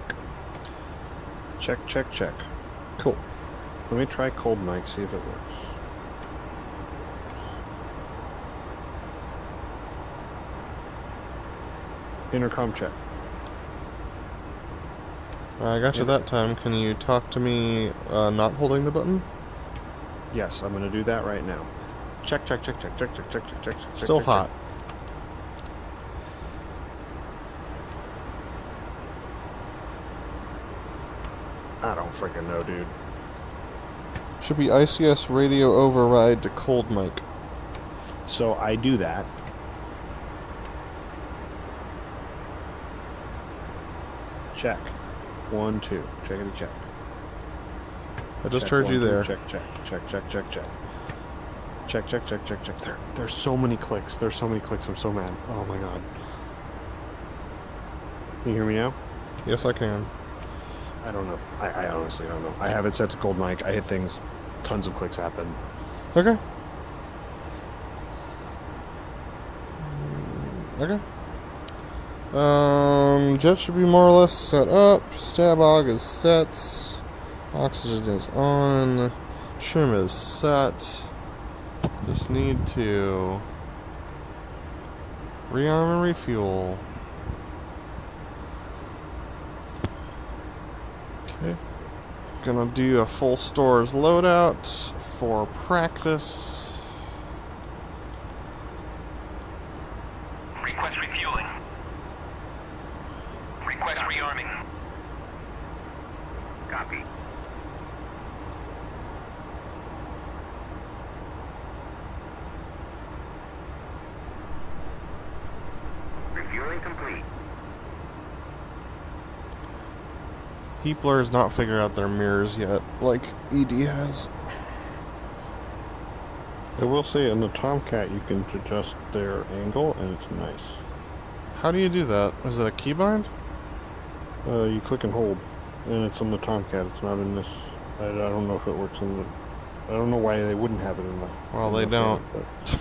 Check, check, check. Cool. Let me try cold mic, see if it works. Intercom check. I got you that time. Can you talk to me not holding the button? Yes, I'm going to do that right now. Check, check, check, check, check, check, check, check, check. Still check, hot. I don't freaking know, dude. Should be ICS radio override to cold mic. So I do that. Check. 1, 2. Checkity check. I just Check, heard 1, you 2, there. Check. Check. There's so many clicks. I'm so mad. Oh my god. Can you hear me now? Yes, I can. I don't know. I honestly don't know. I have it set to cold mic. I hit things. Tons of clicks happen. Okay. Okay. Jet should be more or less set up. Stabog is set. Oxygen is on. Trim is set. Just need to rearm and refuel. Okay. Gonna do a full stores loadout for practice. Request refueling. Request rearming. Copy. Refueling complete. Heapler has not figured out their mirrors yet, like ED has. I will say on the Tomcat you can adjust their angle and it's nice. How do you do that? Is it a keybind? You click and hold, and it's on the Tomcat. It's not in this. I don't know if it works in the. I don't know why they wouldn't have it in the. Well, in they the don't. fan,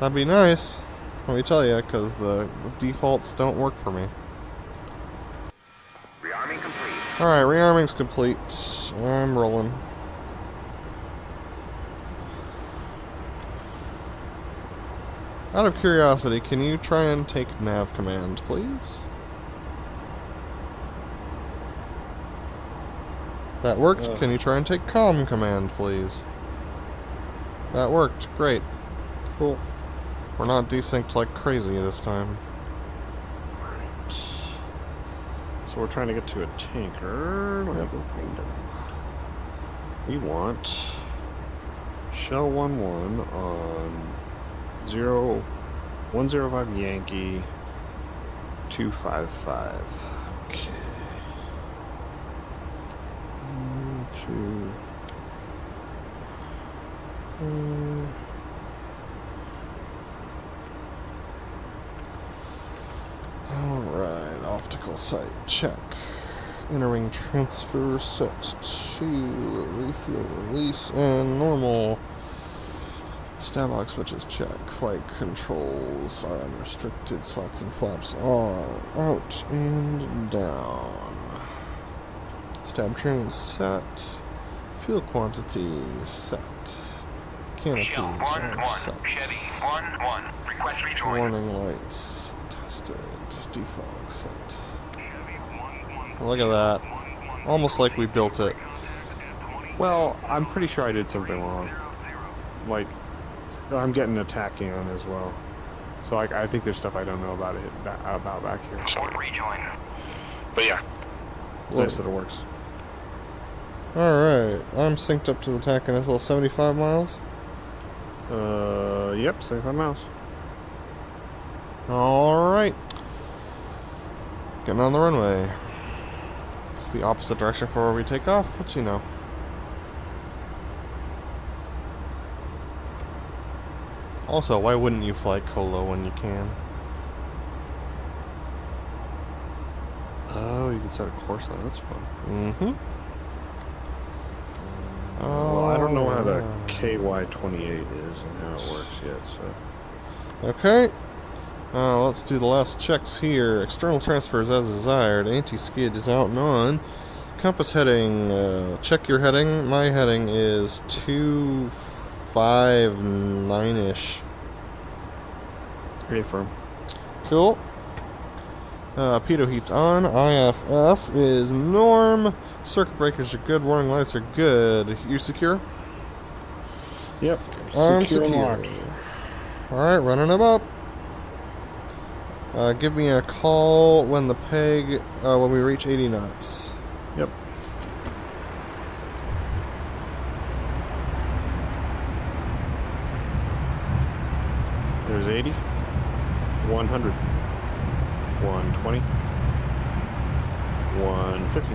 That'd be nice. Let me tell you, because the defaults don't work for me. Rearming complete. Alright, rearming's complete. I'm rolling. Out of curiosity, can you try and take nav command, please? That worked. Can you try and take comm command, please? That worked. Great. Cool. We're not desynced like crazy this time. Alright. So we're trying to get to a tanker. Let me go find him. We want Shell 11 on 105 Yankee 255. Okay. 1, 2. Alright, optical sight check. Entering transfer set to refuel release and normal. Stabbox switches check. Flight controls are unrestricted. Slots and flaps are out and down. Stab trim is set. Fuel quantity set. Canopies Shell are 1-1. set. Chevy 1-1. Request rejoin. Warning lights tested. Defog set. Look at that. Almost like we built it. Well, I'm pretty sure I did something wrong. Like, I'm getting attacking on as well. So I think there's stuff I don't know about about back here. Rejoin. But yeah, It's nice that it works. Alright, I'm synced up to the TACAN as well. 75 miles. Yep, 75 miles. Alright. Getting on the runway. It's the opposite direction for where we take off, but you know. Also, why wouldn't you fly Kola when you can? Oh, you can set a course on it. That's fun. Mm-hmm. Well, I don't know how the KY28 is and how it works yet, so... Okay. Let's do the last checks here. External transfers as desired. Anti-skid is out and on. Compass heading. Check your heading. My heading is 259-ish. Reaffirm. Cool. Pitot heat's on. IFF is norm. Circuit breakers are good. Warning lights are good. You secure? Yep. I'm Secure and secure. locked. Alright, running them up. Give me a call when the peg, when we reach 80 knots. Yep. There's 80, 100, 120, 150,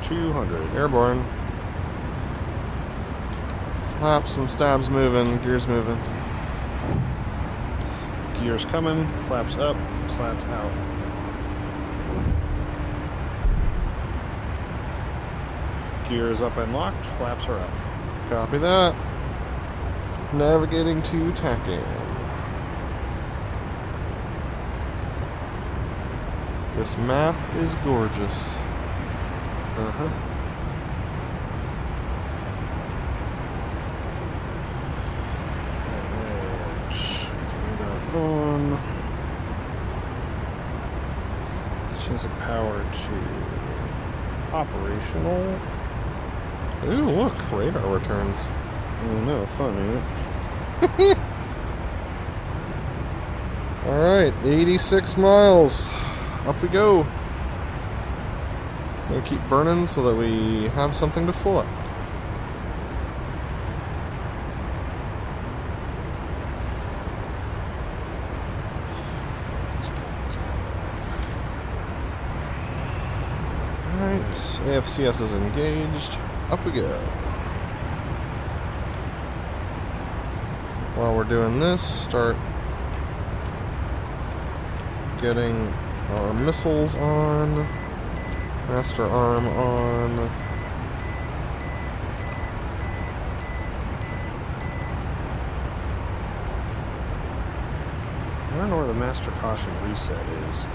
200. Airborne. Flaps and stabs moving, gears moving. Gears coming, flaps up, slats out. Gears up and locked, flaps are up. Copy that. Navigating to TACAN. This map is gorgeous. Uh-huh. On. Change the power to operational. Ooh, look, radar returns. No fun, ain't it? Alright, 86 miles. Up we go. Gonna keep burning so that we have something to fill up. Alright, AFCS is engaged. Up we go. While we're doing this, start getting our missiles on, master arm on. I don't know where the master caution reset is.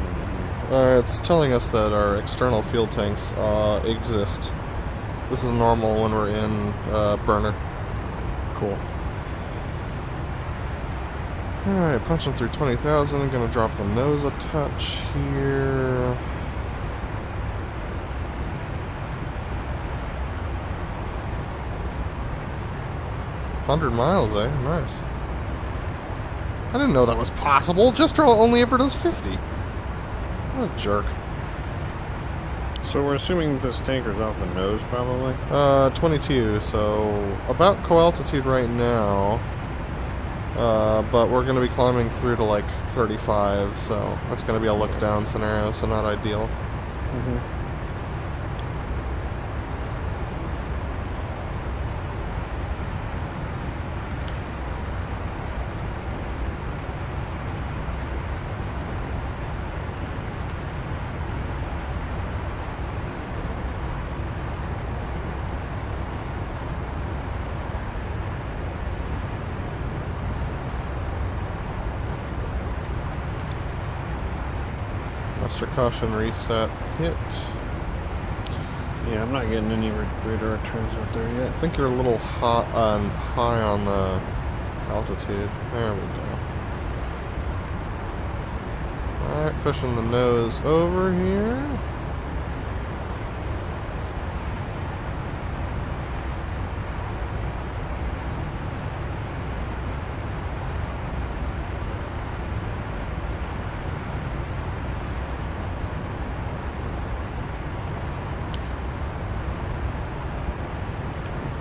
It's telling us that our external fuel tanks exist. This is normal when we're in burner. Cool. Alright, punching through 20,000. I'm gonna drop the nose a touch here. $100 miles, eh? Nice. I didn't know that was possible. Jestro only ever does 50. What a jerk. So we're assuming this tanker's off the nose, probably? 22, so about co-altitude right now. But we're going to be climbing through to like 35, so that's going to be a look-down scenario, so not ideal. Mm-hmm. Master caution reset hit. Yeah, I'm not getting any radar returns out there yet. I think you're a little high on the altitude. There we go. Alright, pushing the nose over here.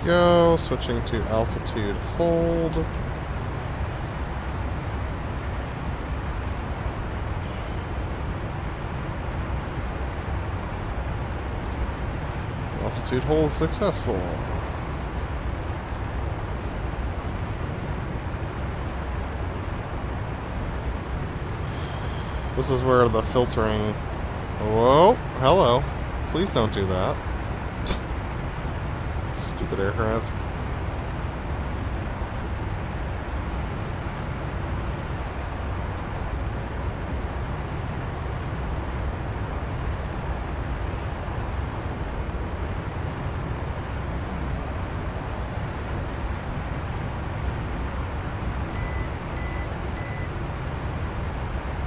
Go, switching to altitude hold. Altitude hold successful. This is where the filtering... Whoa, hello. Please don't do that. Stupid aircraft.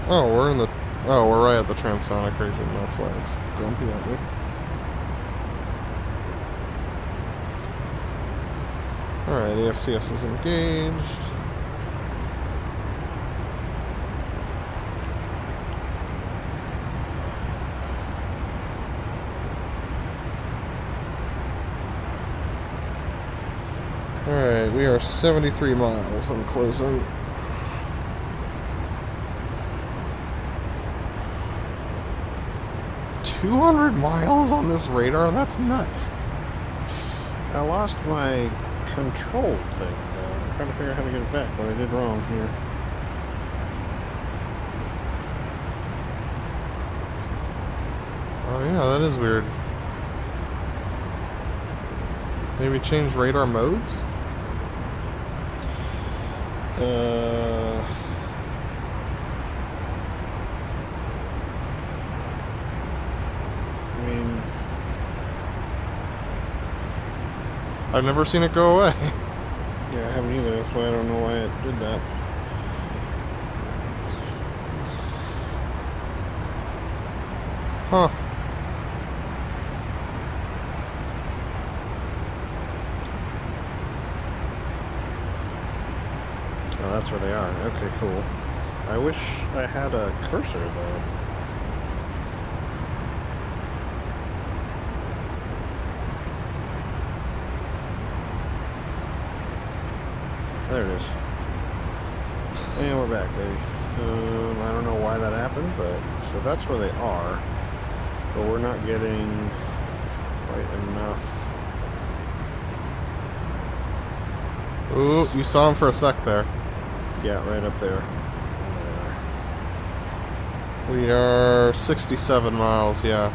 Oh, we're in the... Oh, we're right at the transonic region. That's why it's grumpy at me. Alright, AFCS is engaged. Okay, we are 73 miles on closing. $200 miles on this radar? That's nuts. I lost my control thing. I'm trying to figure out how to get it back, what I did wrong here. Oh yeah, that is weird. Maybe change radar modes? I mean, I've never seen it go away. yeah, I haven't either. That's why I don't know why it did that. Huh. Oh, that's where they are. Okay, cool. I wish I had a cursor, though. There it is. And we're back, baby. I don't know why that happened, but... So that's where they are. But we're not getting quite enough. Ooh, you saw him for a sec there. Yeah, right up there. We are 67 miles, yeah.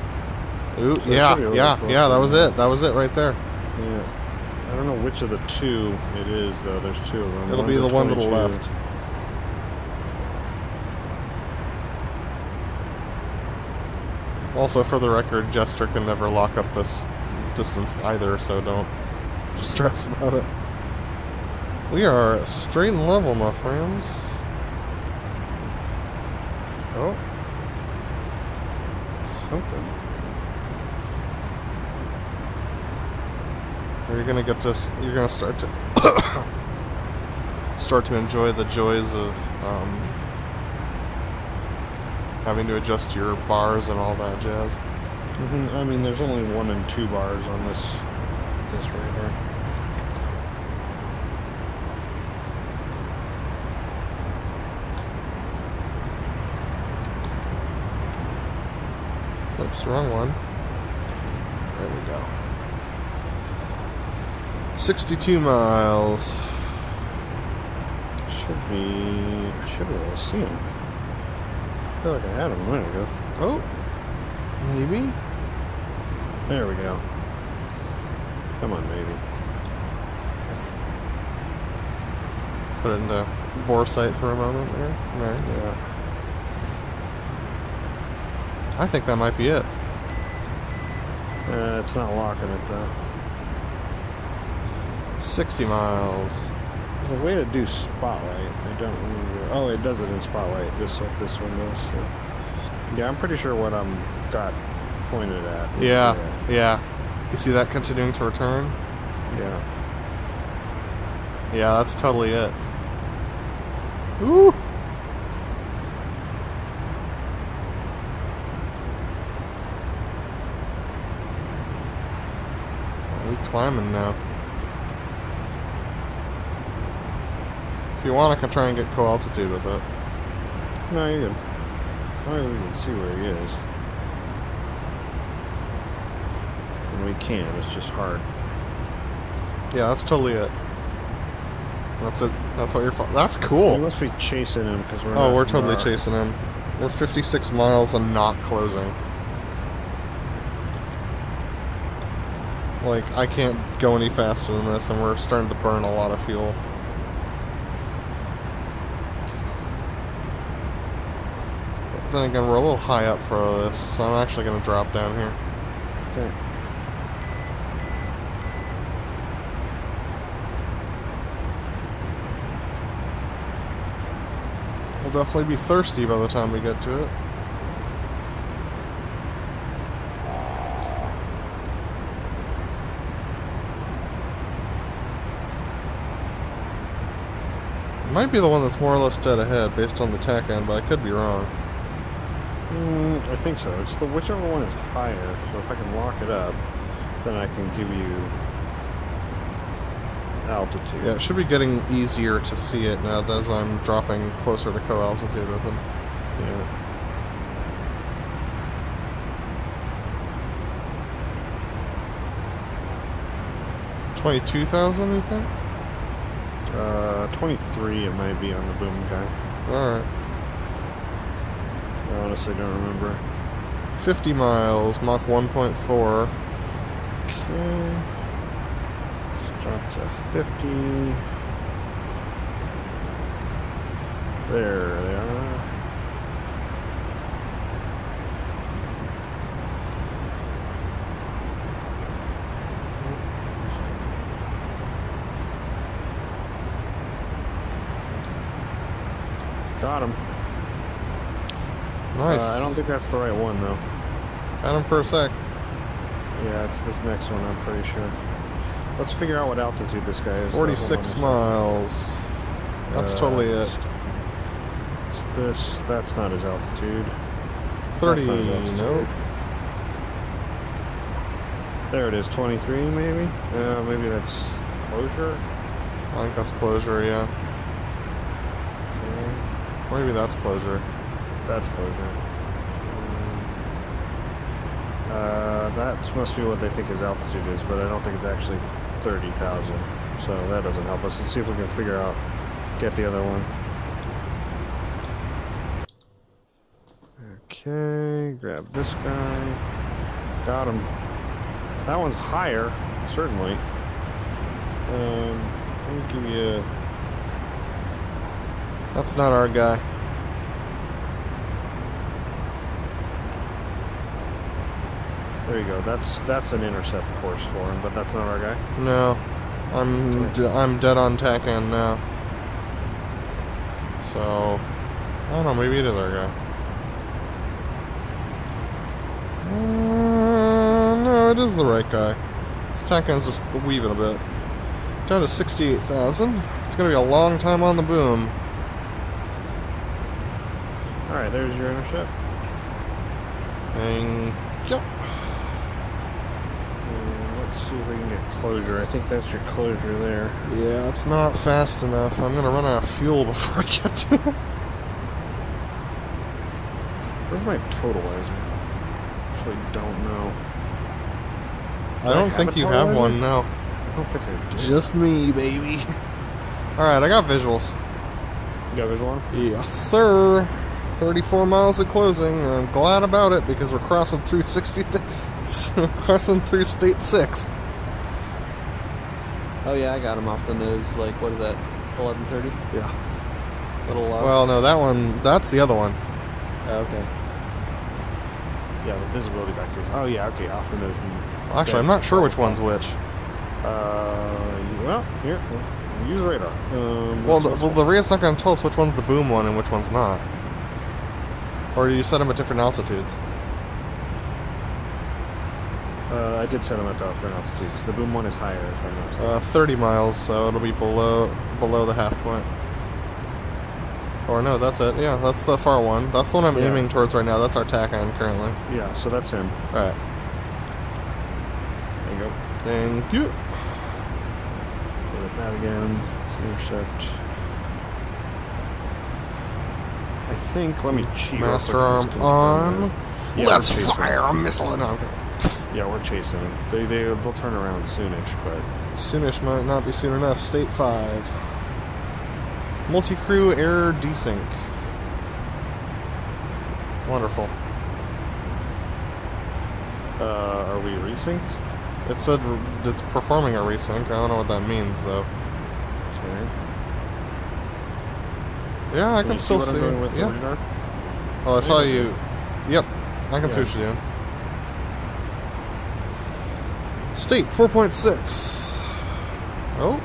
Ooh, So yeah, it should be a little yeah, closer yeah, that was than it. That was it right there. Yeah. I don't know which of the two it is, though. There's two of them. It'll be the One's a one to the 22. left. Also, for the record, Jester can never lock up this distance either, so don't stress about it. We are straight and level, my friends. Oh. Something. You're gonna get to. You're gonna start to start to enjoy the joys of having to adjust your bars and all that jazz. I mean, there's only 1 and 2 bars on this radar. Oops, wrong one. There we go. 62 miles. I should be able to see him. I feel like I had him a minute ago. Oh, maybe. There we go. Come on, baby. Put it into bore sight for a moment there. Nice. Yeah. I think that might be it. It's not locking it, though. 60 miles. There's a way to do spotlight. I don't remember. Oh, it does it in spotlight. This one does. So. Yeah, I'm pretty sure what I'm got pointed at. Yeah. You see that continuing to return? Yeah. Yeah, that's totally it. Ooh! We're climbing now. If you want, I can try and get co-altitude with it. No, you're good. As long as we can see where he is. And we can, it's just hard. Yeah, that's totally it. That's it. That's what you're. That's cool. We must be chasing him because we're. Oh, we're totally chasing him. We're 56 miles and not closing. Like, I can't go any faster than this, and we're starting to burn a lot of fuel. But then again, we're a little high up for this, so I'm actually going to drop down here. Okay. We'll definitely be thirsty by the time we get to it. It might be the one that's more or less dead ahead based on the tack end, but I could be wrong. I think so. It's the whichever one is higher. So if I can lock it up, then I can give you altitude. Yeah, it should be getting easier to see it now as I'm dropping closer to co-altitude with him. Yeah. $22,000, you think? 23 it might be on the boom guy. Alright. I honestly don't remember. 50 miles, Mach 1.4. Okay. Start to 50. There they are. Got him. Nice. I don't think that's the right one, though. Had him for a sec. Yeah, it's this next one, I'm pretty sure. Let's figure out what altitude this guy is. 46 miles. That's totally it. That's not his altitude. 30, That's not his altitude. nope. There it is, 23 maybe? Maybe that's closure? I think that's closure, yeah. Okay. Maybe that's closure. That's closure. That must be what they think his altitude is, but I don't think it's actually 30,000. So that doesn't help us. Let's see if we can figure out, get the other one. Okay, grab this guy. Got him. That one's higher, certainly. Let me give you a... That's not our guy. There you go. That's an intercept course for him, but that's not our guy. No. I'm dead on tack end now. So, I don't know, maybe it is our guy. No, it is the right guy. His tack end's just weaving a bit. Down to 68,000. It's gonna be a long time on the boom. Alright, there's your intercept. And, yep. Let's see if we can get closure. I think that's your closure there. Yeah, it's not fast enough. I'm gonna run out of fuel before I get to it. Where's my totalizer? Actually, don't know. I don't think you have one, no. I don't think I do. Just me, baby. Alright, I got visuals. You got visual on? Yes, sir. 34 miles at closing. I'm glad about it because we're crossing through crossing through state 6. Oh yeah, I got him off the nose. Like, what is that? 11:30. Yeah. Little. Well, no, that one. That's the other one. Oh, okay. Yeah, the visibility back here. Oh yeah, okay, off the nose. Actually, I'm not sure which one's which. Well, here, use radar. Well, the radio's not going to tell us which one's the boom one and which one's not. Or you set them at different altitudes? I did set them at different altitudes. The boom one is higher, if I'm not mistaken. 30 miles, so it'll be below the half point. Or no, that's it. Yeah, that's the far one. That's the one I'm aiming towards right now. That's our tack end currently. Yeah, so that's him. Alright. There you go. Thank you. Look at that again. Let's intercept. I think, let me cheat. Master arm on. Yeah, Let's fire a missile. No, okay. Yeah, we're chasing them. They'll turn around soonish, but... Soonish might not be soon enough. State 5. Multi-crew error desync. Wonderful. Are we resynced? It said it's performing a resync. I don't know what that means, though. Okay. Yeah, I can still see. I'm doing with the Yeah. radar? Oh, I saw you. Yep, I can see what you're doing. State 4.6. Oh.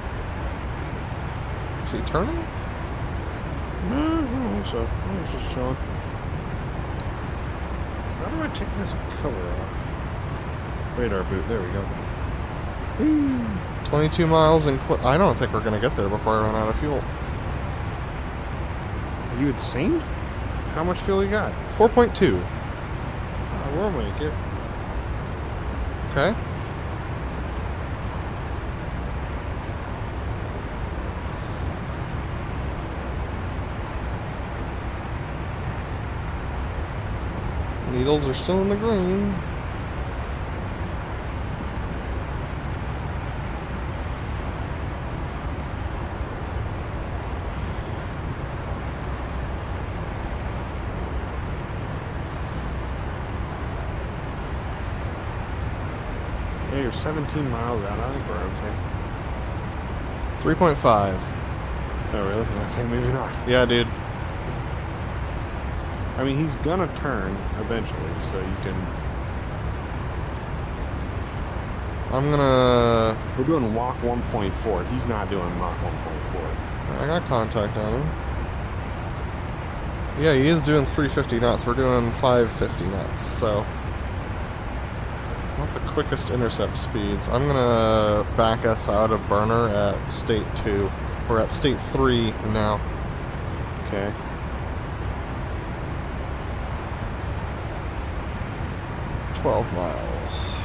Is he turning? No, I don't think so. I was just chilling. How do I take this cover off? Radar boot. There we go. Whee. 22 miles and I don't think we're going to get there before I run out of fuel. Are you insane? How much fuel you got? 4.2. We'll make it. Okay. Needles are still in the green. Yeah, you're 17 miles out. I think we're okay. 3.5. Oh, really? Okay, maybe not. Yeah, dude. I mean, he's gonna turn eventually, so you can... I'm gonna... We're doing Mach 1.4. He's not doing Mach 1.4. I got contact on him. Yeah, he is doing 350 knots. We're doing 550 knots, so... Not the quickest intercept speeds. I'm gonna back us out of burner at state 2. We're at state 3 now. Okay. miles.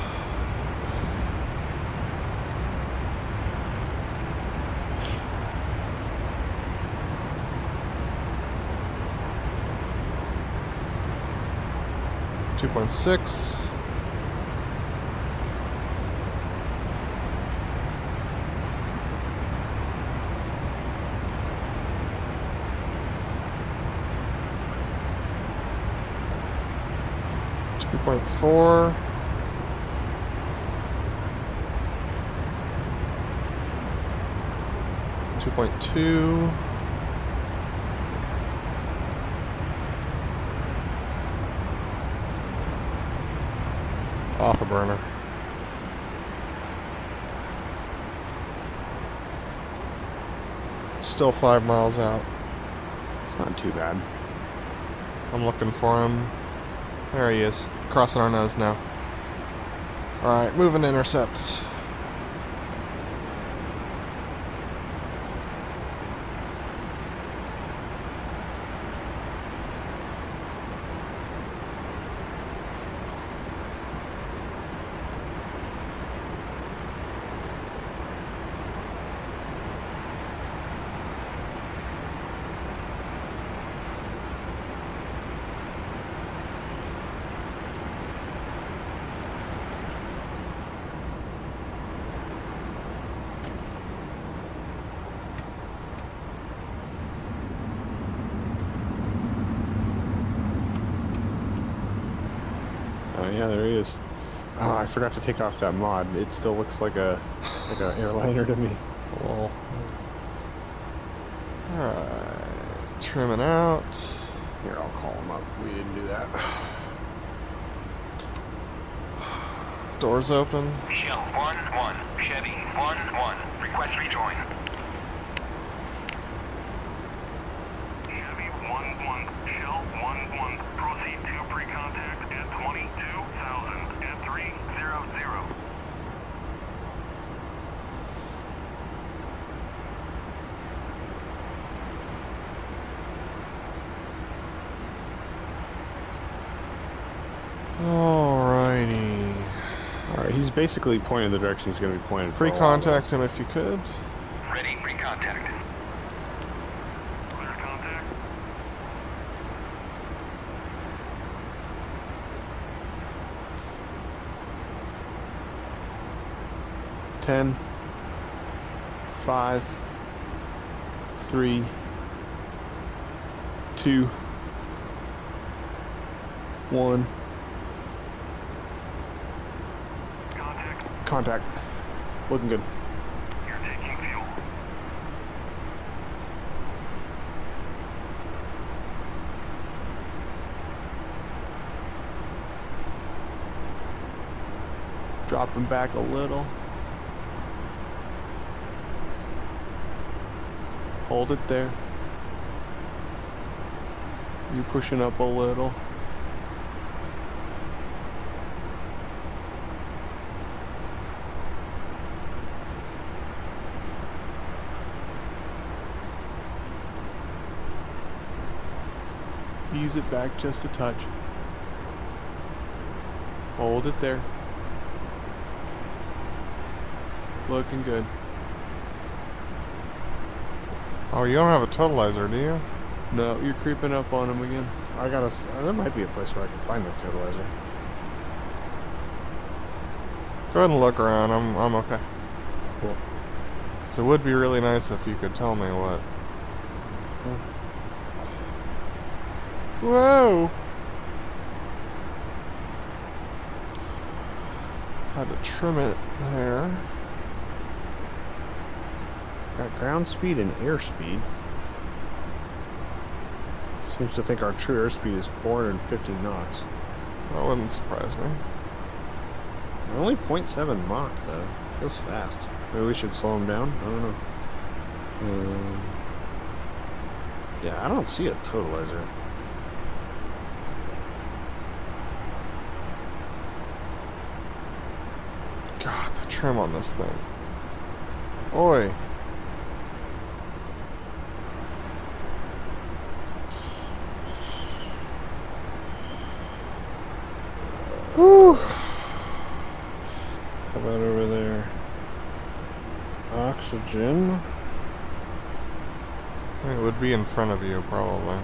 .6. .4. 2.2. Off a burner. Still 5 miles out. It's not too bad. I'm looking for him. There he is. Crossing our nose now. Alright, moving to intercept. Oh yeah, there he is. Oh, I forgot to take off that mod. It still looks like a airliner to me. Well, alright, trimming out. Here, I'll call him up. We didn't do that. Doors open. Shell 1-1, Chevy 1-1, request rejoin. Chevy 1-1, Shell 1-1, proceed to pre-contact at 22,000 at 300. Alrighty. Alright, he's basically pointing the direction he's going to be pointed for a while, Pre-contact him if you could. Ready, pre-contact. Clear contact. though. 10, 5, 3, 2, 1. Contact. Looking good. You're taking fuel. Dropping back a little. Hold it there. You pushing up a little. Ease it back just a touch. Hold it there. Looking good. Oh, you don't have a totalizer, do you? No, you're creeping up on him again. I gotta. There might be a place where I can find this totalizer. Go ahead and look around. I'm okay. Cool. So it would be really nice if you could tell me what. Whoa! Had to trim it there. Got ground speed and airspeed. Seems to think our true airspeed is 450 knots. That wouldn't surprise me. Only 0.7 Mach though. Feels fast. Maybe we should slow him down? I don't know. Yeah, I don't see a totalizer. God, the trim on this thing. Oi. Whew. How about over there? Oxygen. It would be in front of you, probably.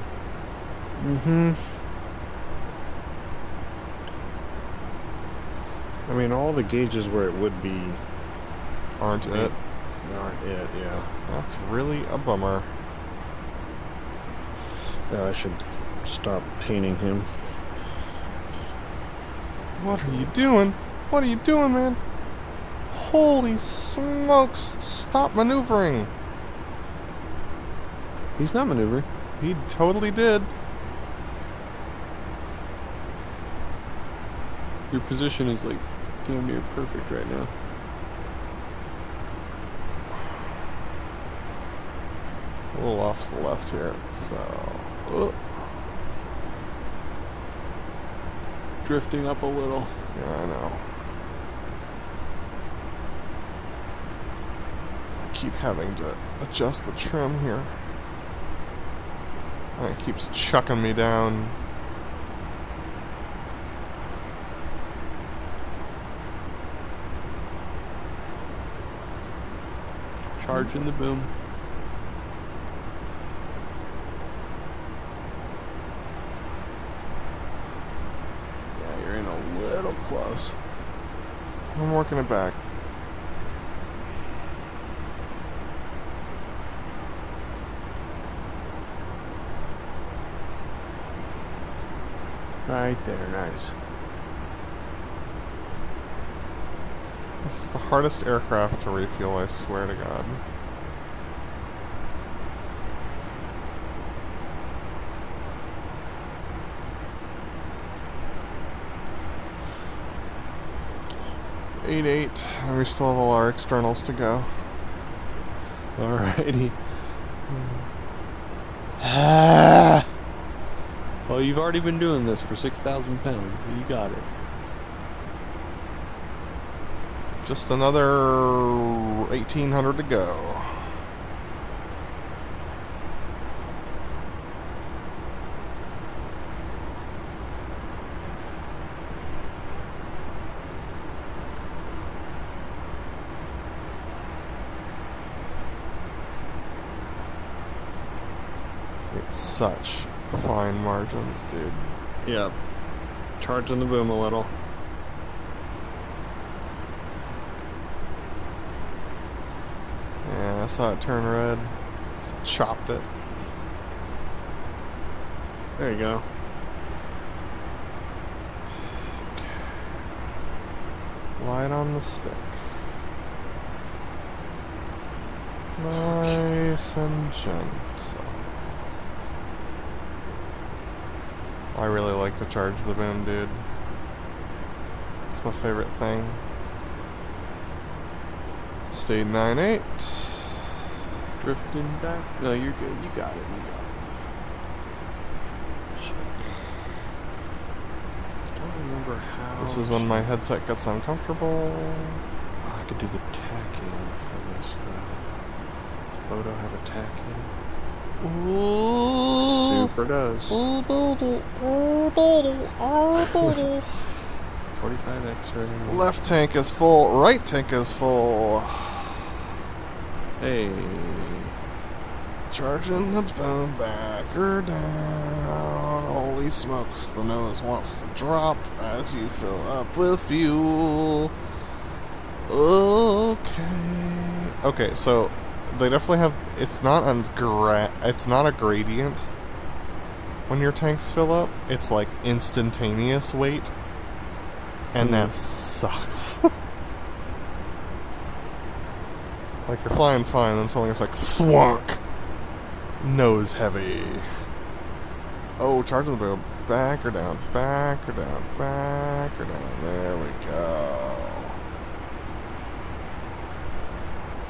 Mm-hmm. I mean, all the gauges where it would be Aren't it? aren't it, yeah. That's really a bummer. Yeah, I should stop painting him. What are you doing? What are you doing, man? Holy smokes! Stop maneuvering! He's not maneuvering. He totally did. Your position is like damn near perfect right now. A little off to the left here, so... Drifting up a little. Yeah, I know. I keep having to adjust the trim here. And it keeps chucking me down. Charging the boom. Yeah, you're in a little close. I'm working it back. Right there, nice. This is the hardest aircraft to refuel, I swear to God. .88, and we still have all our externals to go. Alrighty. Well, you've already been doing this for 6,000 pounds, so you got it. Just another 1,800 to go. It's such fine margins, dude. Yep. Charging the boom a little. Yeah, I saw it turn red. Just chopped it. There you go. Light on the stick. Nice and gentle. I really like to charge the boom, dude. It's my favorite thing. Stayed 9.8. Drifting back. No, you're good. You got it. You got it. Check. Don't remember how. This is when my headset gets uncomfortable. Oh, I could do the tack in for this though. Does Bodo have a tack in? Ooh. Super does. 45 X-ray. Left tank is full. Right tank is full. Hey. Charging the boom back or down. Holy Holy smokes, the nose wants to drop as you fill up with fuel. Okay, so they definitely have, it's not a gradient when your tanks fill up. It's like instantaneous weight. And that sucks. Like you're flying fine, then suddenly it's like thwonk. Nose heavy. Oh, charge the boom. Back or down, back or down, back or down. There we go.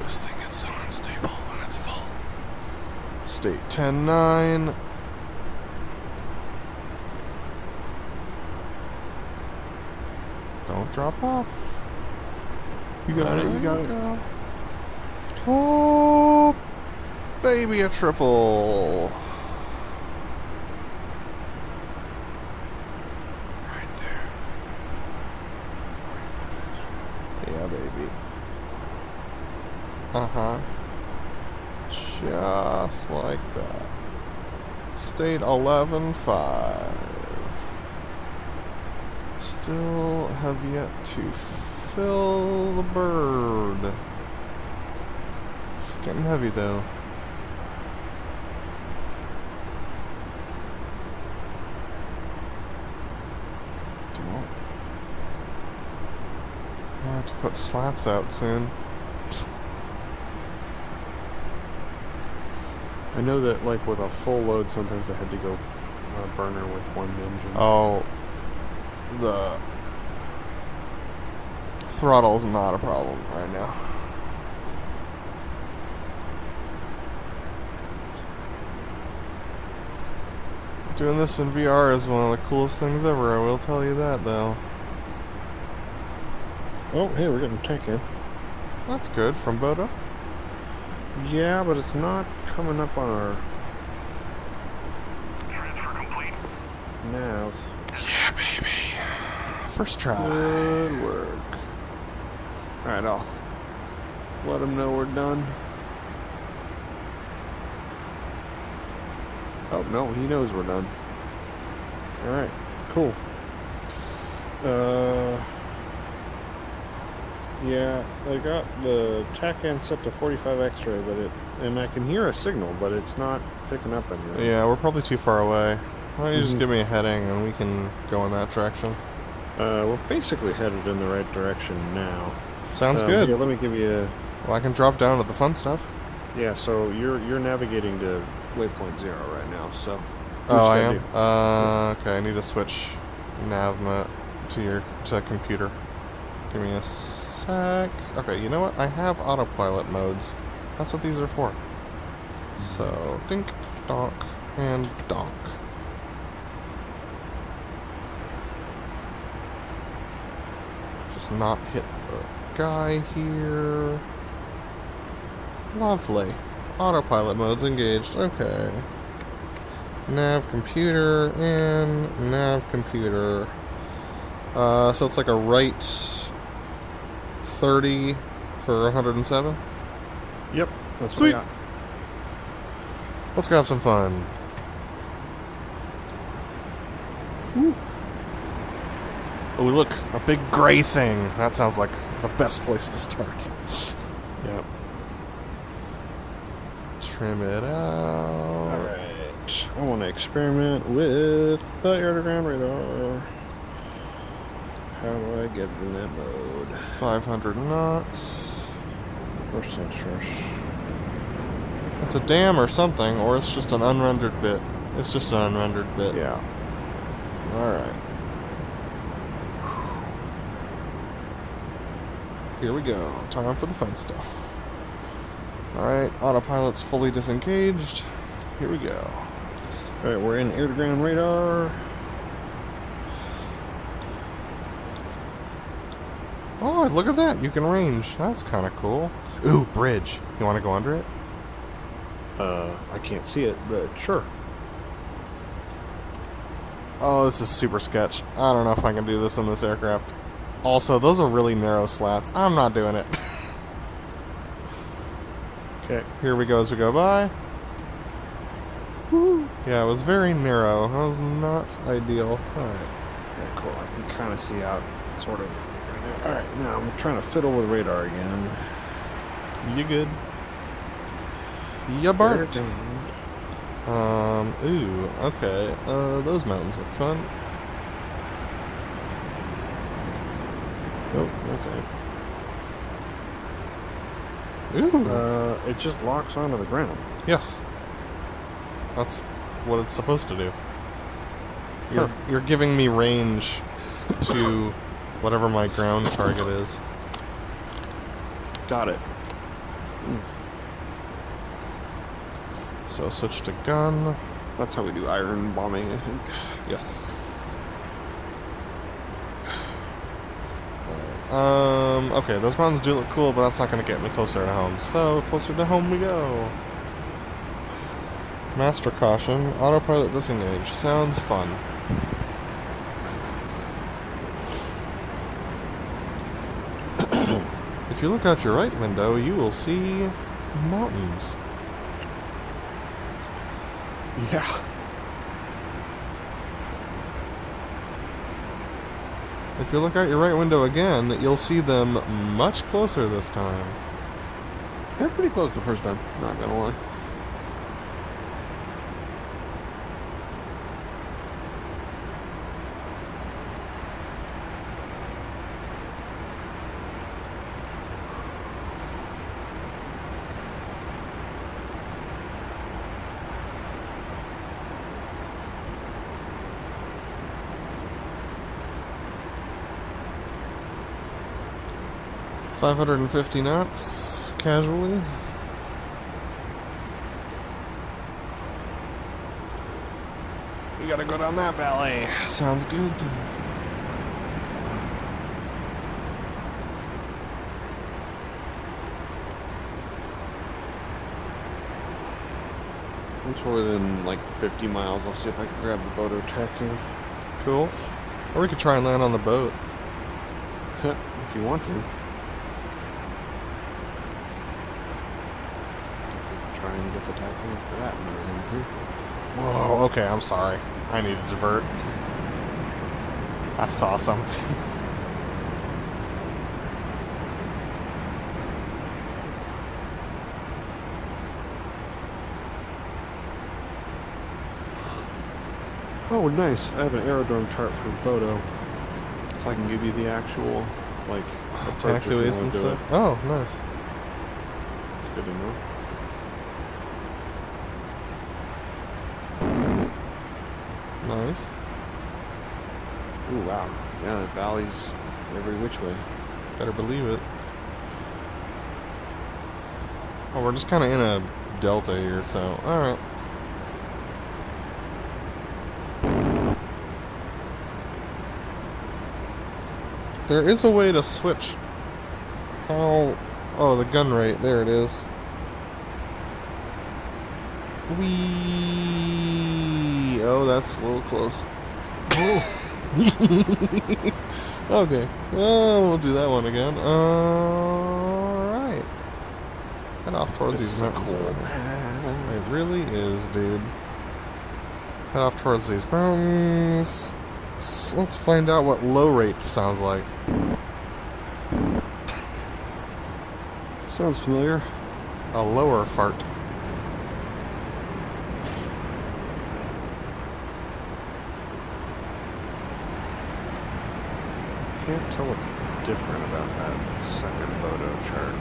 This thing is so unstable when it's full. State 10-9. Don't drop off. You got it, you got it. Oh, baby, a triple. Right there. Yeah, baby. Uh-huh. Just like that. State 11-5. Still have yet to fill the bird. It's getting heavy though. I have to put slats out soon. I know that, like, with a full load, sometimes I had to go burner with one engine. Oh, the throttle's not a problem right now. Doing this in VR is one of the coolest things ever, I will tell you that, though. Oh, hey, we're getting tank in. That's good, from Bodo. Yeah, but it's not coming up on our Transfer complete. nav. Yeah, baby. First try. Good work. Alright, I'll let him know we're done. Oh, no, he knows we're done. Alright, cool. Yeah, I got the TACAN set to 45 X-ray, and I can hear a signal, but it's not picking up anything. Yeah, we're probably too far away. Why don't you just give me a heading and we can go in that direction? We're basically headed in the right direction now. Sounds good. Here, let me give you a... Well, I can drop down to the fun stuff. Yeah, so you're navigating to waypoint 0 right now, so... Oh, I am? Okay, I need to switch nav to computer. Give me a sec. Okay, you know what? I have autopilot modes. That's what these are for. So, dink, donk, and donk. Just not hit the guy here. Lovely. Autopilot mode's engaged. Okay. Nav computer and nav computer. So it's like a right 30 for 107. Yep, that's Sweet. what I got. Let's go have some fun. Ooh. Oh, look, a big gray thing. That sounds like the best place to start. Yep. Trim it out. Alright. I want to experiment with the air-to-ground radar. How do I get in that mode? 500 knots. First things first. It's a dam or something, or it's just an unrendered bit. It's just an unrendered bit. Yeah. Alright. Here we go. Time for the fun stuff. Alright, autopilot's fully disengaged. Here we go. Alright, we're in air-to-ground radar. Oh, look at that. You can range. That's kind of cool. Ooh, bridge. You want to go under it? I can't see it, but sure. Oh, this is super sketch. I don't know if I can do this in this aircraft. Also, those are really narrow slats. I'm not doing it. Okay. Here we go as we go by. Woo. Yeah, it was very narrow. That was not ideal. Alright. Okay, cool. I can kind of see out, sort of. Alright, now I'm trying to fiddle with radar again. You good? You burnt. Ooh, okay. Those mountains look fun. Oh, okay. Ooh. It just locks onto the ground. Yes. That's what it's supposed to do. Huh. You're giving me range to whatever my ground target is. Got it. So switch to gun. That's how we do iron bombing, I think. Yes. Okay, those mountains do look cool, but that's not going to get me closer to home. So, closer to home we go. Master caution, autopilot disengage. Sounds fun. If you look out your right window, you will see mountains. Yeah. If you look out your right window again, you'll see them much closer this time. They're pretty close the first time, not gonna lie. $550 knots, casually. You gotta go down that valley. Sounds good. Once we're within like 50 miles, I'll see if I can grab the boat tracking. Cool. Or we could try and land on the boat. If you want to. Try and get the tackling for that and everything too. Whoa, okay, I'm sorry. I need to divert. I saw something. Oh, nice. I have an aerodrome chart for Bodo. So I can give you the actual, like, approach if you Taxiways wanna and do stuff. it. Oh, nice. It's good to know. Nice. Ooh, wow. Yeah, the valley's every which way. Better believe it. Oh, we're just kind of in a delta here, so alright. There is a way to switch. How? Oh, the gun rate. There it is. Whee! Oh, that's a little close. Okay. We'll do that one again. Alright. Head off towards these mountains. It really is, dude. Head off towards these mountains. Let's find out what low rate sounds like. Sounds familiar. A lower fart. Can't tell what's different about that second Bodo chart.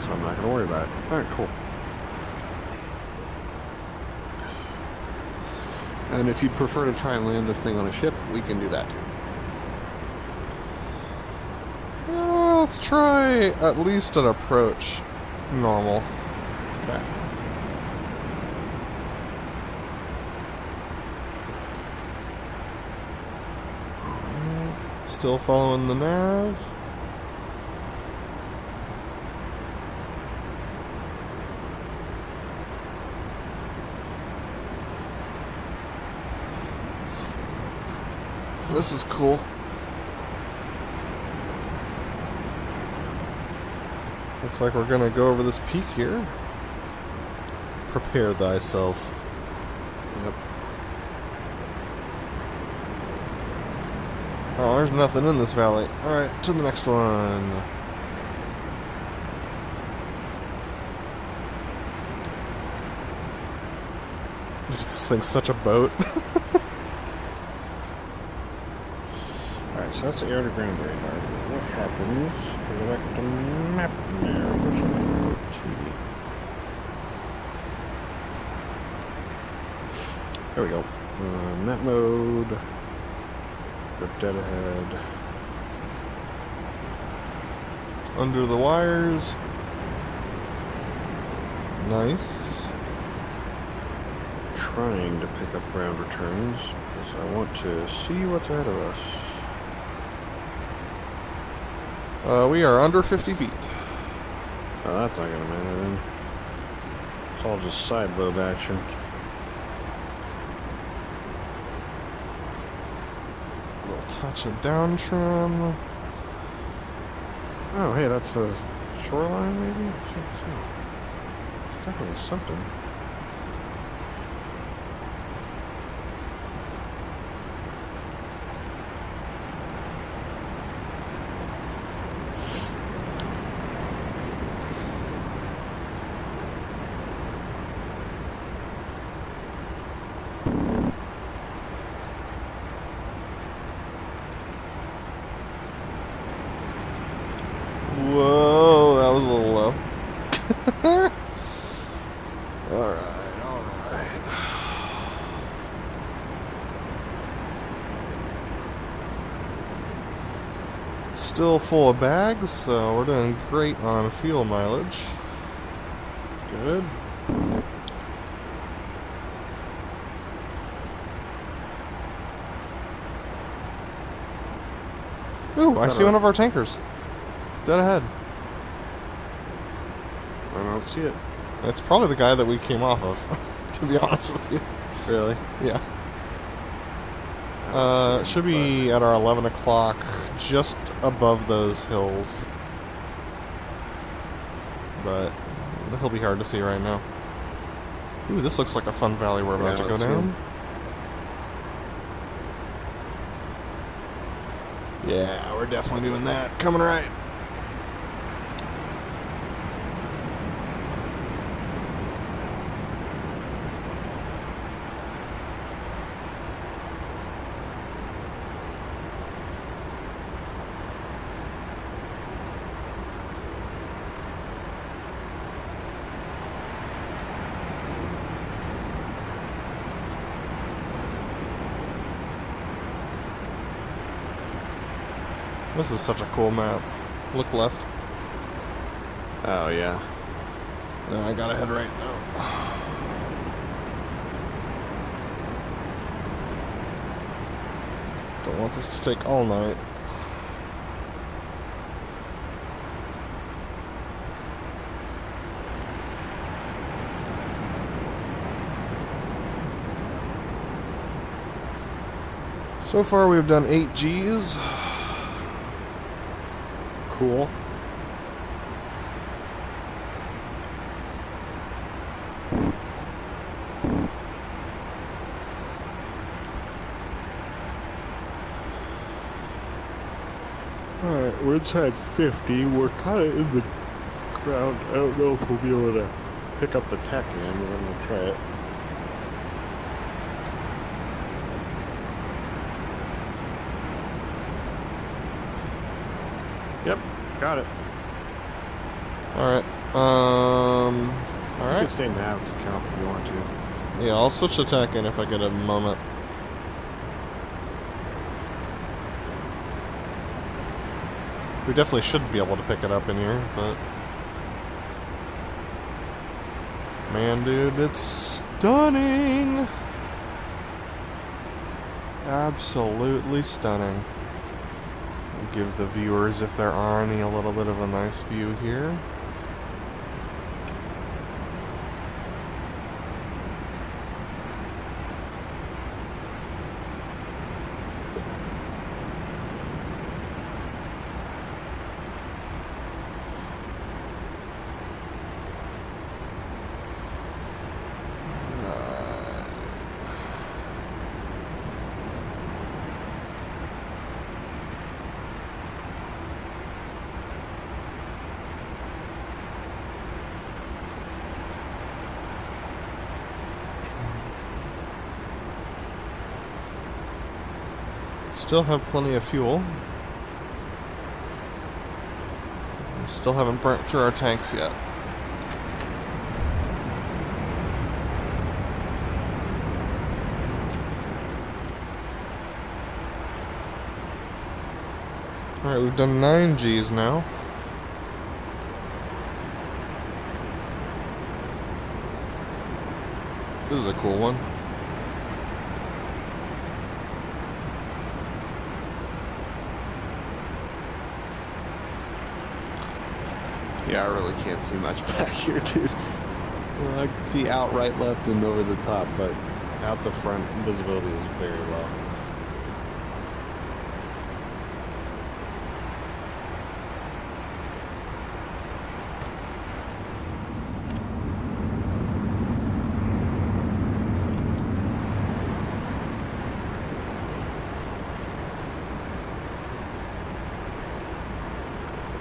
So I'm not going to worry about it. Alright, cool. And if you'd prefer to try and land this thing on a ship, we can do that too. Let's try at least an approach. Normal. Okay. Still following the nav. This is cool. Looks like we're gonna go over this peak here. Prepare thyself. Yep. Oh, there's nothing in this valley. Alright, to the next one. Dude, this thing's such a boat. Alright, so that's the air to ground radar. What happens? I go back to map there. Where should I go to? There we go. Map mode. Go dead ahead. Under the wires. Nice. Trying to pick up ground returns because I want to see what's ahead of us. We are under 50 feet. Oh, that's not gonna matter then. It's all just side lobe action. A little touch of down trim. Oh, hey, that's a shoreline maybe? I can't tell. It's definitely something. Whoa, that was a little low. Alright. Still full of bags, so we're doing great on fuel mileage. Good. Ooh, I see one of our tankers. Dead ahead. I don't see it. It's probably the guy that we came off of, to be honest with you. Really? Yeah. I don't see Should him, be at our 11 o'clock, just above those hills. But he'll be hard to see right now. Ooh, this looks like a fun valley we're about to go let's see down. him. Yeah, we're definitely doing that. Coming right. This is such a cool map. Look left. Oh, yeah. No, I gotta head right though. Don't want this to take all night. So far we've done 8 Gs. Cool. Alright, we're inside 50. We're kind of in the ground. I don't know if we'll be able to pick up the tack again, but I'm going to try it. Yep, got it. Alright. You Alright. can stay nav count if you want to. Yeah, I'll switch to tack in if I get a moment. We definitely should be able to pick it up in here, but... Man, dude, it's stunning! Absolutely stunning. I'll give the viewers, if there are any, a little bit of a nice view here. Still have plenty of fuel. We still haven't burnt through our tanks yet. Alright, we've done 9 Gs now. This is a cool one. Yeah, I really can't see much back here, dude. Well, I can see out, right, left, and over the top, but out the front, visibility is very low.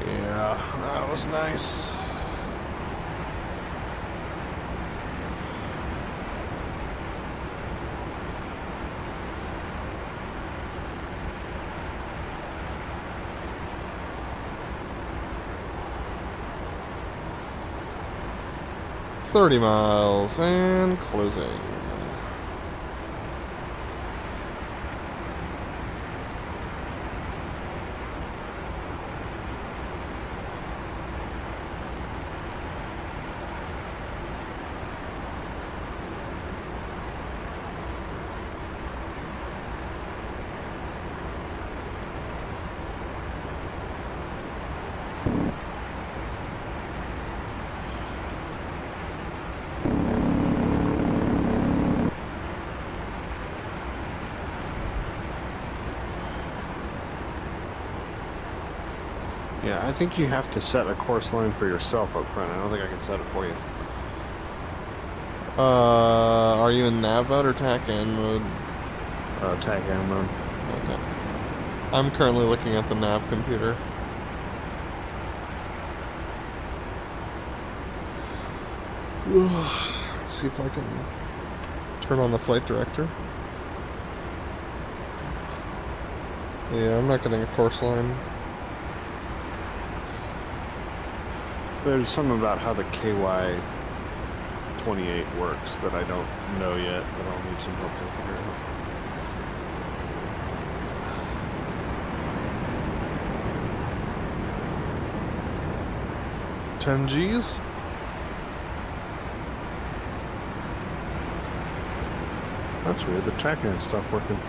Yeah, that was nice. $30 miles and closing. Yeah, I think you have to set a course line for yourself up front. I don't think I can set it for you. Are you in nav mode or TAC-AN mode? TAC-AN mode. Okay. I'm currently looking at the nav computer. See if I can turn on the flight director. Yeah, I'm not getting a course line. There's something about how the KY28 works that I don't know yet, but I'll need some help to figure out. 10 Gs. That's weird, the TAC-AN stopped working.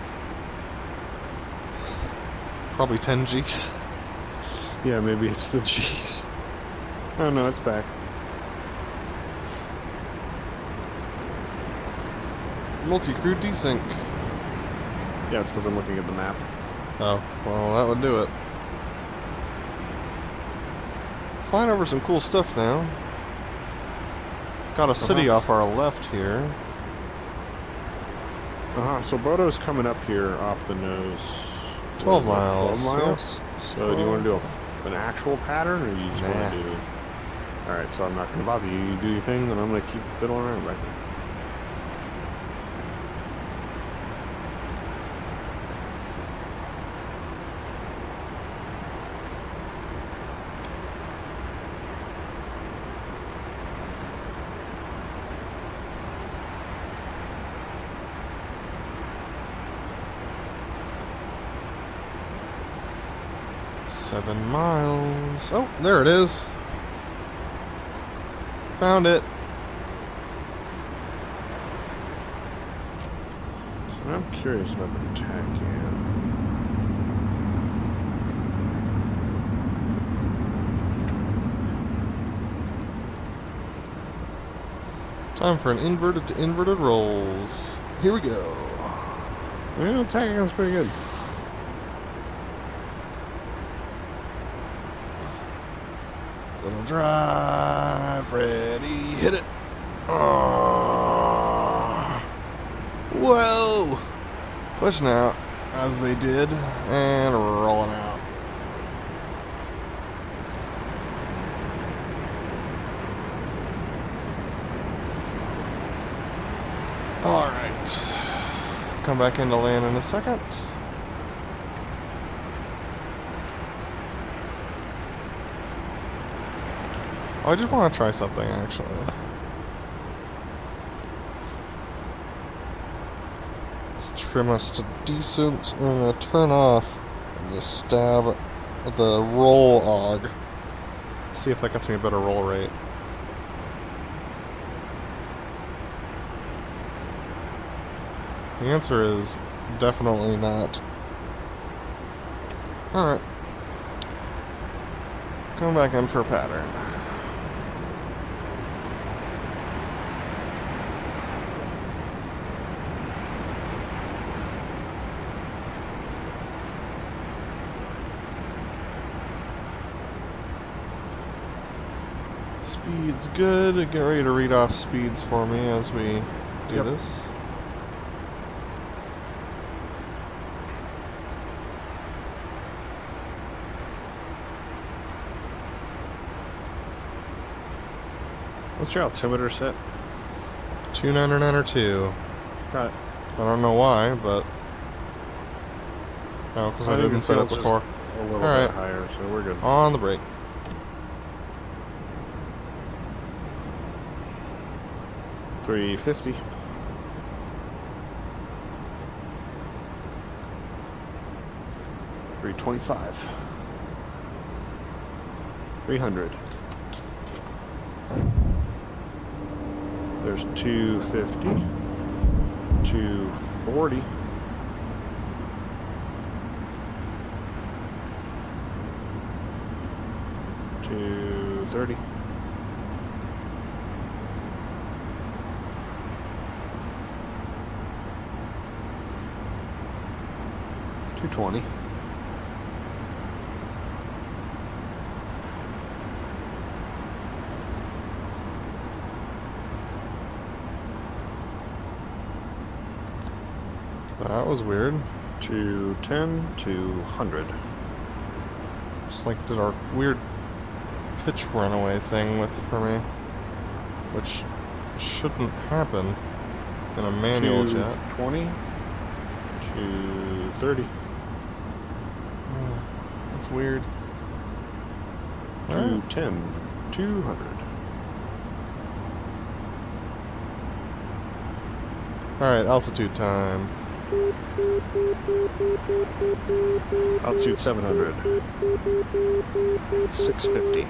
Probably 10 Gs. Yeah, maybe it's the G's. Oh no, it's back. Multi-crew desync. Yeah, it's because I'm looking at the map. Oh, well, that would do it. Flying over some cool stuff now. Got a city off our left here. So Bodo's coming up here off the nose. 12 miles. 12 miles? Yes. So do you want to do an actual pattern, or you just want Nah. to do... Alright, so I'm not going to bother you. You do your thing, then I'm going to keep fiddling around back there. Seven miles. Oh, there it is. Found it. So I'm curious about the TAC-AN. Time for an inverted to inverted rolls. Here we go. Well, TAC-AN's pretty good. Little drive, ready, hit it. Oh. Whoa! Pushing out as they did, and rolling out. Alright. Come back into land in a second. I just want to try something, actually. Let's trim us to decent. I'm going to turn off the stab, the roll AUG. See if that gets me a better roll rate. The answer is definitely not. Alright. Come back in for a pattern. Speed's good. Get ready to read off speeds for me as we do this. What's your altimeter set? 2992. Got it. I don't know why, but... Oh, because I didn't set it before. A little bit higher, so we're good. On the brake. $350. $325. $300. There's $250. $240. $230. $220. That was weird. 210, 200. Just like did our weird pitch runaway thing for me, which shouldn't happen in a manual jet. 220, 230. That's weird. 210, 200. Alright, altitude time. Altitude 700. 650. I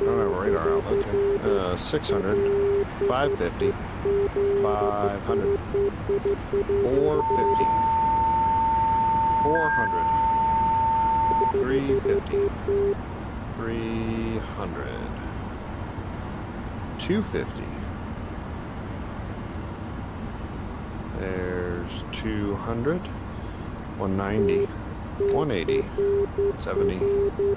don't have a radar out. Okay. 600. 550. 500. 450. 400. 350. 300. 250. There's 200. 190. 180. 70.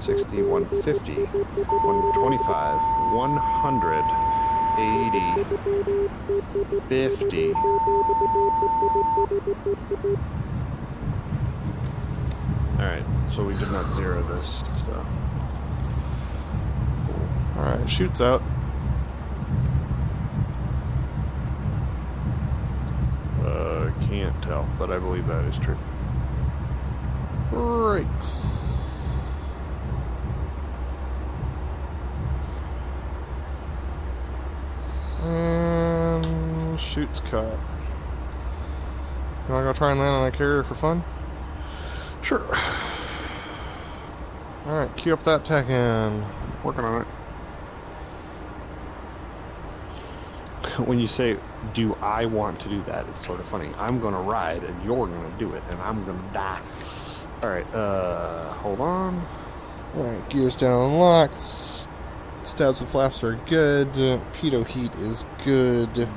60. 150. 125. 100. 80. 50. Alright, so we did not zero this stuff. Alright, shoots out. Can't tell, but I believe that is true. Brakes. And shoots cut. You wanna go try and land on a carrier for fun? Sure. Alright, cue up that tech in. Working on it. When you say, do I want to do that, it's sort of funny. I'm going to ride, and you're going to do it, and I'm going to die. Alright, hold on. Alright, gears down and locked. Stabs and flaps are good. Pitot heat is good.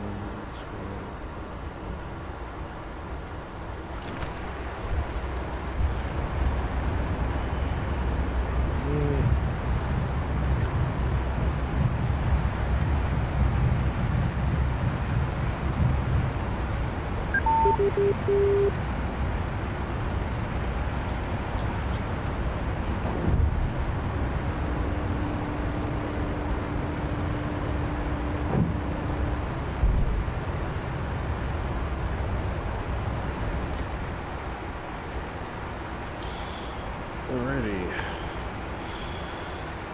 Alrighty.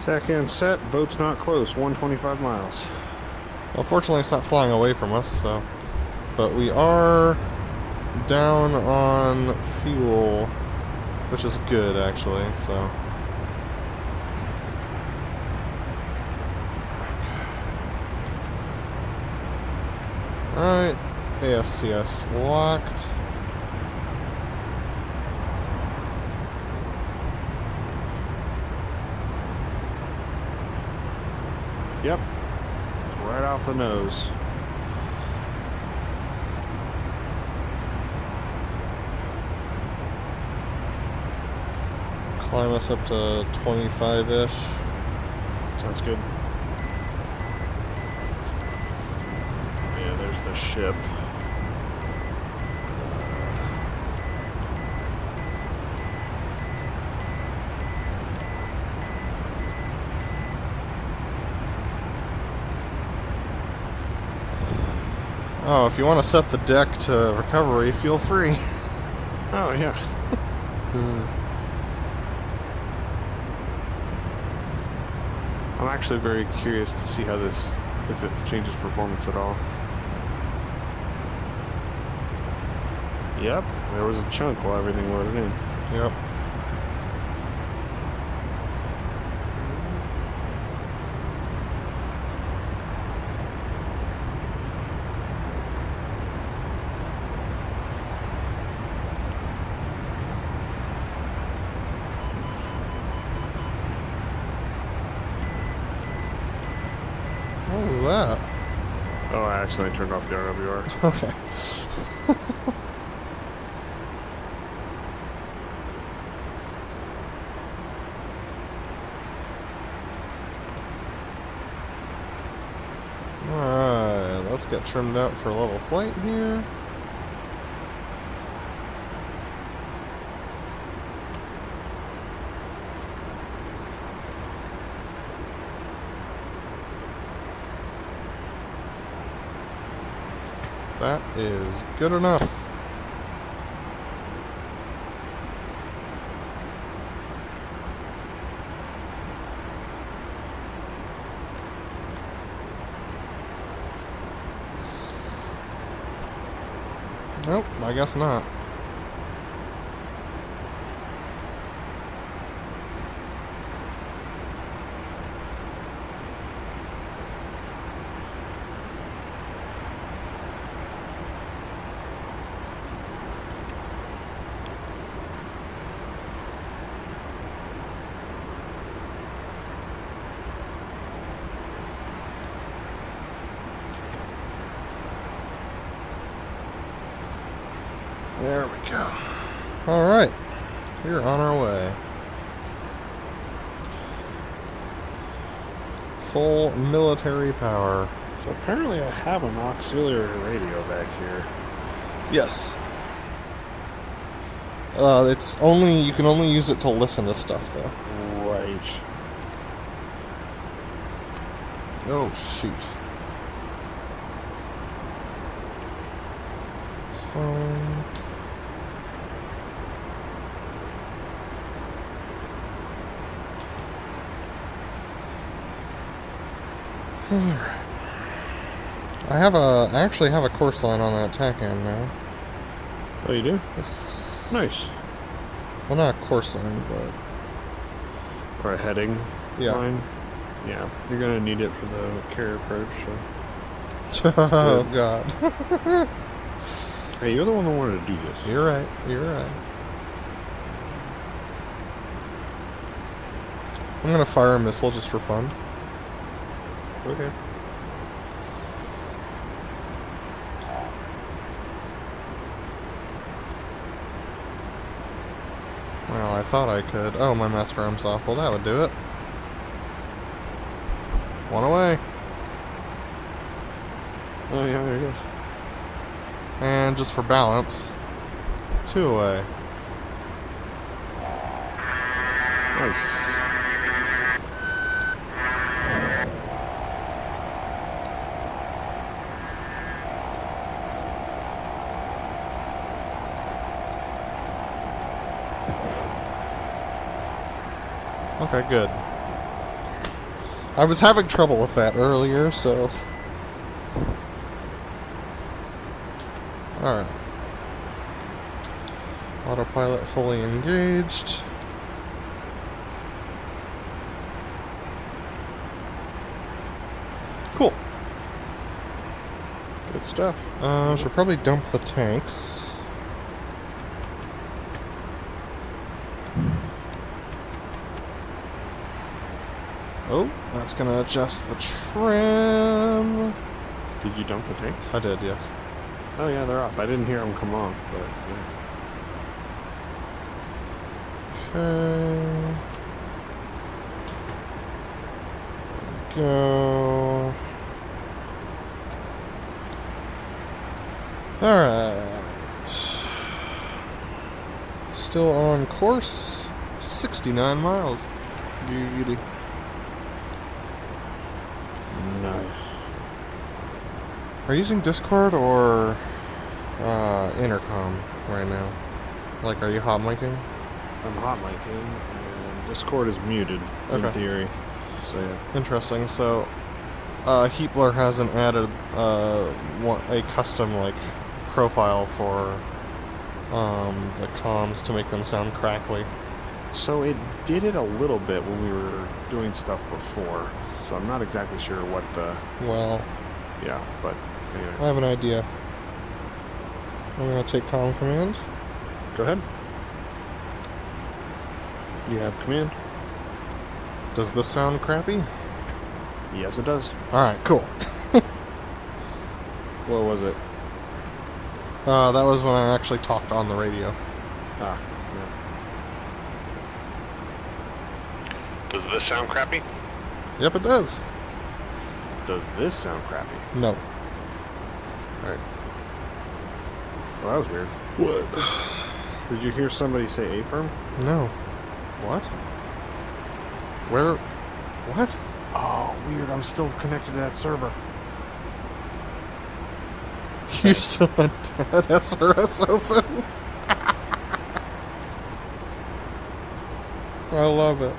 Tack and set. Boat's not close. 125 miles. Unfortunately, it's not flying away from us, so. But we are down on fuel, which is good, actually, so. Alright, AFCS locked. Yep. It's right off the nose. Climb us up to 25-ish. Sounds good. Yeah, there's the ship. Oh, if you want to set the deck to recovery, feel free. Oh, yeah. I'm actually very curious to see how this, if it changes performance at all. Yep, there was a chunk while everything loaded in. Yep. What was that? Oh, I accidentally turned off the RWR. Okay. Alright, let's get trimmed out for level flight here. That is good enough. Nope, I guess not. There we go. Alright. We're on our way. Full military power. So apparently I have an auxiliary radio back here. Yes. It's only, you can only use it to listen to stuff, though. Right. Oh, shoot. It's fine. Alright. I actually have a course line on that tack end now. Oh, you do? It's, Nice. well, not a course line, but Or a heading yeah. line. Yeah, you're gonna need it for the carrier approach. So. Oh god. Hey, you're the one that wanted to do this. You're right. You're right. I'm gonna fire a missile just for fun. Okay. Well, I thought I could. Oh, my master arm's off. Well, that would do it. One away. Oh yeah, there it goes. And just for balance, two away. Nice. Okay, good. I was having trouble with that earlier, so... Alright. Autopilot fully engaged. Cool. Good stuff. Should probably dump the tanks. Oh, that's gonna adjust the trim. Did you dump the tanks? I did, yes. Oh yeah, they're off. I didn't hear them come off, but yeah. Okay. Go. Alright. Still on course. 69 miles. Beauty. Nice. Are you using Discord or intercom right now? Like, are you hot micing? I'm hot micing, and Discord is muted in Okay. theory. So yeah. Interesting. So, Heatblur hasn't added a custom like profile for the comms to make them sound crackly. So it did it a little bit when we were doing stuff before. So I'm not exactly sure what the Well, yeah, but anyway. I have an idea. I'm gonna take comm command. Go ahead. You have command. Does this sound crappy? Yes, it does. Alright, cool. What was it? That was when I actually talked on the radio. Ah, yeah. Does this sound crappy? Yep, it does. Does this sound crappy? No. Alright. Well, that was weird. What? Did you hear somebody say A-firm? No. What? Where? What? Oh, weird. I'm still connected to that server. You still had that SRS open? I love it.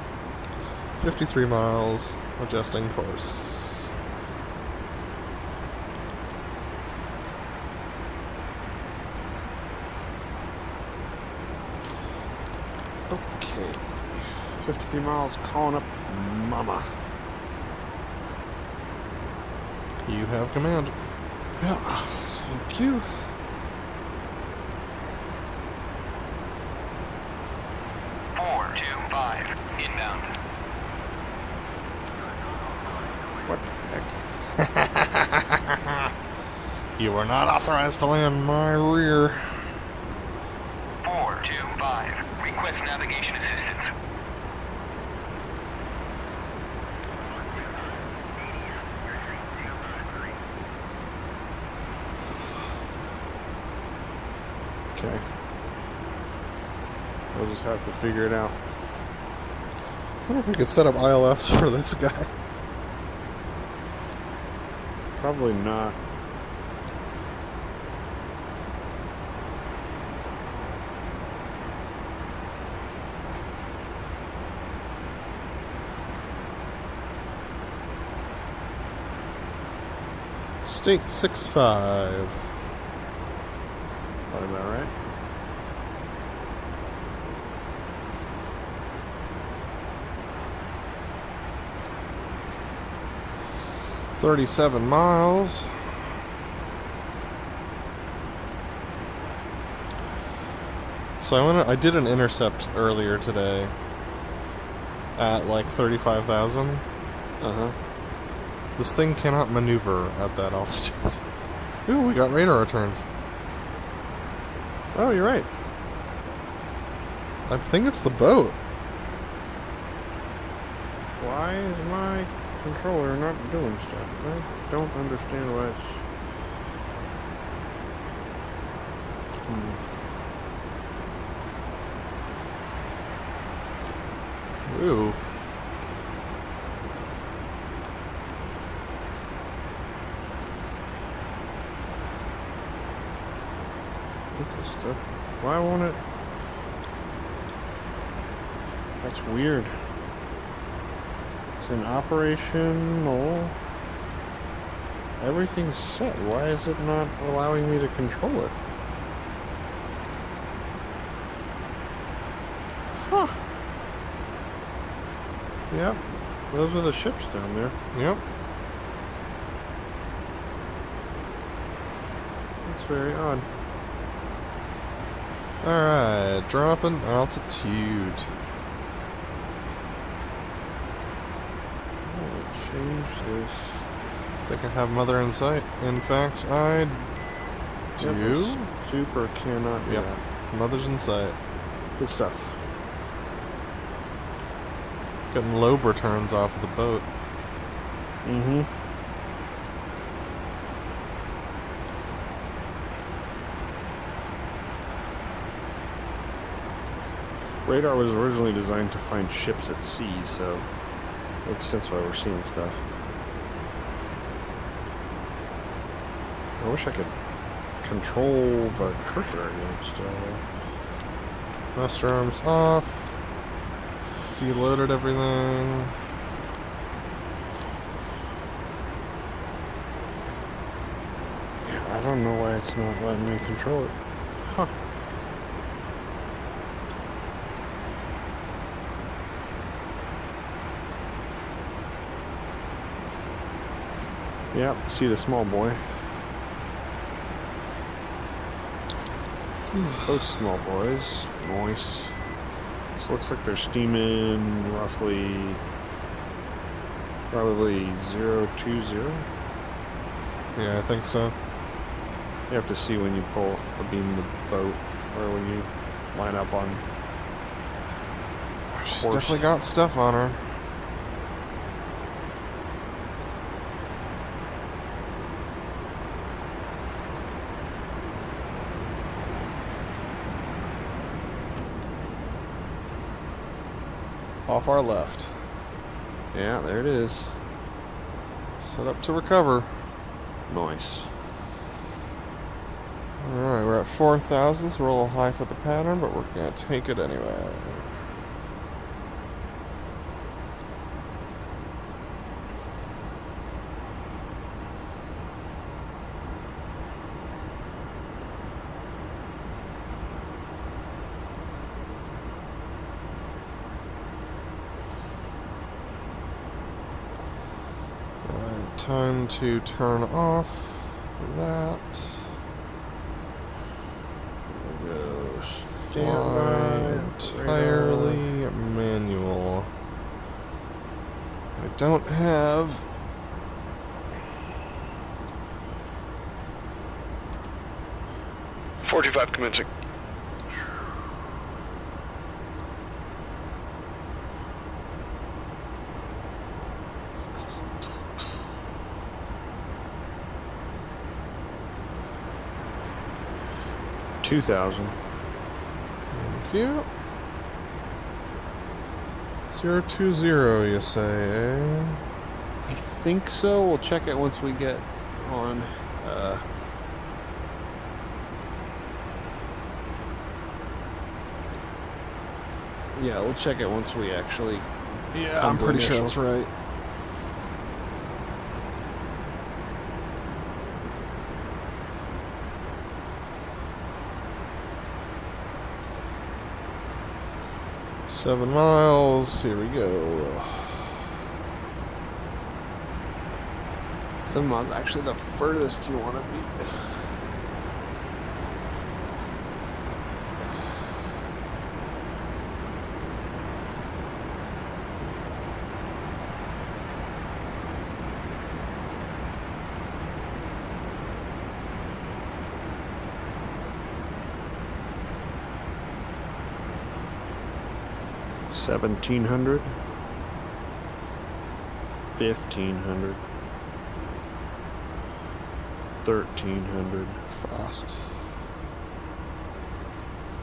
53 miles, adjusting course. Okay. 53 miles, calling up Mama. You have command. Yeah, thank you. Inbound. What the heck? You are not authorized to land in my rear. 425. Request navigation assistance. Okay. We'll just have to figure it out. I wonder if we could set up ILS for this guy. Probably not. State 6-5. Probably about right. $37 miles. So I did an intercept earlier today at like 35,000. Uh-huh. This thing cannot maneuver at that altitude. Ooh, we got radar returns. Oh, you're right. I think it's the boat. Why is my controller not doing stuff? I don't understand why it's... Ooh. What this stuff? Why won't it... That's weird. It's in operational. Everything's set. Why is it not allowing me to control it? Huh. Yep. Those are the ships down there. Yep. That's very odd. Alright, dropping altitude. I'll change this. I think I have mother in sight. In fact, I do. Yep, this super cannot do Yep. that. Mother's in sight. Good stuff. Getting lobe returns off of the boat. Mm-hmm. Radar was originally designed to find ships at sea, so makes sense why we're seeing stuff. I wish I could control the cursor against. Master arms off. Deloaded everything. I don't know why it's not letting me control it. Huh. Yep, see the small boy. Both small boys. Nice. This looks like they're steaming roughly probably 020. Yeah, I think so. You have to see when you pull a beam of the boat or when you line up on She's course. definitely got stuff on her. Off our left. Yeah, there it is. Set up to recover. Nice. Alright, we're at 4,000, so we're a little high for the pattern, but we're gonna take it anyway. Alright, time to turn off that. Go Fly entirely manual. I don't have 45 commencing. $2,000. Thank you. 020, you say, eh? I think so. We'll check it once we get on. Yeah, we'll check it once we actually. Yeah, come I'm to pretty sure initial. that's right. Seven miles. Here we go. 7 miles, actually the furthest you want to be. $1,700, $1,500, $1,300, Fast.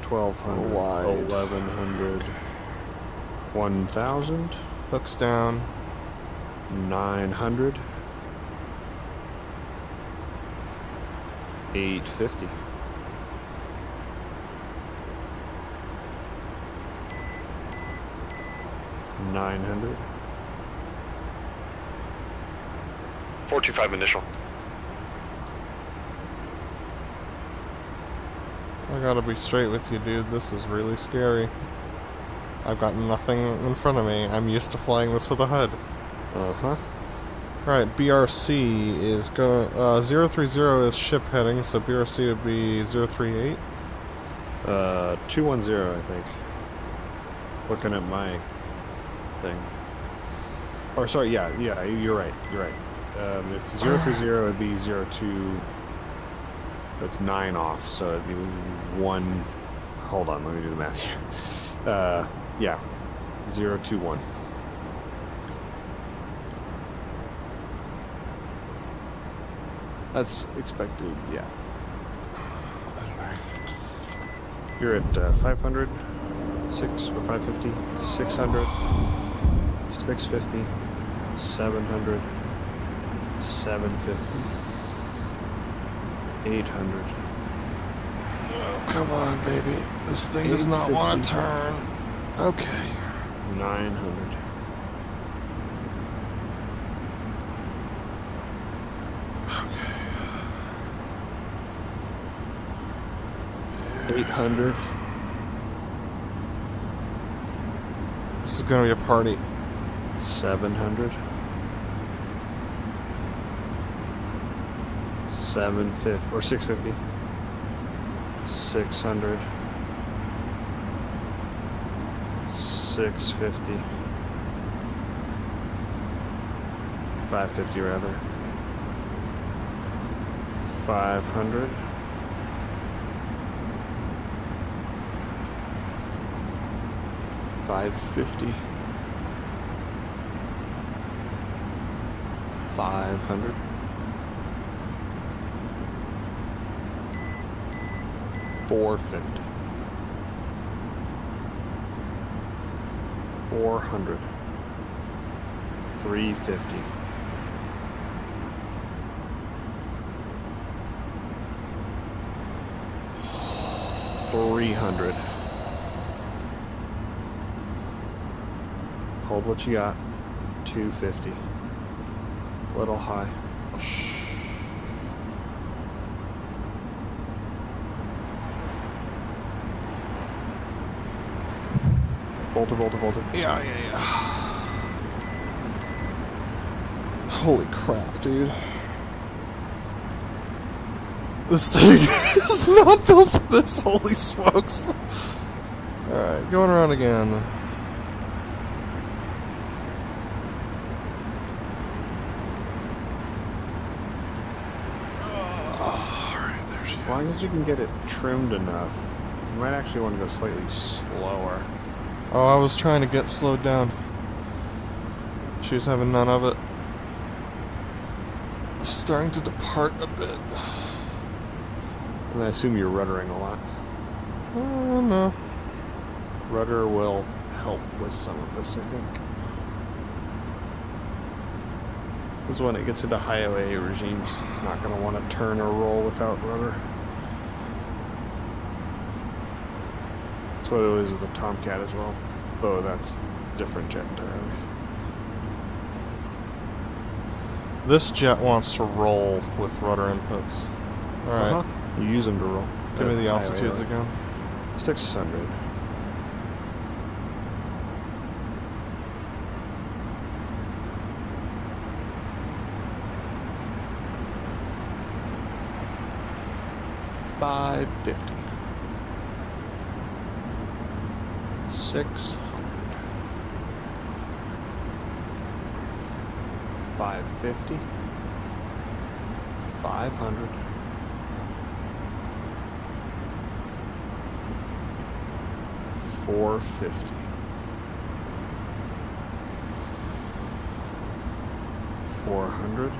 $1,200, Wide. $1,100, $1,000, Hooks down. $900, $850. $900, 425 initial. I gotta be straight with you, dude. This is really scary. I've got nothing in front of me. I'm used to flying this with a HUD. Uh-huh. Alright, BRC is going... 030 is ship heading, so BRC would be 038. 210, I think. Looking at my thing. Or sorry, yeah, you're right. If 030 would be 02, that's 9 off, so it'd be 1. Hold on, let me do the math here. Yeah, 021. That's expected, yeah. You're at 500, 6 or 550, 600, 650, 700, 750, 800. Oh, come on, baby. This thing does not want to turn. Okay. 900. 800. This is gonna be a party. 700. 750 or 650. 600. 650. 550 rather. 500. 550. 500. 450. 400. 350. 300. Hold what you got. 250. Little high. Bolter. Yeah. Holy crap, dude. This thing is not built for this, holy smokes. Alright, going around again. Alright, there she As long as you can get it trimmed enough, you might actually want to go slightly slower. Oh, I was trying to get slowed down. She's having none of it. Starting to depart a bit. And I assume you're ruddering a lot. Oh, no. Rudder will help with some of this, I think. Because when it gets into highway regimes, it's not going to want to turn or roll without rudder. That's what it was with the Tomcat as well. Oh, that's different jet entirely. This jet wants to roll with rudder inputs. Alright. You use them to roll. Give me the Highway, altitudes right? again. 600. $550. 600. 550. 500. 450. 400.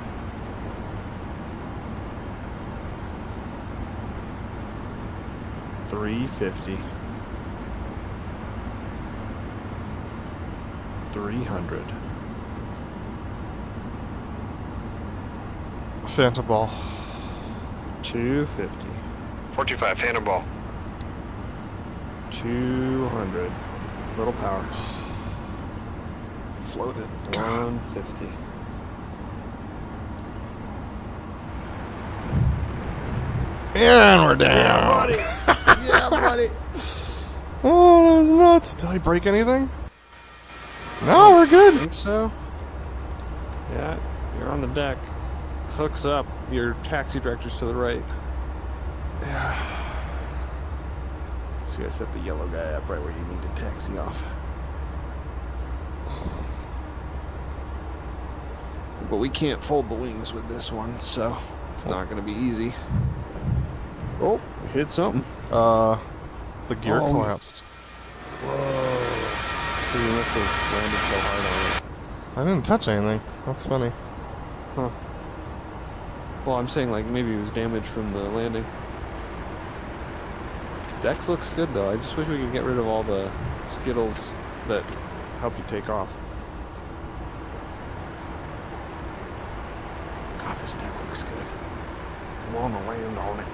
350. 300. Phantom ball. 250. 425, phantom ball. 200. Little power. Floated. 150. And we're down. Yeah, buddy. Oh, that was nuts. Did I break anything? No, we're I good. think so. Yeah, you're on the deck. Hooks up. Your taxi director's to the right. Yeah. So you gotta set the yellow guy up right where you need to taxi off. But we can't fold the wings with this one, so it's not gonna be easy. Oh, we hit something. The gear Oh. collapsed. Whoa. We must have landed so hard on it. I didn't touch anything. That's funny. Huh. Well, I'm saying like maybe it was damage from the landing. Dex looks good though. I just wish we could get rid of all the skittles that help you take off. God, this deck looks good. I want to land on it.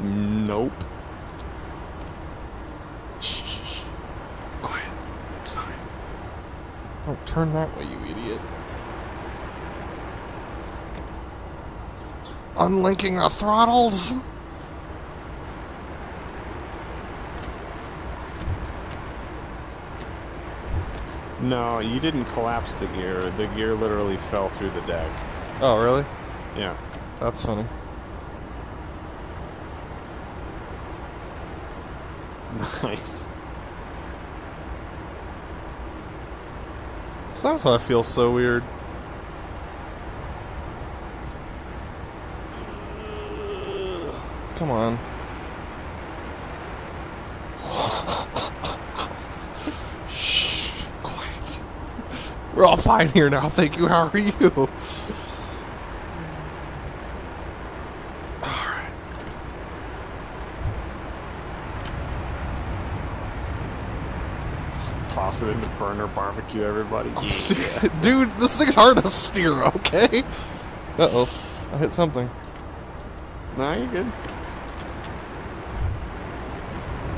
Nope. Shh. Quiet. It's fine. Don't turn that way, you idiot. Unlinking the throttles. No, you didn't collapse the gear. The gear literally fell through the deck. Oh, really? Yeah. That's funny. Nice. So that's why I feel so weird. Come on. Shh. Quiet. We're all fine here now. Thank you. How are you? Alright. Toss it into burner barbecue, everybody. Dude, this thing's hard to steer, okay? Uh-oh. I hit something. Nah, you're good.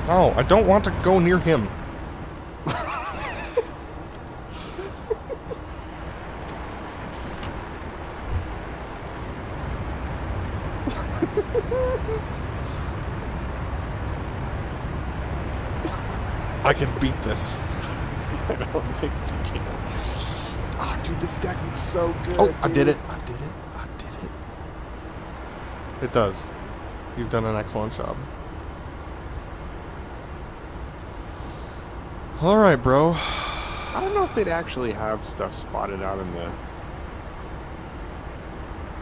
No, I don't want to go near him. I can beat this. I don't think you can. Oh, dude, this deck looks so good. Oh, I dude. did it. I did it. I did it. It does. You've done an excellent job. Alright, bro. I don't know if they'd actually have stuff spotted out in the...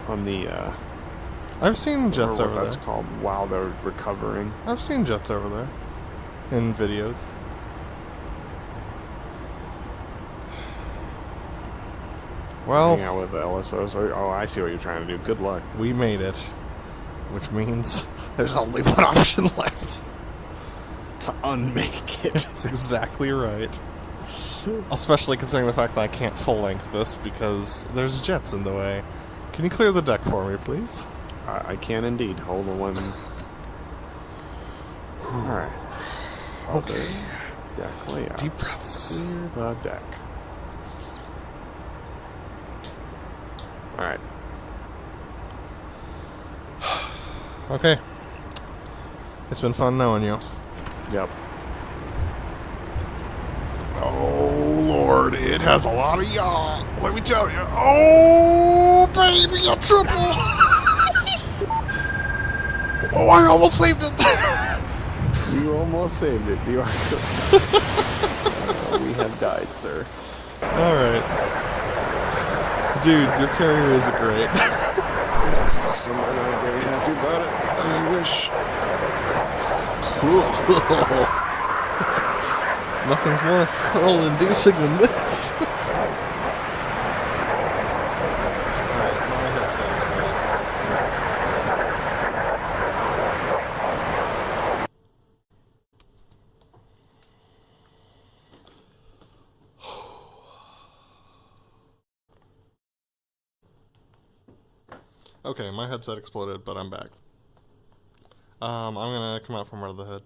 on the, I've seen jets or over what that's there. called, while they're recovering. I've seen jets over there. In videos. Well, Hang out with the LSOs. Oh, I see what you're trying to do. Good luck. we made it. Which means there's only one option left. To unmake it. That's exactly right. Especially considering the fact that I can't full length this because there's jets in the way. Can you clear the deck for me, please? I can indeed. Hold on one. Alright. Okay. Deck layout. Deep breaths. Clear the deck. Alright. Okay. It's been fun knowing you. Yep. Oh, Lord, it has a lot of yaw. Let me tell you. Oh, baby, a triple. Oh, I almost saved it. You almost saved it. You are correct. We have died, sir. All right. Dude, your carrier is great. That's awesome, and I'm very happy about it. I wish. Nothing's more hurl-inducing than this. Alright, my headset is great. Okay, my headset exploded, but I'm back. I'm gonna come out from under the hood.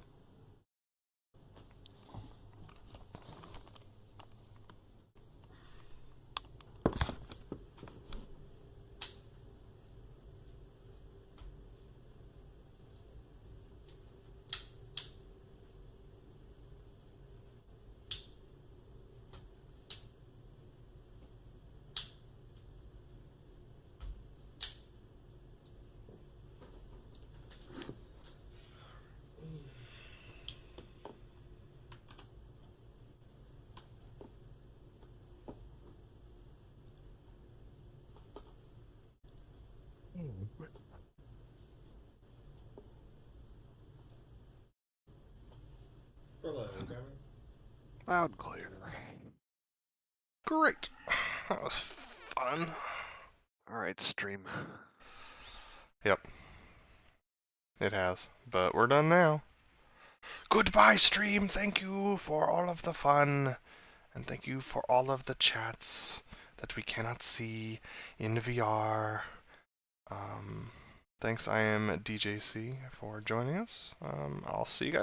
Loud and clear. Great. That was fun. All right, stream. Yep. It has. But we're done now. Goodbye, stream. Thank you for all of the fun. And thank you for all of the chats that we cannot see in VR. Thanks, I am DJC, for joining us. I'll see you guys.